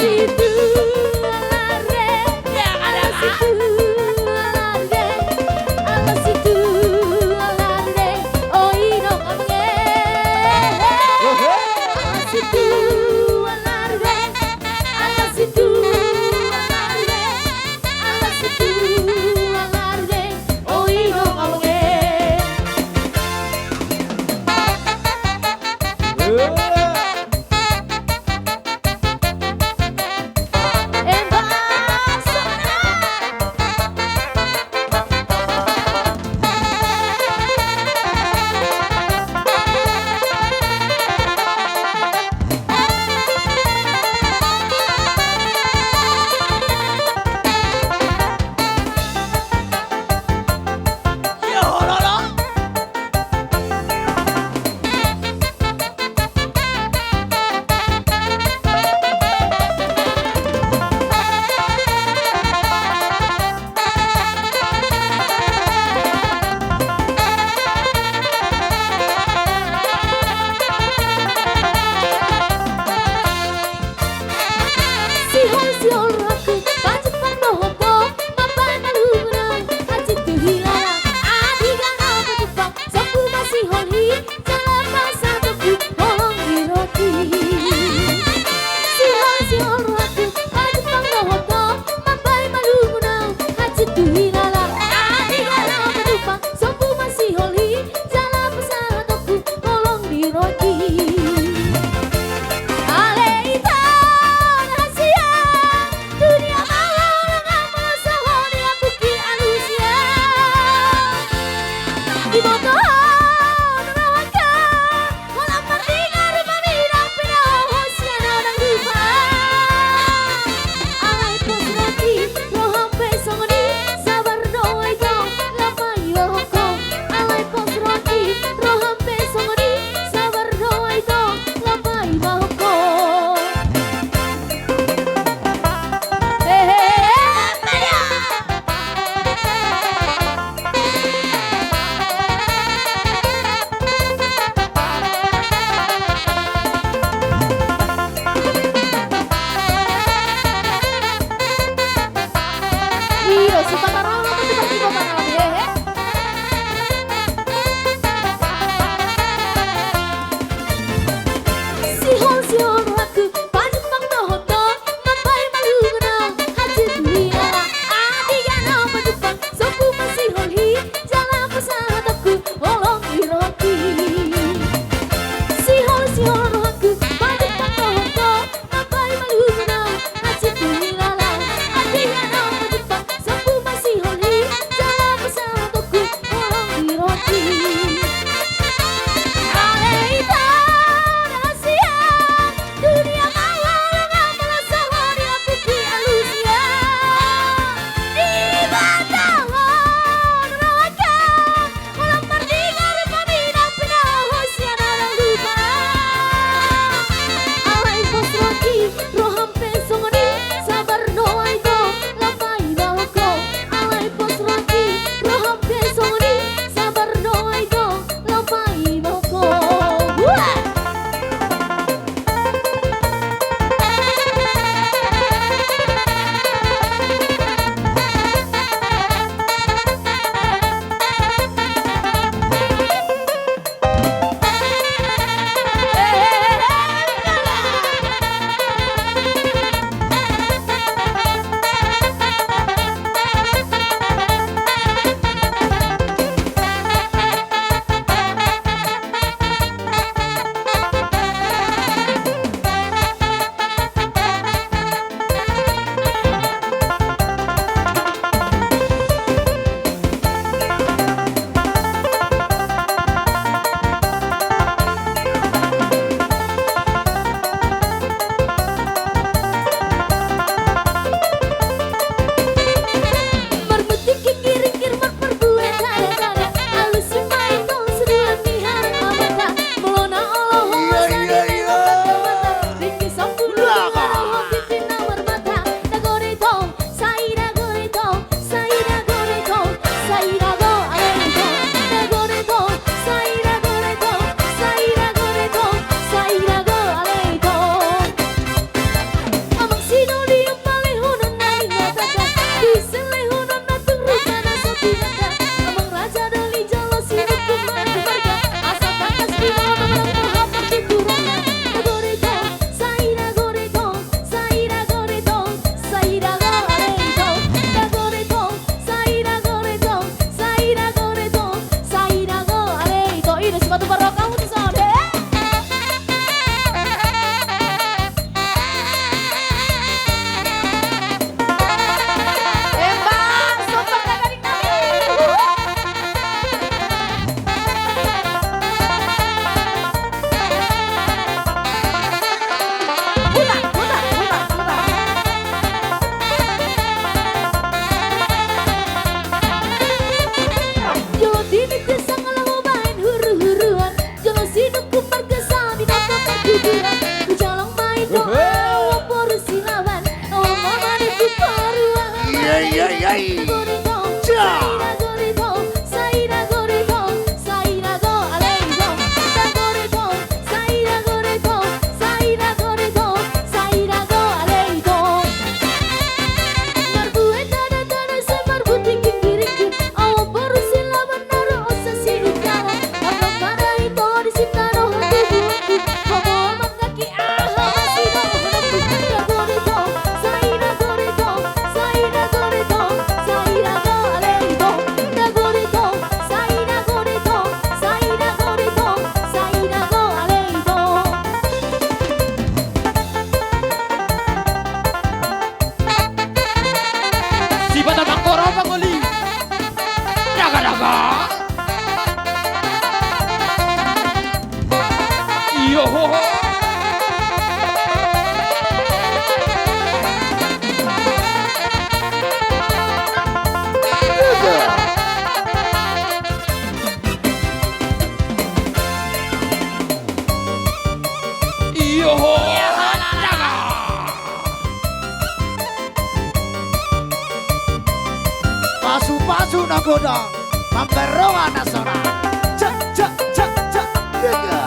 situ alarde, alas situ alarde, alas situ alarde, oh ino kami, alas situ alarde, alas situ alarde, alas situ alarde, oh ino kami. Pasu-pasu nagoda, mamberonga nasora. Cak cak cak cak dega.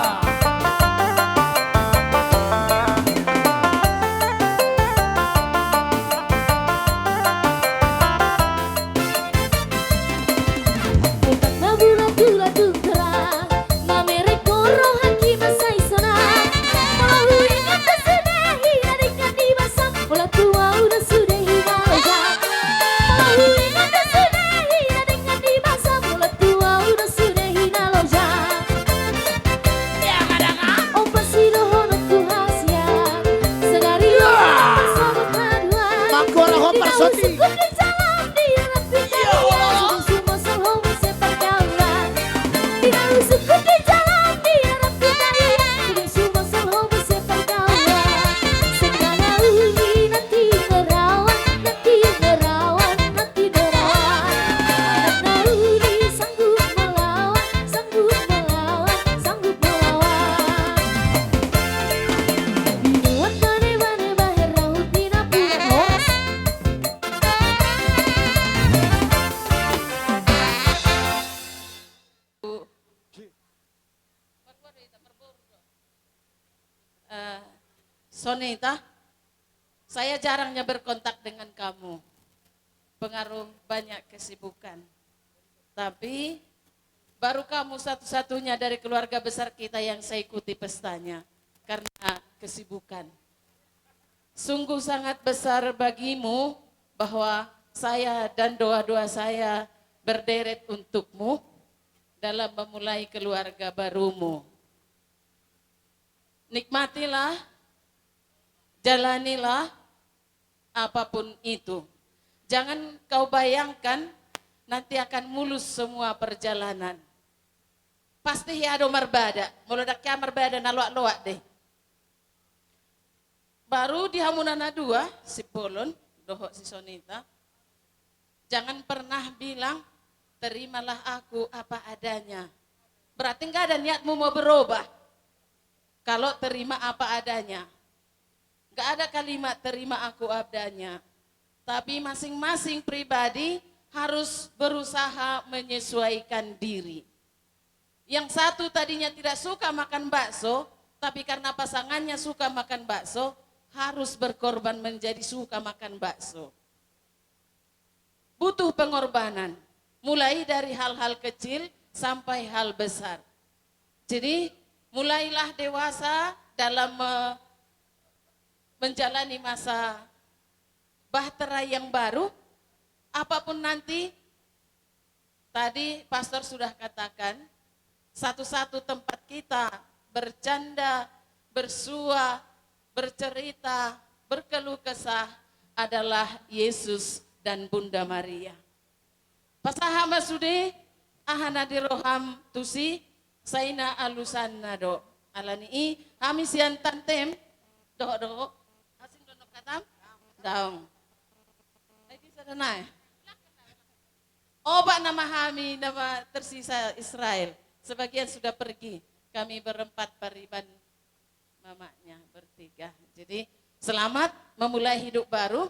Sonita, saya jarangnya berkontak dengan kamu. Pengaruh banyak kesibukan. Tapi baru kamu satu-satunya dari keluarga besar kita yang saya ikuti pestanya karena kesibukan. Sungguh sangat besar bagimu bahwa saya dan doa-doa saya berderet untukmu dalam memulai keluarga barumu. Nikmatilah, jalanilah apapun itu. Jangan kau bayangkan nanti akan mulus semua perjalanan. Pasti ada marbada, meledak marbada na loak-loak deh. Baru di Hamunana 2, si Polon, dohok si Sonita, jangan pernah bilang, terimalah aku apa adanya. Berarti enggak ada niatmu mau berubah. Kalau terima apa adanya. Enggak ada kalimat terima aku adanya. Tapi masing-masing pribadi harus berusaha menyesuaikan diri. Yang satu tadinya tidak suka makan bakso, tapi karena pasangannya suka makan bakso, harus berkorban menjadi suka makan bakso. Butuh pengorbanan, mulai dari hal-hal kecil sampai hal besar. Jadi mulailah dewasa dalam menjalani masa bahtera yang baru, apapun nanti, tadi pastor sudah katakan, satu-satu tempat kita bercanda, bersua, bercerita, berkeluh kesah adalah Yesus dan Bunda Maria. Pasahama sude, ahana diroham tusi, saina alusan nado. Alani kami sian tantem, doh, asin donok katam, daung. Obat nama kami, nama tersisa Israel. Sebagian sudah pergi. Kami berempat pariban mamanya bertiga. Jadi selamat memulai hidup baru.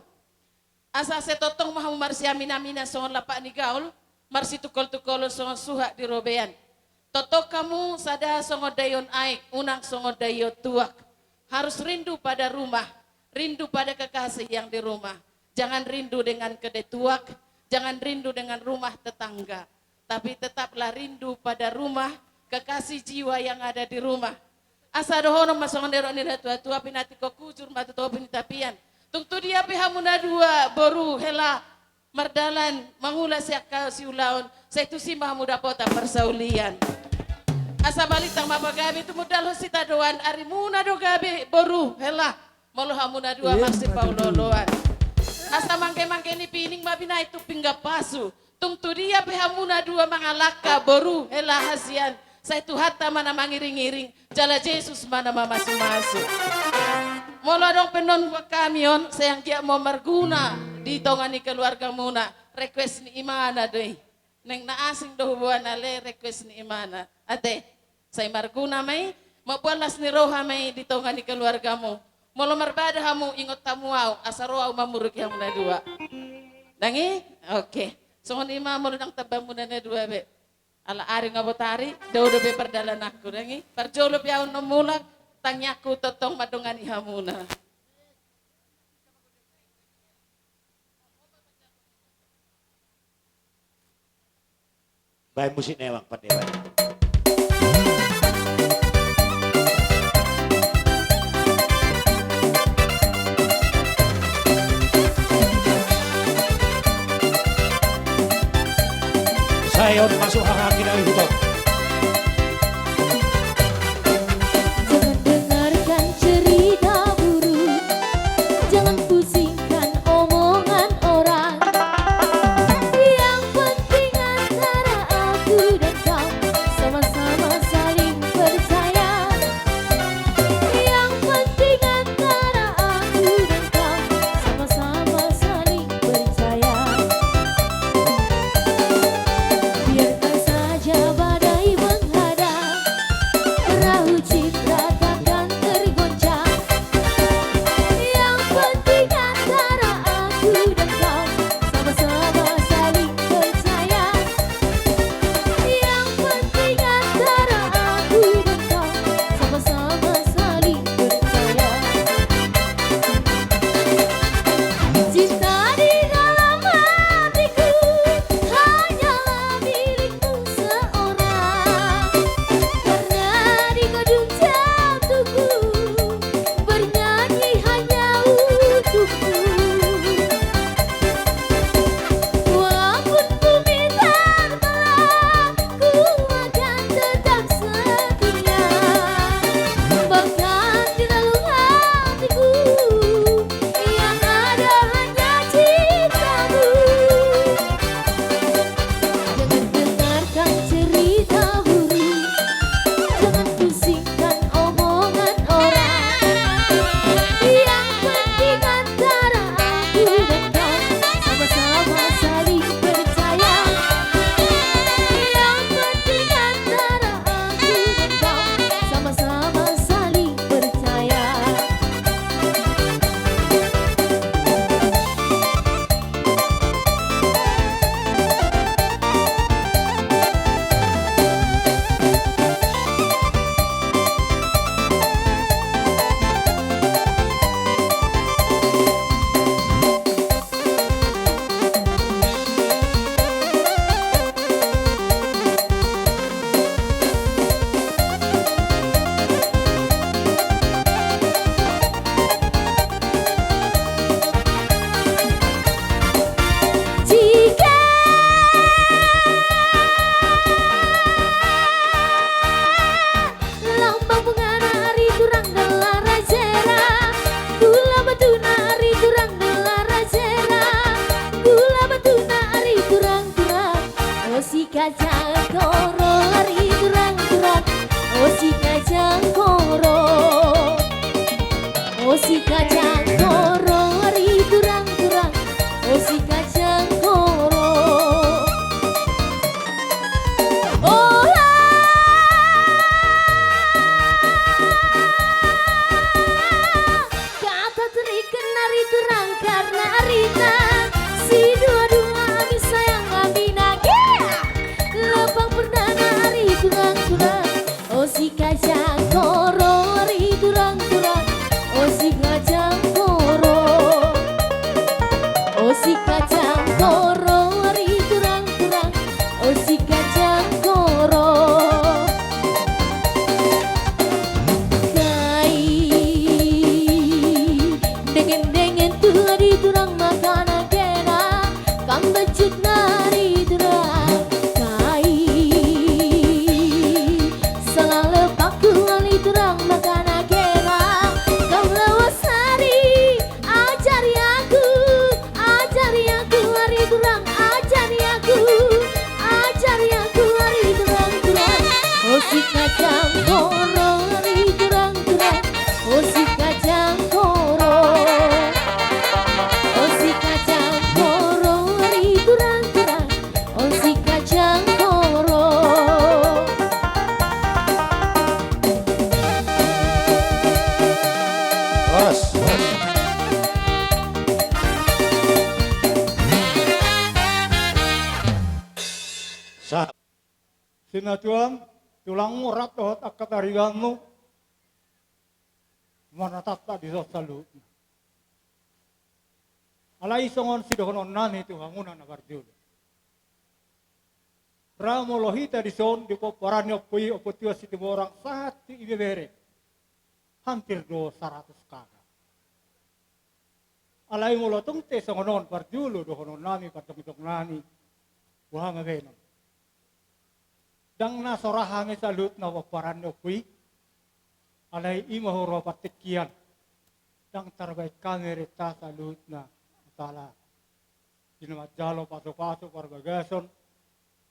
Asa setotong mahu marsi amina-mina songon lapak ni gaul, marsi tukol-tukol songon suhak di robean. Toto kamu sada songon dayon aik, unang songon dayo tuak. Harus rindu pada rumah, rindu pada kekasih yang di rumah. Jangan rindu dengan kedai tuak, jangan rindu dengan rumah tetangga. Tapi tetaplah rindu pada rumah, kekasih jiwa yang ada di rumah. Asa dohono masongon dero ni tua-tua pinati ko kujur matu to pinitapian. Tungtu dia pihamuna dua boru hela mardalan mangula siaka siulaon. Saya tu si mahamuda pota persaulian. Asa balik tang mapagabi tu modal hosita doan ari muna do gabi boru hela molo hamuna dua maksi pauloloan. Asa mangke-mangke ni pining mabina itu pingga pasu. Tungtu dia pihamuna dua mangalaka boru hela hasian. Saya tu hatta mana mangiring-iring jala Yesus mana masuk-masuk. Molo dong penon kamion sayang kia mau merguna di tongani keluarga muna request ni imana deh. Neng na asing doh buan ale request ni imana. Ate, saya marguna may mabualas ni roha may di tongani keluargamu. Molo marbada hamu ingot tamuaw asaroaw mamuruk yang muna dua. Dangi? Oke. Songon ima molo nang tabang muna na dua be. Ala ari ngabotari do be perdalan aku dangi. Parjolo piaw nomulak tanyaku totong madungan ihamuna. Baik musik newang padewan. Saya udah masuk hak-hak dari hukum. Jangan dengarkan cerita buruk, jangan pusingkan omongan orang. Yang penting antara aku dan kau sama-sama saling percaya. Yang penting antara aku dan kau sama-sama saling percaya. Biarkan saja badai menghadap, perahu cinta takkan tergoncang. Yang penting antara aku dan kau sama-sama saling percaya. Yang penting antara aku dan kau sama-sama saling percaya. Cinta di dalam hatiku hanyalah milikmu seorang. Karena di gedung jantungku bernyanyi hanya untukmu. Walaupun bumi terbelah, ku akan tetap setia. Bahkan di dalam hatiku yang ada hanya cintamu. Jangan dengarkan cerita buruk, jangan pusingkan omongan orang. Yang penting antara aku dan kau sama-sama saling percaya. Yang penting antara aku dan kau sama-sama saling percaya. Jika lambang mengana hari turang gelar rajera, gula batuna hari turang gelar rajera, gula batuna hari turang-turang. Oh si kacang koro hari turang-turang, oh si kacang koro, oh si kacang koro hari turang-turang, oh si kacang koro. Oh kata terikan hari turang karena arita, pengen tua di turang makanan kena kam becik nari turang kai selalu paku wali turang makanan kena kam lawas hari ajari aku hari turang ajari aku hari turang oh si kacang koro hari turang oh si kacang koro oh si kacang koro hari turang oh si kacang koro Sinatuan tulang urat dohot akat hariganmu mana tata di salu. Alai songon sidohonon nani tu hangunan abarjul. Ramo lohita di son di poparani opui opotio situ orang sati ibebere. Hampir 200 kakak. Alai molotong te songonon parjulu dohonon nani partomitong nani. Buhanga benon. Dang na sorahame salut na waparan opui. Alai imahoro patikian. Dang terbaik kamerita salut na tala. Dinamat jalo paso-paso parbagason.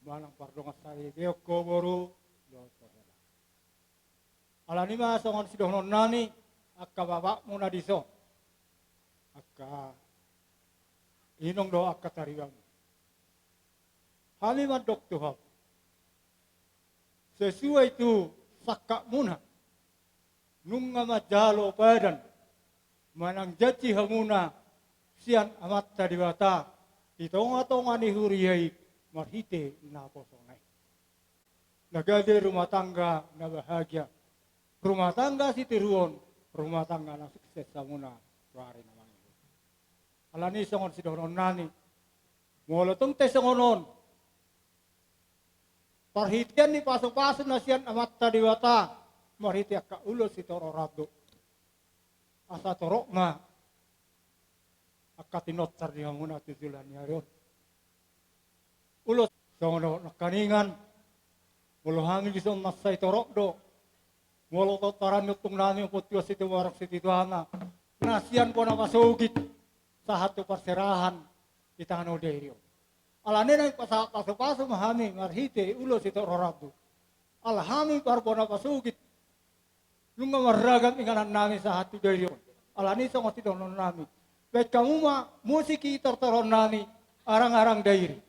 Manang pardongas sari beok koboru. Alani ma songon sidohnon nani. Akka babak muna diso. Akka inong do akka tarigang. Kami mandok Tuhan. Sesuai itu sakak muna. Nunga majalo badan. Manang jaci hamuna. Sian amat tadiwata. Itonga-tonga ni huriyai. Marhite na posongai. Nagade rumah tangga na bahagia. Rumah tangga si tiruon. Rumah tangga na sukses samuna. Rari naman. Alani songon sidohnon nani. Molotong te songonon. Perhitian ni pasok-pasok na siyan amat tadiwata. Marhiti akka ulo si toro rado. Asa torok nga. Akka tinotar di hanguna tutulan niya rin. Ulo songono nakaningan. Mulo hangin di son masay torok do. Mulo totaran nutong nani ang putyo si tuwarak si tituhanga. Nasiyan po na masugit sa hatu perserahan itano deryo. Alane na pasok-pasok mahami marhite ulo si tororado. Alhami parpo na pasugit. Nung maragam inganan namin sa hatu deryo. Alani sa ngoti donon namin. Baik kamu musiki tortoron nami arang-arang dairi.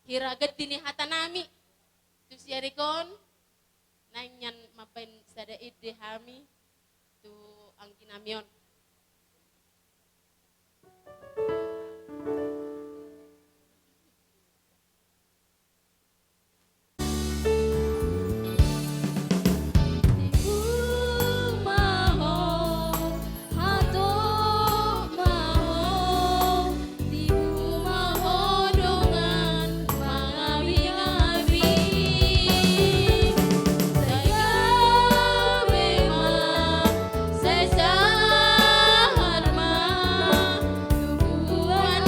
hiragat dini hatanami tu siarikon nanyan mapain sadaid dehami tu angkinamion. Sesahar mah tubuhan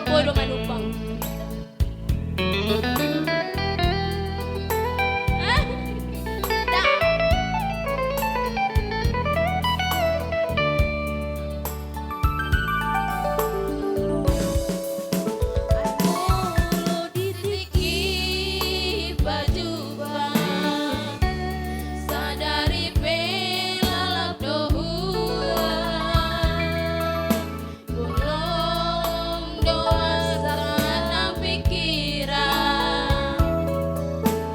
bodo manumpang. Sadari pelalap dohuan, golong doa sana pikiran.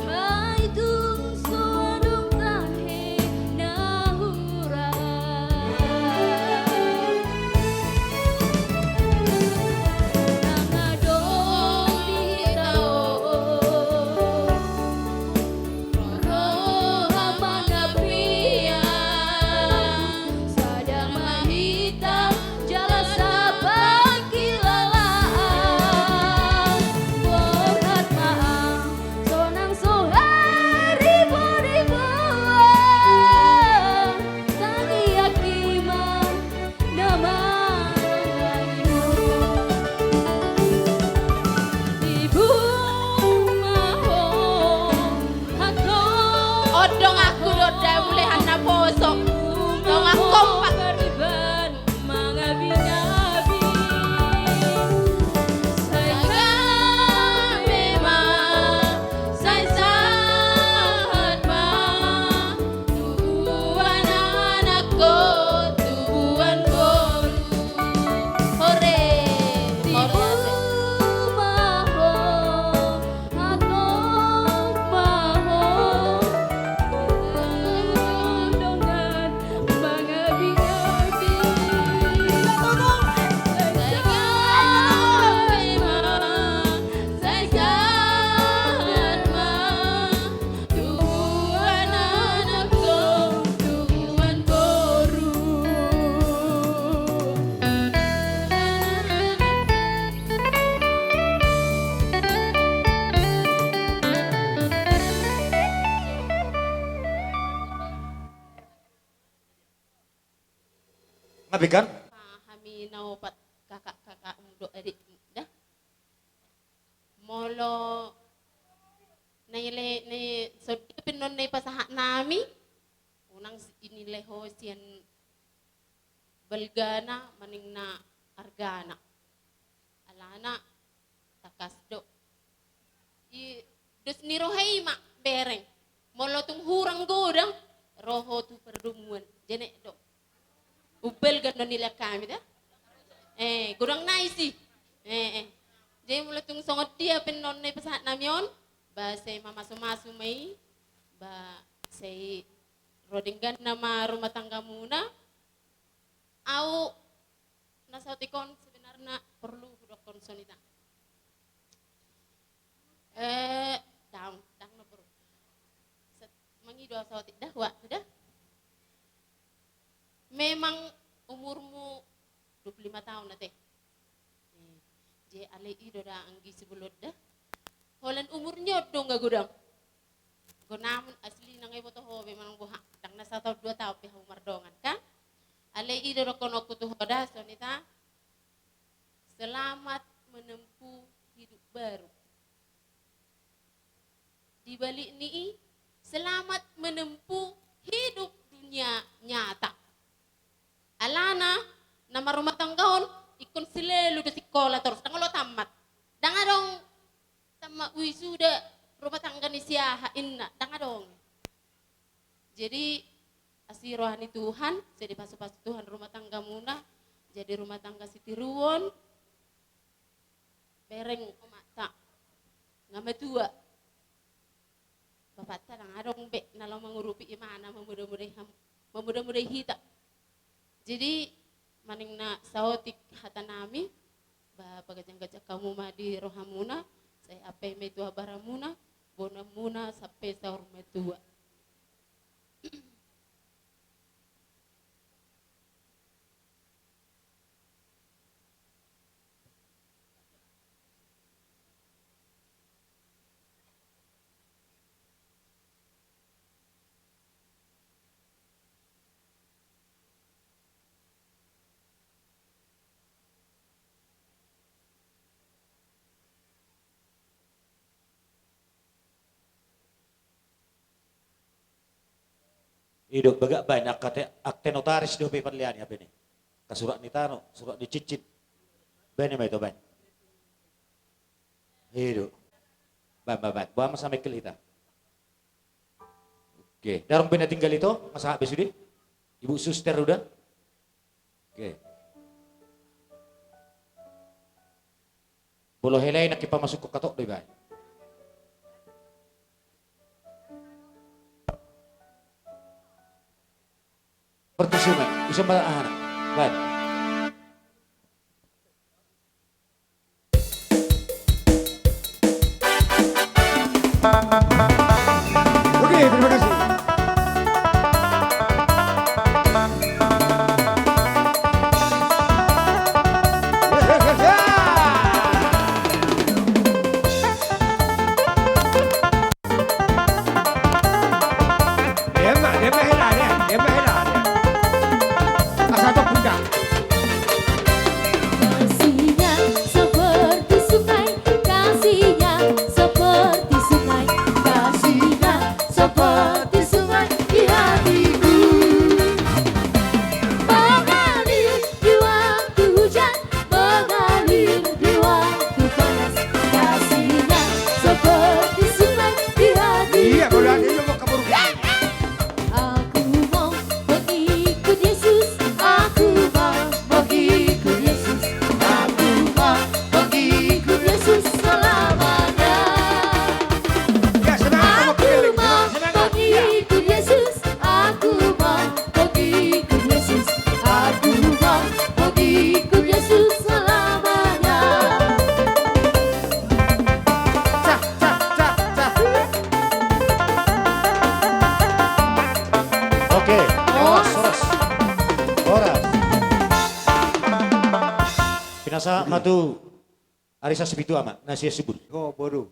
Hai tung suadung tahe nahuran. Nangadong ditao, roh hamanapian, sadang mahita jala sabang kilalaan. Borat maang sonang sohari ribu-ribuan, tangi yakimang nama ibu odong aku doda mulai hana posok dong aku pakariban mangabi-ngabi saya memang saya sahat mah tuan anakku tuan boru hore ibu maho atau maho dengan mengabi-ngabi saya sahat mah tuan anakku tuan boru. Ngabikan? Kami naupat kakak-kakak untuk adik dah. Molo naile ne so pinon ne pasaha nami. Unang ini leho sian belgana maning na argana. Alana takasdo. I dus ni rohai mak bereng. Molo tung hurang godang roho tu perdumuan. Jenek do. Ubel gan nila kami dah. Kurang nice sih. Jadi mulai tung songot dia penon ne pasahat namion. Ba say mamasu-masu may ba say rodinggan nama rumah tangga muna. Au nasautikon sebenarnya perlu dok konsonita. Dang na bro. Mangi doa sautik dah wa dah. Memang umurmu 25 tahun na teh. Je alai ido da anggi sebelum dah. Holan umurnya dong gak gudang. Gonamun asli nangai boto ho memang buha. Dang na 1 tahun 2 tahun pihak mardongan kan. Alai ido da kono kutu hoda sonita. Selamat menempuh hidup baru. Di balik ni selamat menempuh hidup dunia nyata. Alana nama rumah tanggaon ikon silelu de sekolah terus tangalo tamat. Dangadong sama wisuda rumah tangga ni siaha inna dangadong. Jadi asih rohani Tuhan, jadi pasu-pasu Tuhan rumah tangga muna, jadi rumah tangga siti ruwon. Bereng omata. Ngama tua. Bapak ta dangadong be nalo mangurupi imana memudah-mudahi hita. Jadi maning na saotik hata nami ba pagajang-gajang kamu madi rohamuna saya ape metua baramuna bona muna sampai sahur metua. Idok bagak banyak akte notaris do pe perlian ya bene. Kasurat ni tano, surat dicicit. Bene mai to ban. Hidup. Ban. Buat masa mekel kita. Oke, darong bene tinggal itu, masa habis sudah? Ibu suster udah? Oke. Bolo helai nak kipa masuk ke katok deh, Bay. Pertusuman, bisa malah anak. Bay. Oke, terima kasih. Kasihnya seperti sungai, kasihnya seperti sungai, kasihnya seperti sungai di hatiku. Mengalir di waktu hujan, mengalir di waktu panas, kasihnya seperti sungai di hatiku. Iya, kalau ada yang mau kabur. Aku mau mengikut Yesus, aku mau mengikut Yesus, aku mau mengikut Yesus selamanya. Aku mau mengikut Yesus, aku mau mengikut Yesus, aku mau mengikut Yesus selamanya. Oke, soras. Pinasa matu arisa sepitu ama nasi subur. Go boru.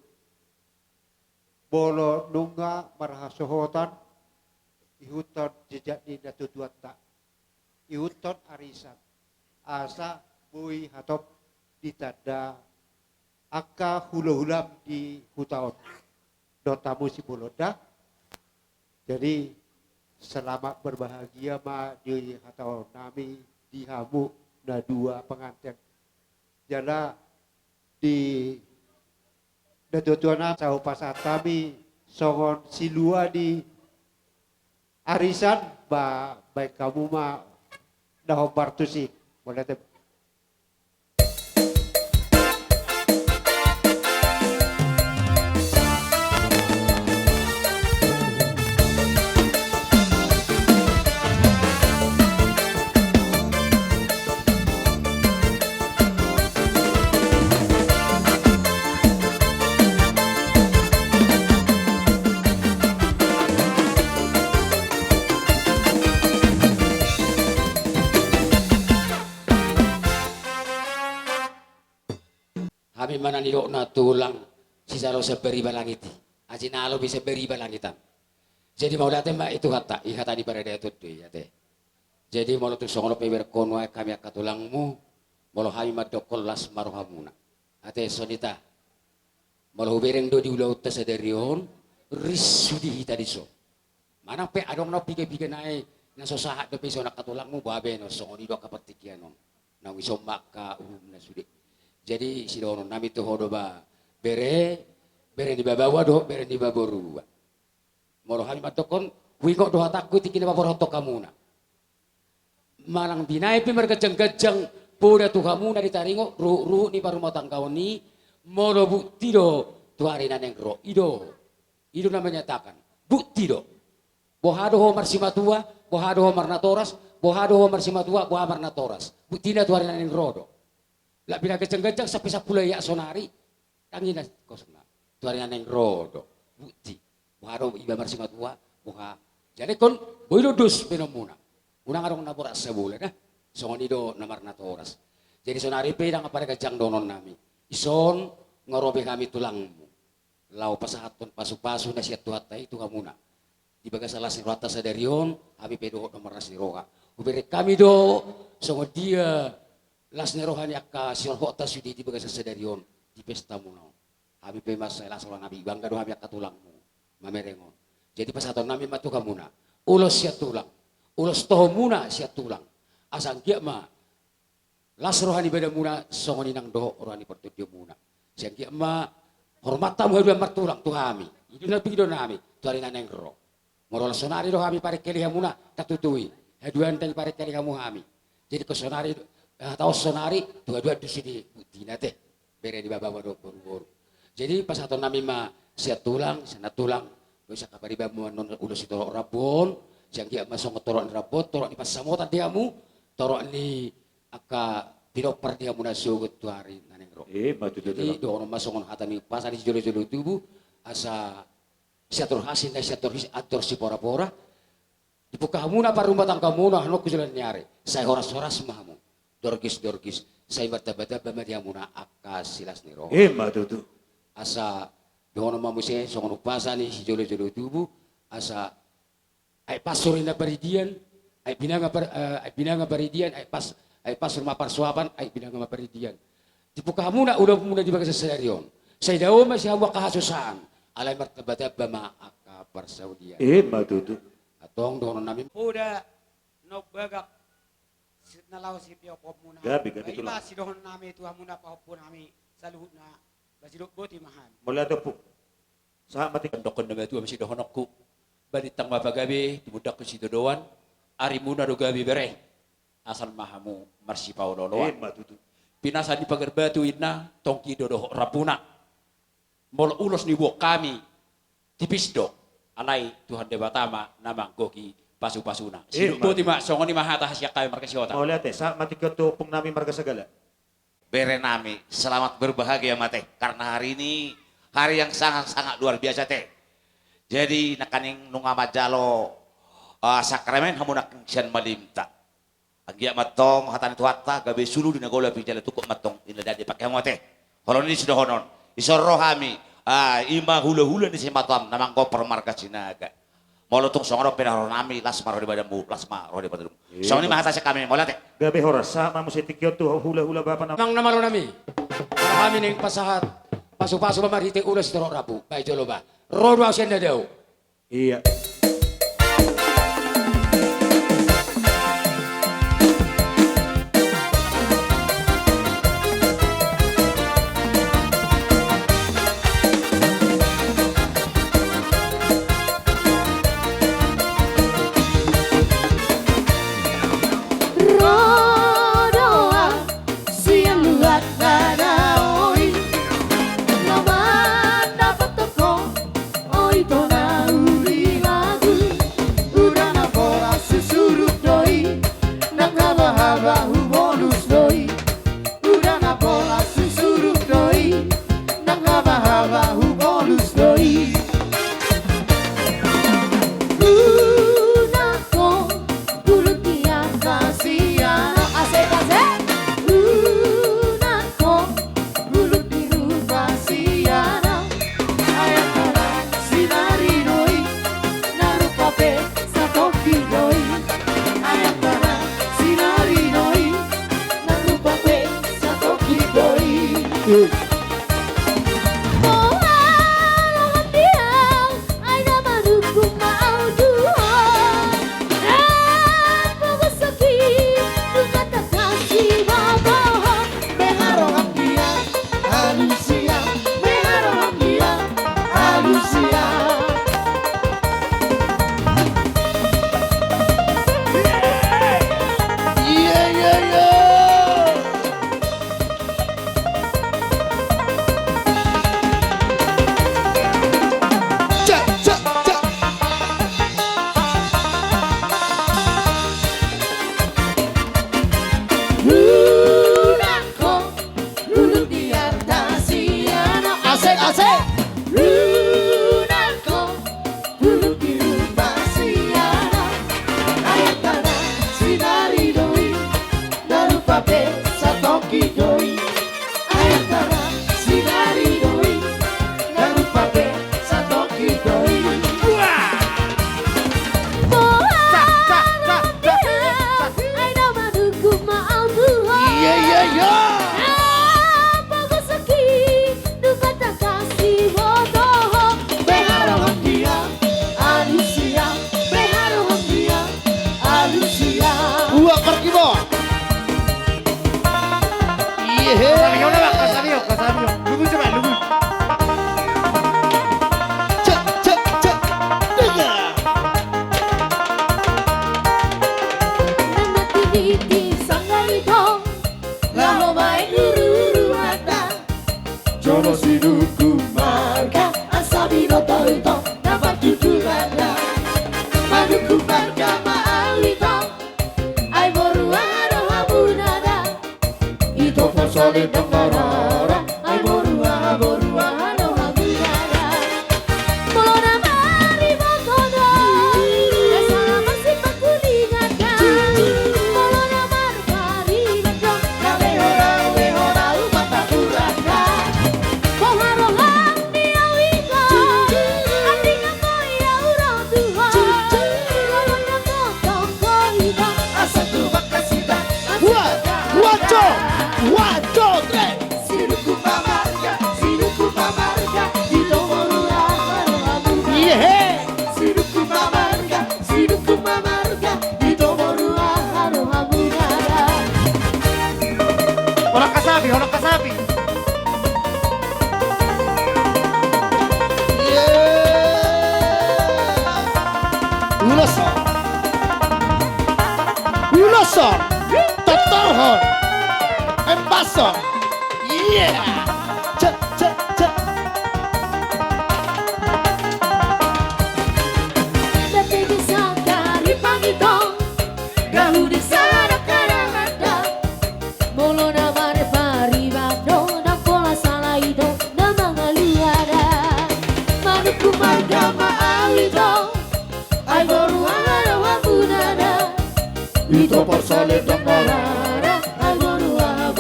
Bolo nunga marhasohotan ihuton jejak di datutuan tak. Ihuton arisan. Asa bui hatop ditanda angka hula-hulam di hutaon. Dotamu si boloda. Jadi selamat berbahagia ma di hataon nami di hamu na dua pengantin. Jala di datutuana sahu pasat kami songon silua di arisan ba baik kamu ma dahom bartusi boleh te. Kami mana nilok na tulang si salo sa beriba langiti. Aji nalo bisa beriba langitan. Jadi mau datang mbak itu kata ihata di pada itu tuh ya teh. Jadi mau tuh songolo peber kono kami akan tulangmu. Mau kami madokol las marohamuna. Ate sonita. Mau bereng do di ulau tasaderion risudi hita diso. Mana pe adong no pike nae na sosahat do peso nakatulangmu babe no songoni do kapatikian no. Na wiso maka na sudi. Jadi si dono nami tuh hodo ba bere di babawa do bere di baboru. Moro kami matokon wiko do hataku tikin babor hotok kamuna. Malang binai pi mergejeng-gejeng puda tu kamuna ditaringo ruh ni baru motang kau ni moro bukti do tuari naneng ro ido namanya takan bukti do. Bohado ho marsimatua, bohado ho marnatoras, bohado ho marsimatua, boha marnatoras. Bukti na tuari naneng ro do. Lah bila keceng-keceng sampai sapula ya sonari tangina kosna tuarian neng rodo bukti buharo iba marsima tua buha jadi kon boido dus penomuna unang arong napora sebulan nah songoni do namar natoras jadi sonari pedang apa kejang donon nami ison ngorobe kami tulangmu lau pasahaton pasu-pasu na siat tuhatta itu kamuna di bagas salah sirwata sadarion kami pedo nomor nasi roha ubere kami do songo dia las nerohan yakka siol hota sudi di bagas sadarion di pesta munau. Abi pemas saya langsung nabi bangga do abi yakka tulangmu. Mamerengon. Jadi pas aton nami matu kamuna. ulos siya tulang. Ulos toho muna siya tulang. Asang kia ma. Las rohani beda muna songoni nang doho rohani pertudio muna. Siang kia ma hormat tamu dua martulang tuhami. Itu nabi do nami tuari naneng ro. Morol sonari do kami pare keli hamuna tatutui. Haduan tadi pare keli kamu kami. Jadi ke sonari tahu sonari dua-dua di sini butina teh. Bere di bawah boru-boru. Jadi pas atau nami ma siat tulang, sana tulang. Bisa kabari bawa non ulus itu rabon. Siang kia masuk torok rabon, torok di pas samotan diamu, torok ni aka piroper dia muna sugut tuari naneng ro. Jadi do ono masuk on hatami pasar di jolo-jolo tubuh asa siatur hasin dan siatur atur si pora-pora. Dibuka hamuna par rumah tangga muna hano kujalan nyare. Saya horas-horas mahamu. Dorgis. Saya bertaba-taba dia muna aka silas ni roh. Matutu. Asa dono mamusia songon upasa ni si jolo-jolo tubuh asa ai pasurin na paridian ai binanga paridian ai pas rumah parsuapan ai binanga paridian. Dibuka hamuna udah muna dibaga sa serion. Saya daw masih hawa kahasusaan. Alay martaba-taba ma aka parsaudian. Matutu. Atong dono namin. Udah nagbagak nalaw si Pio Pop muna. Gabi Iba tulang. si dohon nami tuha muna pa hopon nami sa luhut na basidok boti mahan. Mula to po. Sa mati Dokon na tu si dohonokku. Balitang mapagabi tibudak ko si dodoan. Ari muna do gabi bere. Asal mahamu marsipao loloan. Matutu. Pinasa di pagerbatu ina tongki dodo rapuna. Mol ulos ni buok kami tipisdo. Alay Tuhan debatama namang goki pasu-pasuna. Sinuko ti ma songoni mahata hasya kayo markasiota. Mula te sa mati ko pong namin marga sagala. Bere nami, selamat berbahagia mate. Karena hari ini hari yang sangat-sangat luar biasa teh. Jadi nakaning nunga majalo sakramen hamunak sian malimta. Agia matong hatan itu hatta gabe sulu di nagola pijala tukuk matong ina dadi pakai mote. Kalau ini sudah honon. Isoro kami ima hula-hula di sematam namang ko permarga sinaga. Molotung songro penaro nami lasma rodi badamu lasma rodi badamu. Songni mahata sa kami mola te. Gabe horas sa mamusitikyo tu hula-hula bapa na. Nang namalo nami. Kami ning pasahat. Pasu-pasu mamarite ulos torok rabu. Baik jolo ba. Rodo asen na daw. Iya. Rodoa siang luat nanaoi Naman dapat toko oi tona uri Jolo sinuku marga asabi no toito dapat tuturada manuku marga maalito ai boru ado habunada ito posole dongarara ai boru ado habunada molona mari botodo dasara masih pakulingada molona mari botodo kame hora umata turada Orang kasabi. Uloson, Totorhon, Embason, yeah. Ito porsale dongarara agorua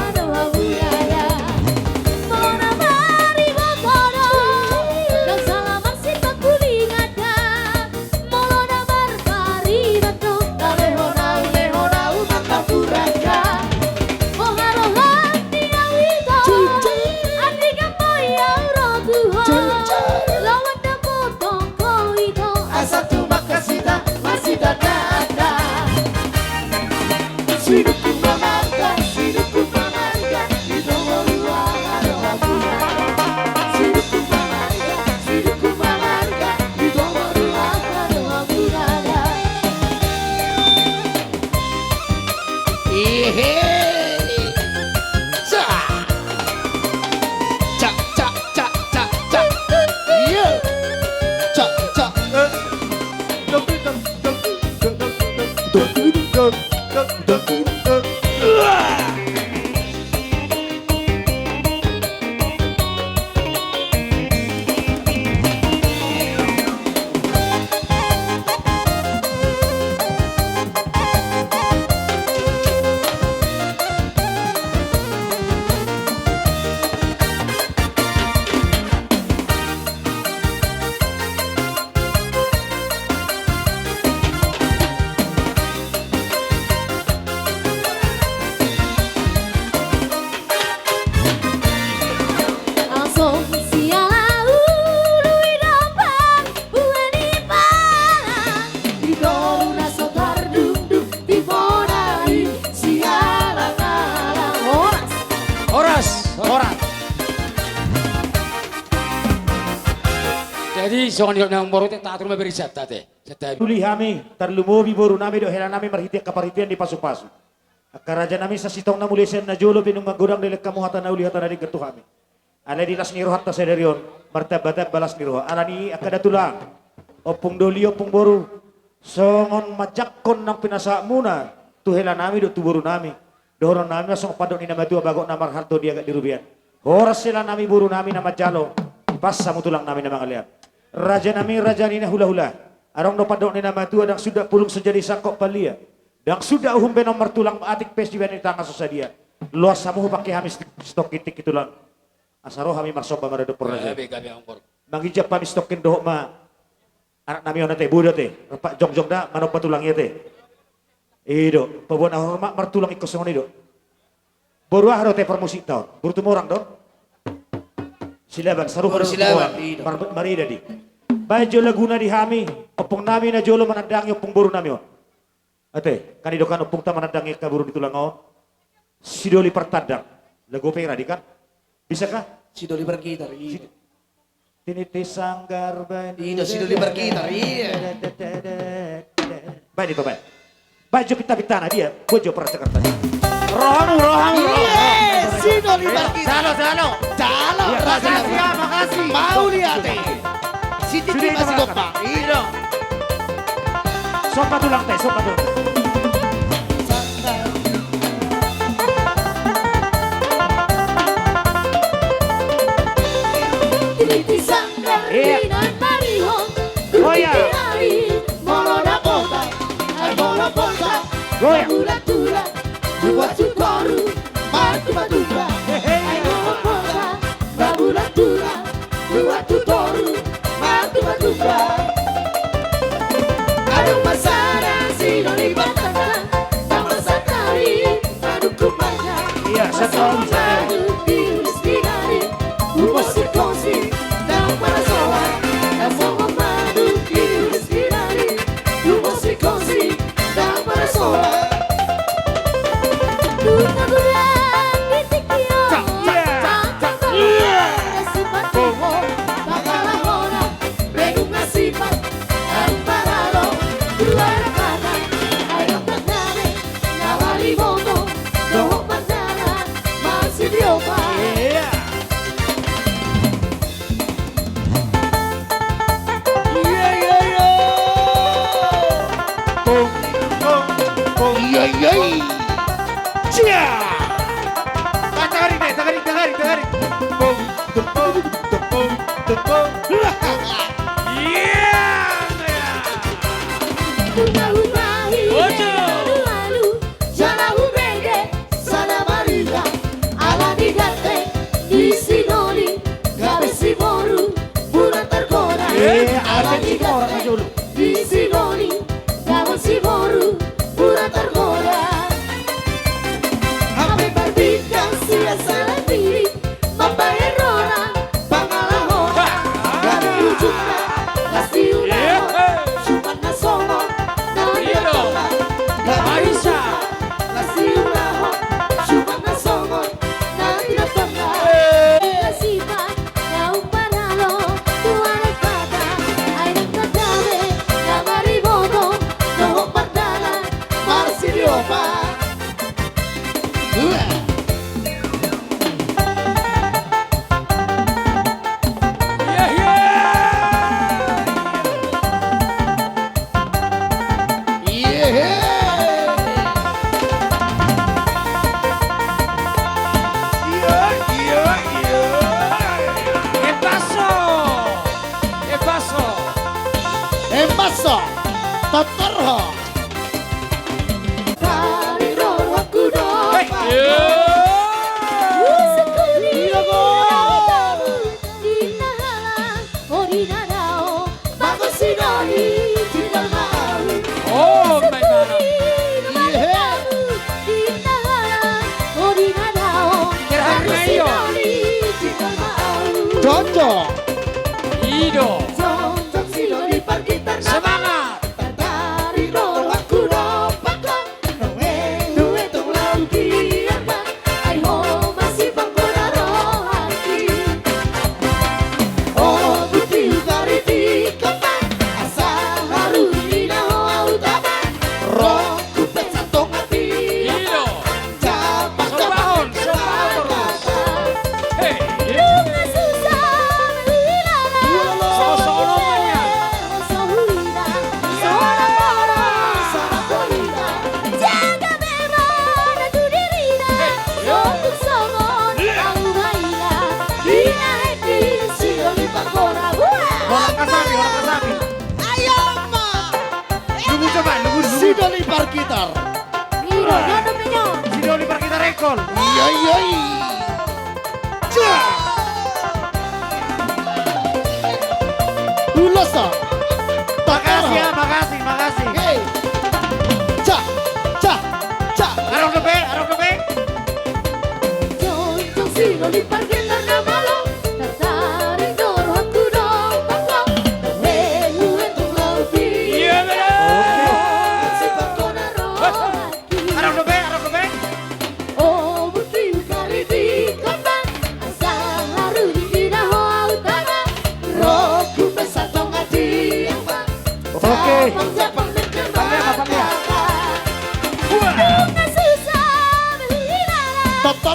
ado habunada Mona mari botodo dan salaman si pakulingada Molona marpari bato lehona umaka puraga Moharohan tinawito andika moya urotuho lawan da potong koito asatu makasita masita dada Sinuku mamarga, ito morua ado habunada Sinuku mamarga, ito morua ado habunada Ihe Ca Iya Jadi soal yang baru itu tak terima beri jatah teh. Tuli hami tarlumobi boru nami do hela nami marhiti kaparitian di pasu-pasu. Karaja nami sa sitong na mulisen na jolo pinung magurang dilek kamu hata na uli hata na di gertu kami. Ala di las niroh hatta sederion martabat balas niroh. Ala ni akada tulang. Opung doli opung boru. Songon majakon nang pinasa muna. Tu hela nami do tu boru nami. Doron nami song padok ni nama tua bagok namar harto dia gak dirubian. Horas sila nami boru nami nama jalo. Pas samu tulang nami nama kalian. Raja nami raja nina hula-hula. Arong no padok ni nama tua dan sudah pulung sejadi sakok palia. Dan sudah uhum benomor tulang atik pes di bani tangga susadia. Luas samuhu pakai hamis stok kitik itulang. Asaro kami marsoba marado por raja. Mangijap kami stokin dohok ma. Anak nami ona teh budo teh. Pak jong-jong da manopa tulangnya teh. Ido, pabuan ahormat martulang ikos ngoni do. Boru ahro teh permusik tahun. Buru tumorang do. Silaban saru baru silaban mari dadi. Bae jola guna di hami, opong nami na jolo manandangi opong boru nami on. Ate, kan idokan opong ta manandangi kaburu di tulang on. Sidoli pertadang. Lagu pera di kan? Bisakah? Sidoli bergitar. Tiniti sanggar ban. Ido sidoli bergitar. Iya. Bae itu bae. Baju pita-pitana dia, bojo pernah Jakarta. Rohamu. Sino libar kita? Jalo. Ya, Makasih. Mau lihat si Titi masih lupa. Iya. Sopa tulang teh, sopa tulang. Titi sanggar dinan marihon. Goya. Molona bota, ay mola bota. Goya. Tula, buat sukoru, matu matuba. Ay mola bota, babula tula, buat sukoru, matu matuba. Adung masara sino ni batata, nama sakari, adung kumanya. Iya, satu bisa. Diulis binari, umasi kosi, daun para soa, asal madu diulis binari, umasi kosi, daun para soa. Duta bulan di tikio, sifat tuho, bakalahona, benung nasifat, daun paralo, luar kata, ayo pernane, nawari mono, doho pernana, masih diopa. Iya. Cia. Tagari.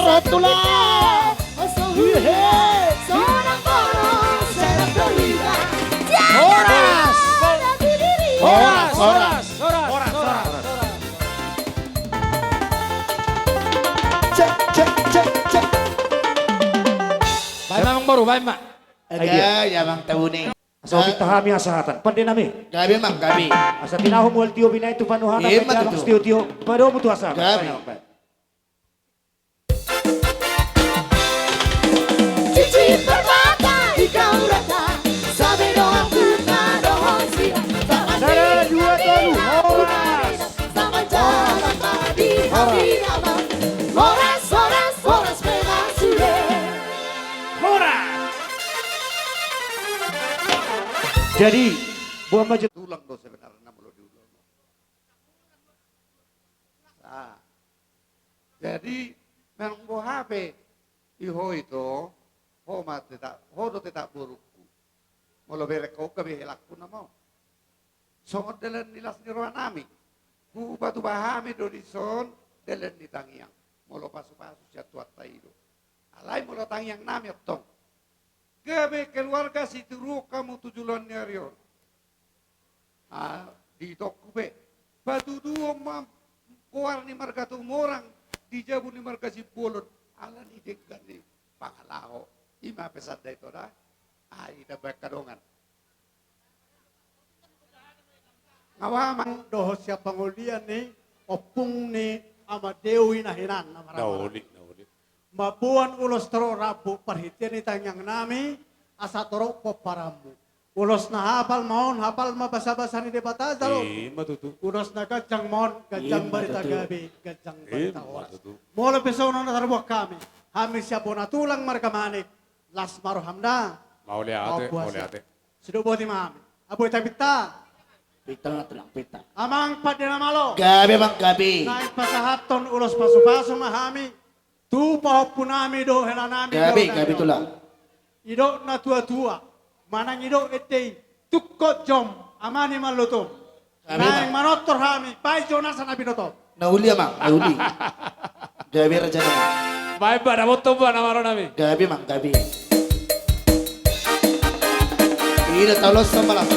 Rotula seorang boros dalam dohita. Horas. Horas. Cek. Baik Mang Boru, baik Mak. Aga, ya Mang tahu nih. So pitahami asahatan. Pande nami. Gabi Mang, gabi. Asa tinahom wal tio binay tu panuhana Iya, kay matuto. tio. Pado mo tu asa. Gabi. Cici permata di kau rata, sabe doaku taruh sia. Sada dua tolu. Horas. Sama jalan padi hati aman. Horas memang sudah. Jadi buah maju Tulang do sebenarnya belum diulang. Nah, jadi memang buah HP iho itu ho tidak burukku. Molo bere kau kabe helakku namo. Songot delen nilas ni rohanami. Ku batu bahami do dison delen ni tangiang. Molo pasu-pasu jatuh taido. Alai molo tangiang nami tong. Gabe keluarga si turu kamu tujuan nyarion. Di toko be. Batu dua mam kuar ni marga tu orang di jabu ni marga si bolon. Ala ni degan ni pangalaho. Ima pesat da itu dah. Ida baik kadongan. Ngawamang doho siapa ngulian ni opung ni ama dewi nahinan nama Dauli. Mabuan ulos toro rabu perhitian ni tanyang nami asa toro poparamu. Ulos na hafal mohon hafal mabasa-basa ni debata dalo. Matutu. Ulos na gajang mohon gajang barita gabi gajang barita oras. Matutu. Mula piso na natarbuak kami. Kami siya po na tulang markamanik. Las marohamda. Mauli ate. Sudah buat mami. Aboy tabita. Pita na tulang pita. Amang padina malo. Gabi Mang, gabi. Naik pasahaton ulos pasu-pasu mahami. Tu punami do helanami. Gabi tulang. Ido na tua-tua. Manang ido etei. Tukot jom. Amani malutum. Naing manotor hami. Pai Jonas na binoto. Nauli Mang, nauli. Gabi raja na. Baik pada moto ba nama nami. Gabi Mang, gabi. Ida talos sa malas.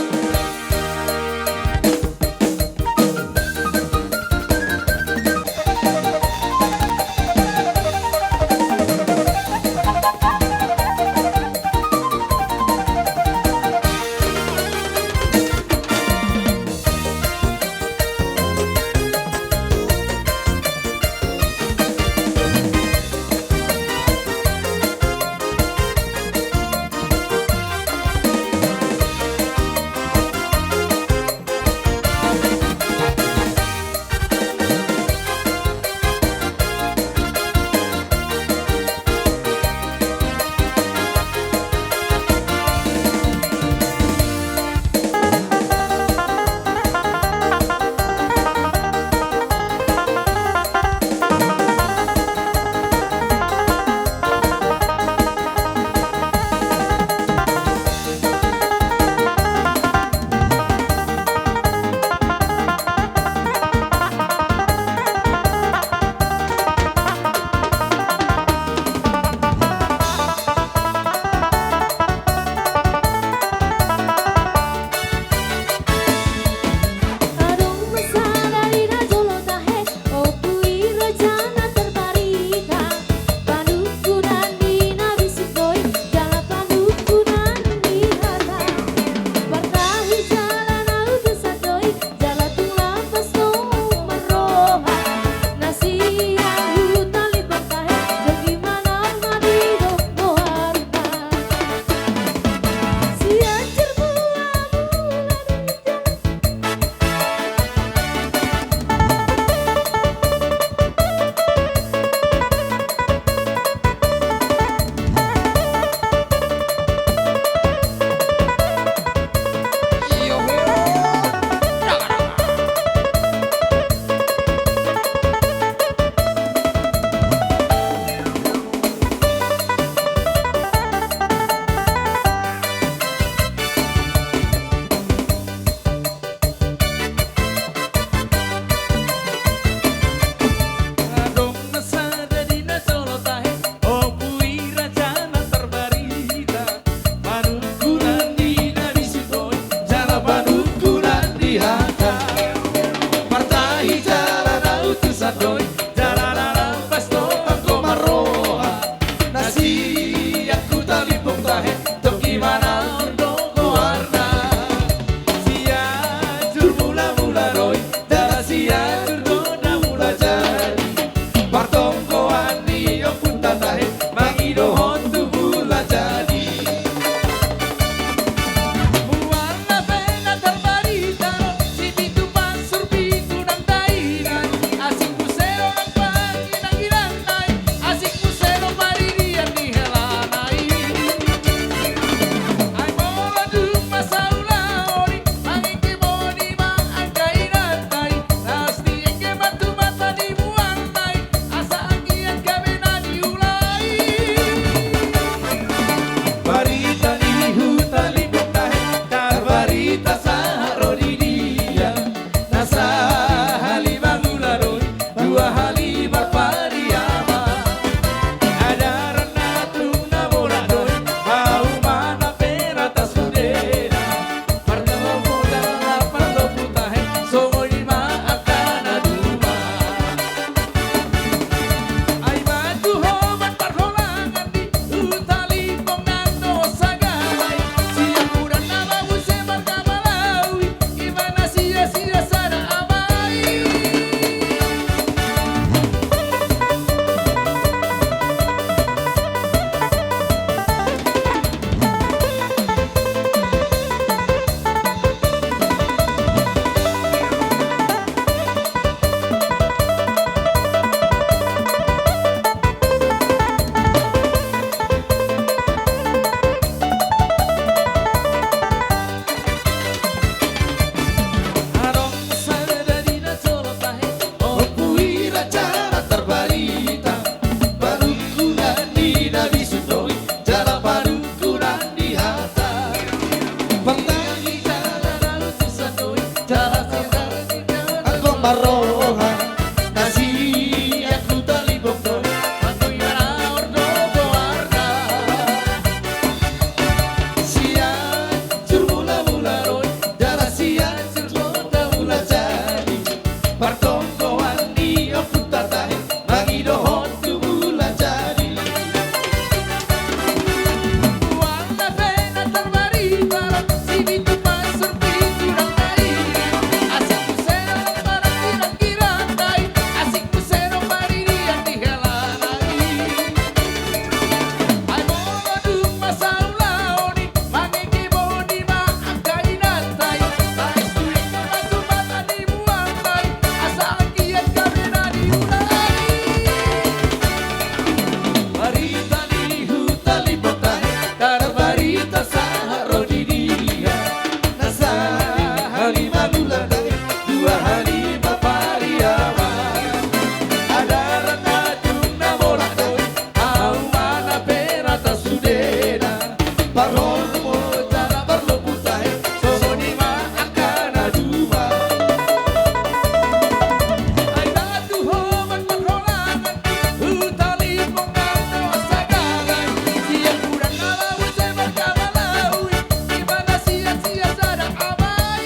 sudena parol mo cara perlu putai sono di ma akan aduma ai datu homan perholangan utali pongano sagalan siang kurang nalau saya berkabalaui di mana sia-sia sadang abai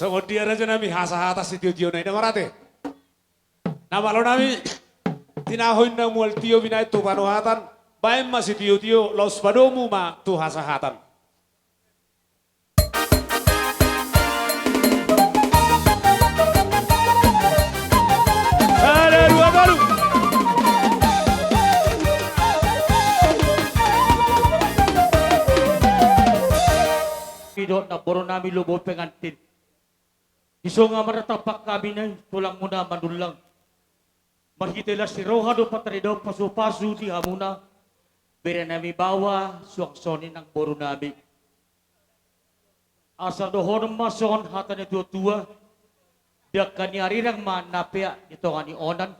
Semudia raja nami hasa atas si tio na ina marate. Nama lo nami tinahoin na mual tio binay tu panuhatan. Bayan masih tio los padomu ma tu hasa hatan. Ada dua baru. Pidot na boro nami lubo pengantin. Iso nga maratapak kami na tulang muna manulang. Mahitila si Rohado patrido pasu-pasu di hamuna. Bira nami bawa suang-soni ng boro nami. Asal dohon mason hata ni tua-tua. Dia kanyarirang manapya ito nga ni onan.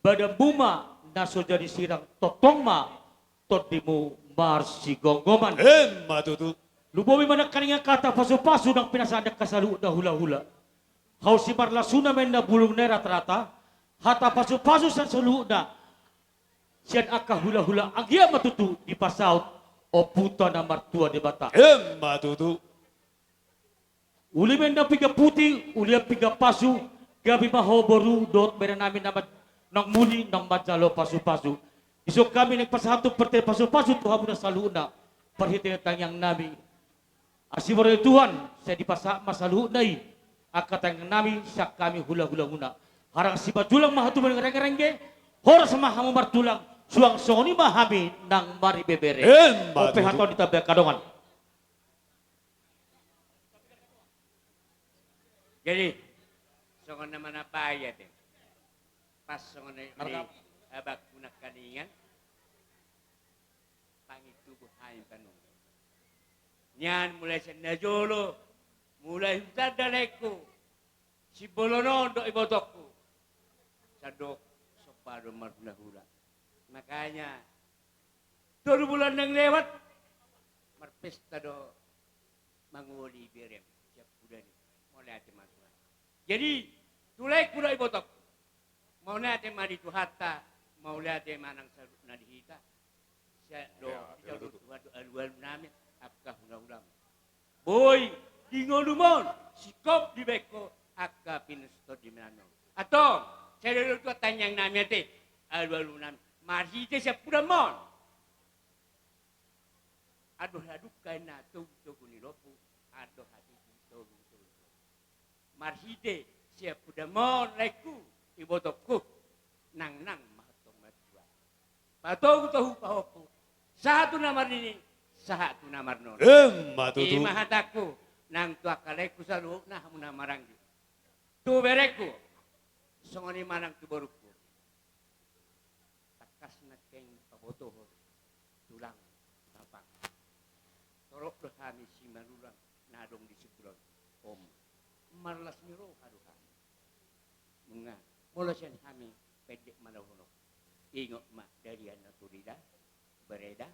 Badang buma naso jadi sirang totong ma. Tot di mo marsi gonggoman. Matutu. Lubomi manak kaninga kata pasu-pasu ng pinasadak kasalu na hula-hula. Hau si marlasuna men na bulong na rata-rata. Hata pasu-pasu sa sulu na. Siyan aka hula-hula. Ang iya matutu di pasaut o puta na martua de bata. Matutu. Uli men na piga puti, uli ang piga pasu. Gabi mahoboru dot meron namin naman ng muli ng madjalo pasu-pasu. Iso kami nagpasahato perte pasu-pasu tuha mo na sa luna. Parhitin ang tangyang namin. Asimoro Tuhan, saya dipasa masaluh nai. Akatang nami syak kami hula-hula muna. Harang si bajulang mahatu mengereng-rengge. Hor sama hamu martulang. Suang soni mahami nang mari bebere. Ope haton ditabek kadongan. Jadi, songon naman apa ayat eh. Pas songon ni abak punak kaningan. Pangitubuh hain kanong. Nyan mulai senajolo, mulai hutan daleko, si bolonon do ibotokku, sadok sopado marhula-hula. Makanya, 2 bulan yang lewat, marpesta do manguli birem, siap bulan mulai ate matuan. Jadi, tulek kuda ibotok, mau ate mari tu hatta, mau ate manang sarut nadihita, siap do aluan namin. Akka ulang-ulang. Boy, dingo lumon, sikop di beko, akka pinusto di menano. Atau, saya dulu tuh tanyang namanya teh, alu-alu nam, marhi teh siap pura mon. Aduh kena tuh kuni lopu, aduh hati tuh. Marhi teh siap pura mon, leku, ibotokku, nang mahatong matua. Patong tahu pahopu, satu nama ini. Saha tu namar non. Matutu. Imahataku nang tua kaleku salu nah muna maranggi. Tu bereku. Songoni manang tu boruku. Takas na keng paboto tulang lapang. Torok do kami si manulang nadong di sebulan. Om marlas miro haruha. Menga mula sian kami pedek manahono. Ingok mak dari anak turida bereda.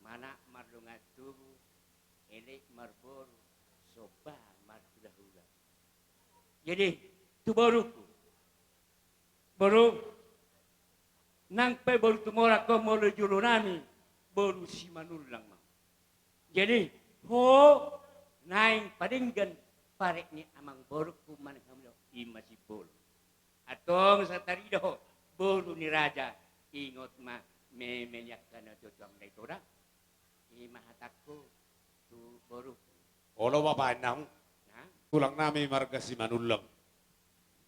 Mana mardunga tubuh, elek marbor, soba marhula-hula. Jadi, tu baruku. Baru, nang pe baru tumora ko molo julo nami, baru si manulang mau. Jadi, ho, naing padinggan, parek ni amang baruku manhamlo, imasi bol. Atong sa tarido, baru ni raja, ingot ma, memenyak kana tutuang na ito na. Mahataku tu baru. Olo mapanang. Tulang nami marga si manulang.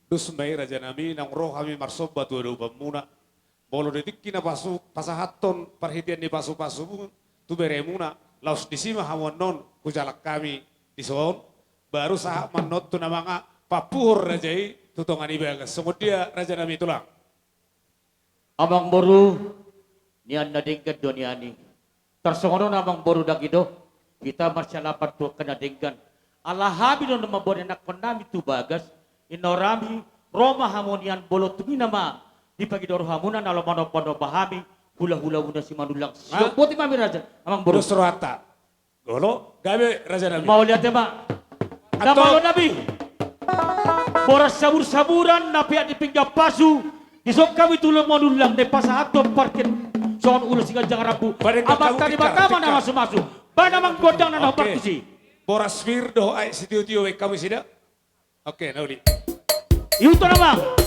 Dus may raja nami nang roh kami marsob batu ado pamuna. Bolo detik kina pasu pasahaton perhitian ni pasu-pasu tu beremuna. Laus disima hawan non kujalak kami di soon. Baru sah manot tu namanga papuhur rajai tutongan ibagas. Semudia raja nami tulang. Amang boru nian nadingkan doniani. Tersongono namang boru dagido kita masyalapat tu kena denggan. Allah habi no nama boru nak konami tu bagas inorami Roma hamonian bolo tumi nama di pagi doru hamunan alo mano bahami hula-hula bunda si manulang. Siap poti mami raja amang boru. Surata. Golo gabe raja nami. Mau lihat ya mak. Nama lo nabi. Boras sabur-saburan napiak di pinggir pasu. Isok kami tulung manulang de pasahato parkir. Soal ulas singa jangan rabu. Abang tadi bakama nama semasu. Bana mang godang na partisi. Boras Firdo ay si Tio kami sida. Oke, nauli. Yuto naman.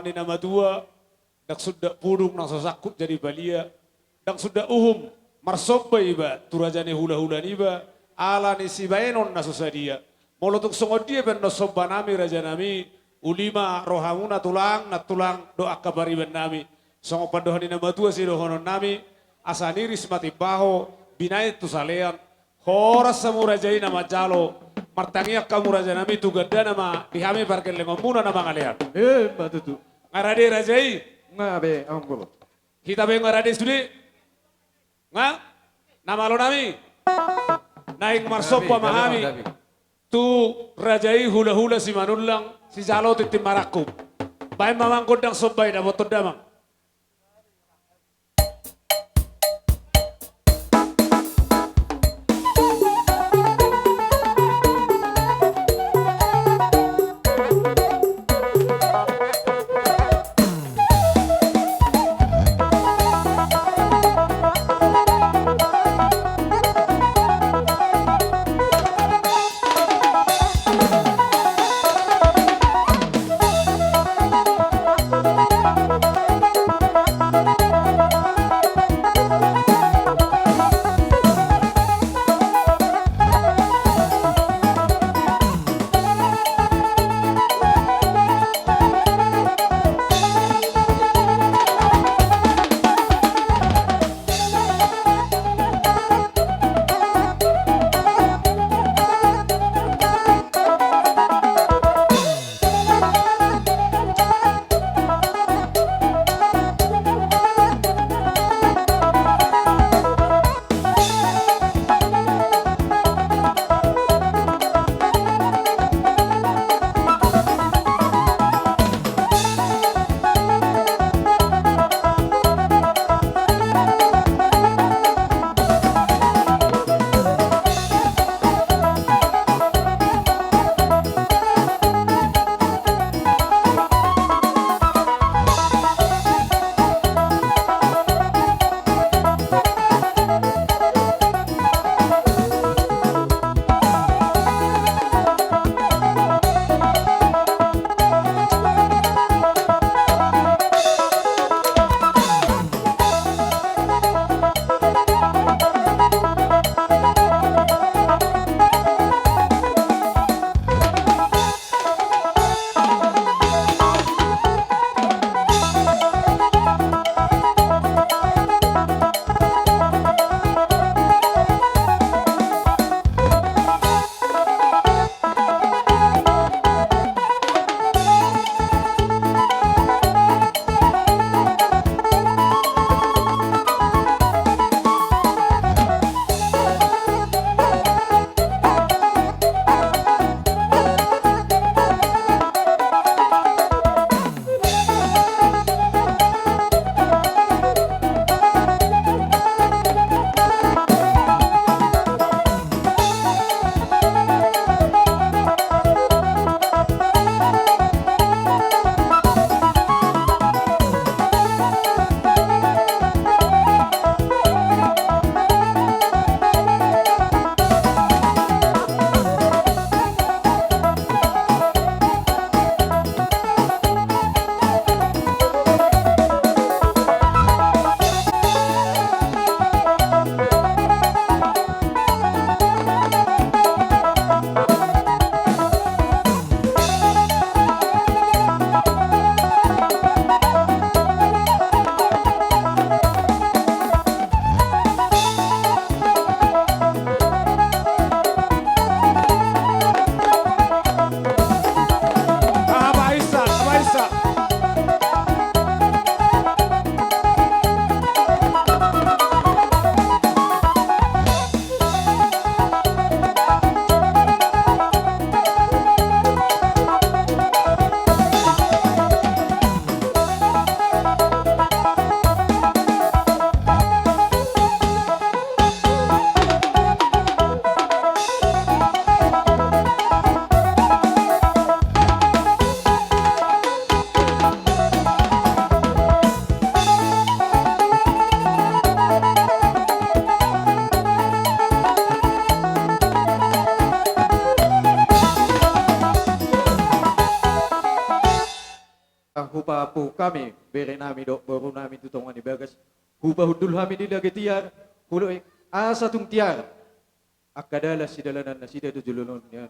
ni nama dua, dak sudah pudung nang sosakut jadi balia, dak sudah marsoba iba, turajane hula-hula niba, ala ni si baenon na susadia. Molotuk songodia ben no soba nami raja nami, ulima rohamuna tulang, na tulang doa kabari ben nami. Songo pandohan ni nama dua si rohonon nami, asaniris mati baho, binay tu salean, horas samu rajai nama jalo, martangiak kamu raja nami tu gada nama dihami parkel lengomuna nama ngalian. Batutu. Ngarade rajai, Ngabe, angkolo. kita be ngarade studi, nama lo nami, naik marsopa mahami, tu rajai hula-hula si manulang, si jalo titim marakum, bayi mamang kodang sobai dah botol damang. papu kami bere nami dok boru nami tutongan ibagas hubahudul hami di lagi tiar hulu asa tung tiar akadala sidalanan na sida tujulun ya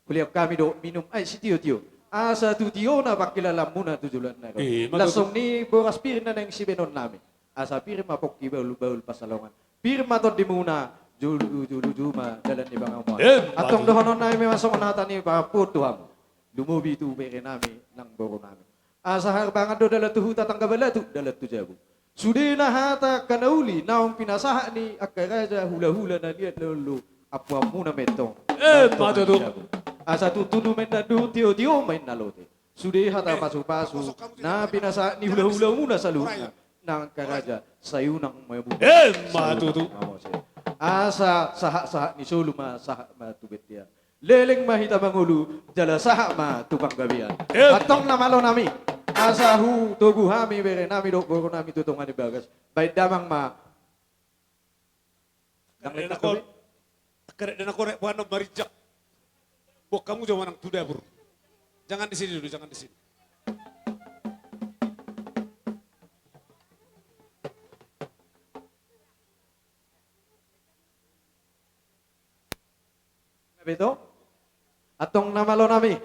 kuliah kami dok minum ai sitio tio asa tu tio na pakilalam muna tujulan na lasong ni boras pirna nang sibenon nami asa pirma pokki baul pasalongan pirma to di muna julu juma dalan di bangamuan atong dohonon nami memang songonata ni paputuham lumubi tu bere nami nang boru nami asa harbangan do dalat tuhu tatang kabalatu dalat tu jabu sudina hata kanauli naong pinasaha ni akaraja hula-hula na liat lulu apa muna metong matutu asa tutunu men na du tio main nalote sudi hata pasu-pasu na pinasaha ni hula-hula muna saluna nang karaja sayunang mayabu matutu asa saha-saha ni suluma saha matubet dia leleng mahita mangulu jala saha ma tupang gabian atong namalo nami asahu tugu hami bere nami dok boro nami tutungan di bagas baik damang ma kerek dan korek buana marijak bok kamu jangan nang tuda bro jangan di sini dulu jangan di sini beto atong namalo nami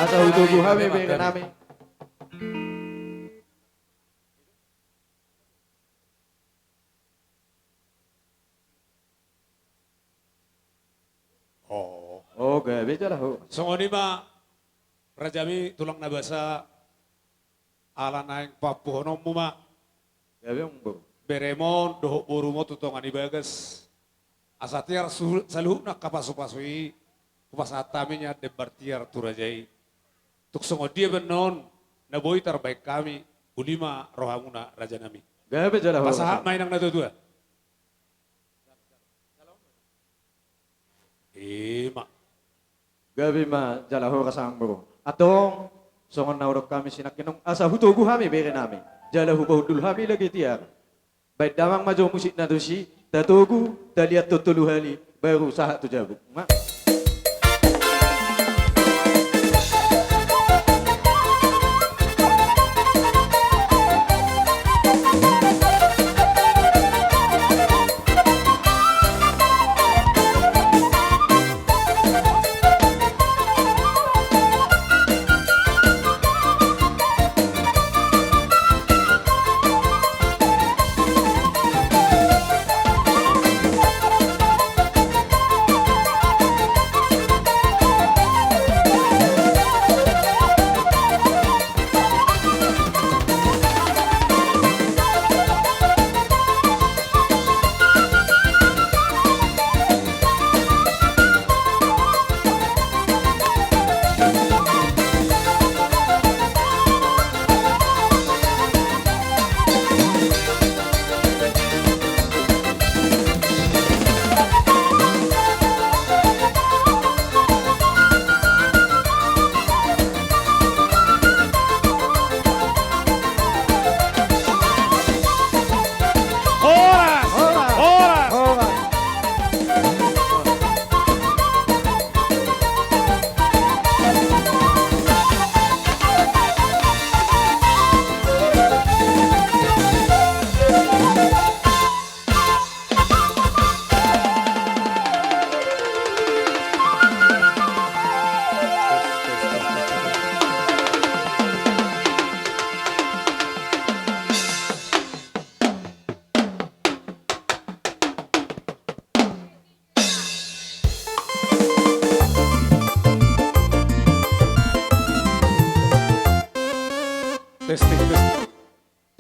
asahu tugu hami bere nami gabe jala ho. Songoni ma rajami tulang nabasa ala naing papuhonom mo ma. Gabe mo. Beremon doho borumo tutongan ibagas. Asatiar saluh nak kapasu-pasui kupasataminya debartiar turajai. Tuk songodia benon naboi terbaik kami ulima rohamuna raja nami. Gabe jala ho. Pasaha mainang nadudua. Ima. Gabi ma jalaho kasang bro. Atong songon naurok kami sinakinong asa hutugu hami bere nami. Jalahu bahudul hami lagi tiar. Baik damang majo musik na dosi, tatugu taliat tutuluhali baru sahat tu jabuk. Ma.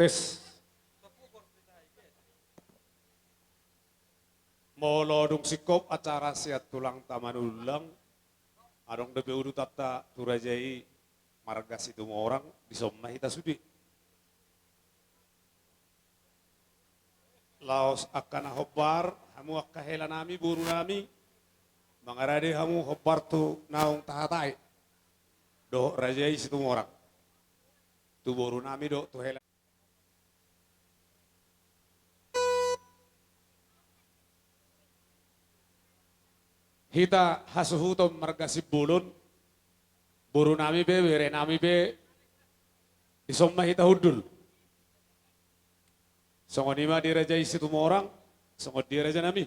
Tes. Molodung sikop acara siat tulang taman ulang. Adong debe udu tata turajai marga situ orang disomna hita sudi. Laos akan hobar, hamu akahela nami buru nami. Mangarade hamu hobar tu naung tahatai. Do rajai situ orang. Tu buru nami do tu hela. Hita hasuhutom marga sibulun. Buru nami be, bere nami be. Isomma hita hudul. Songonima dirajai situ orang, songot diraja nami.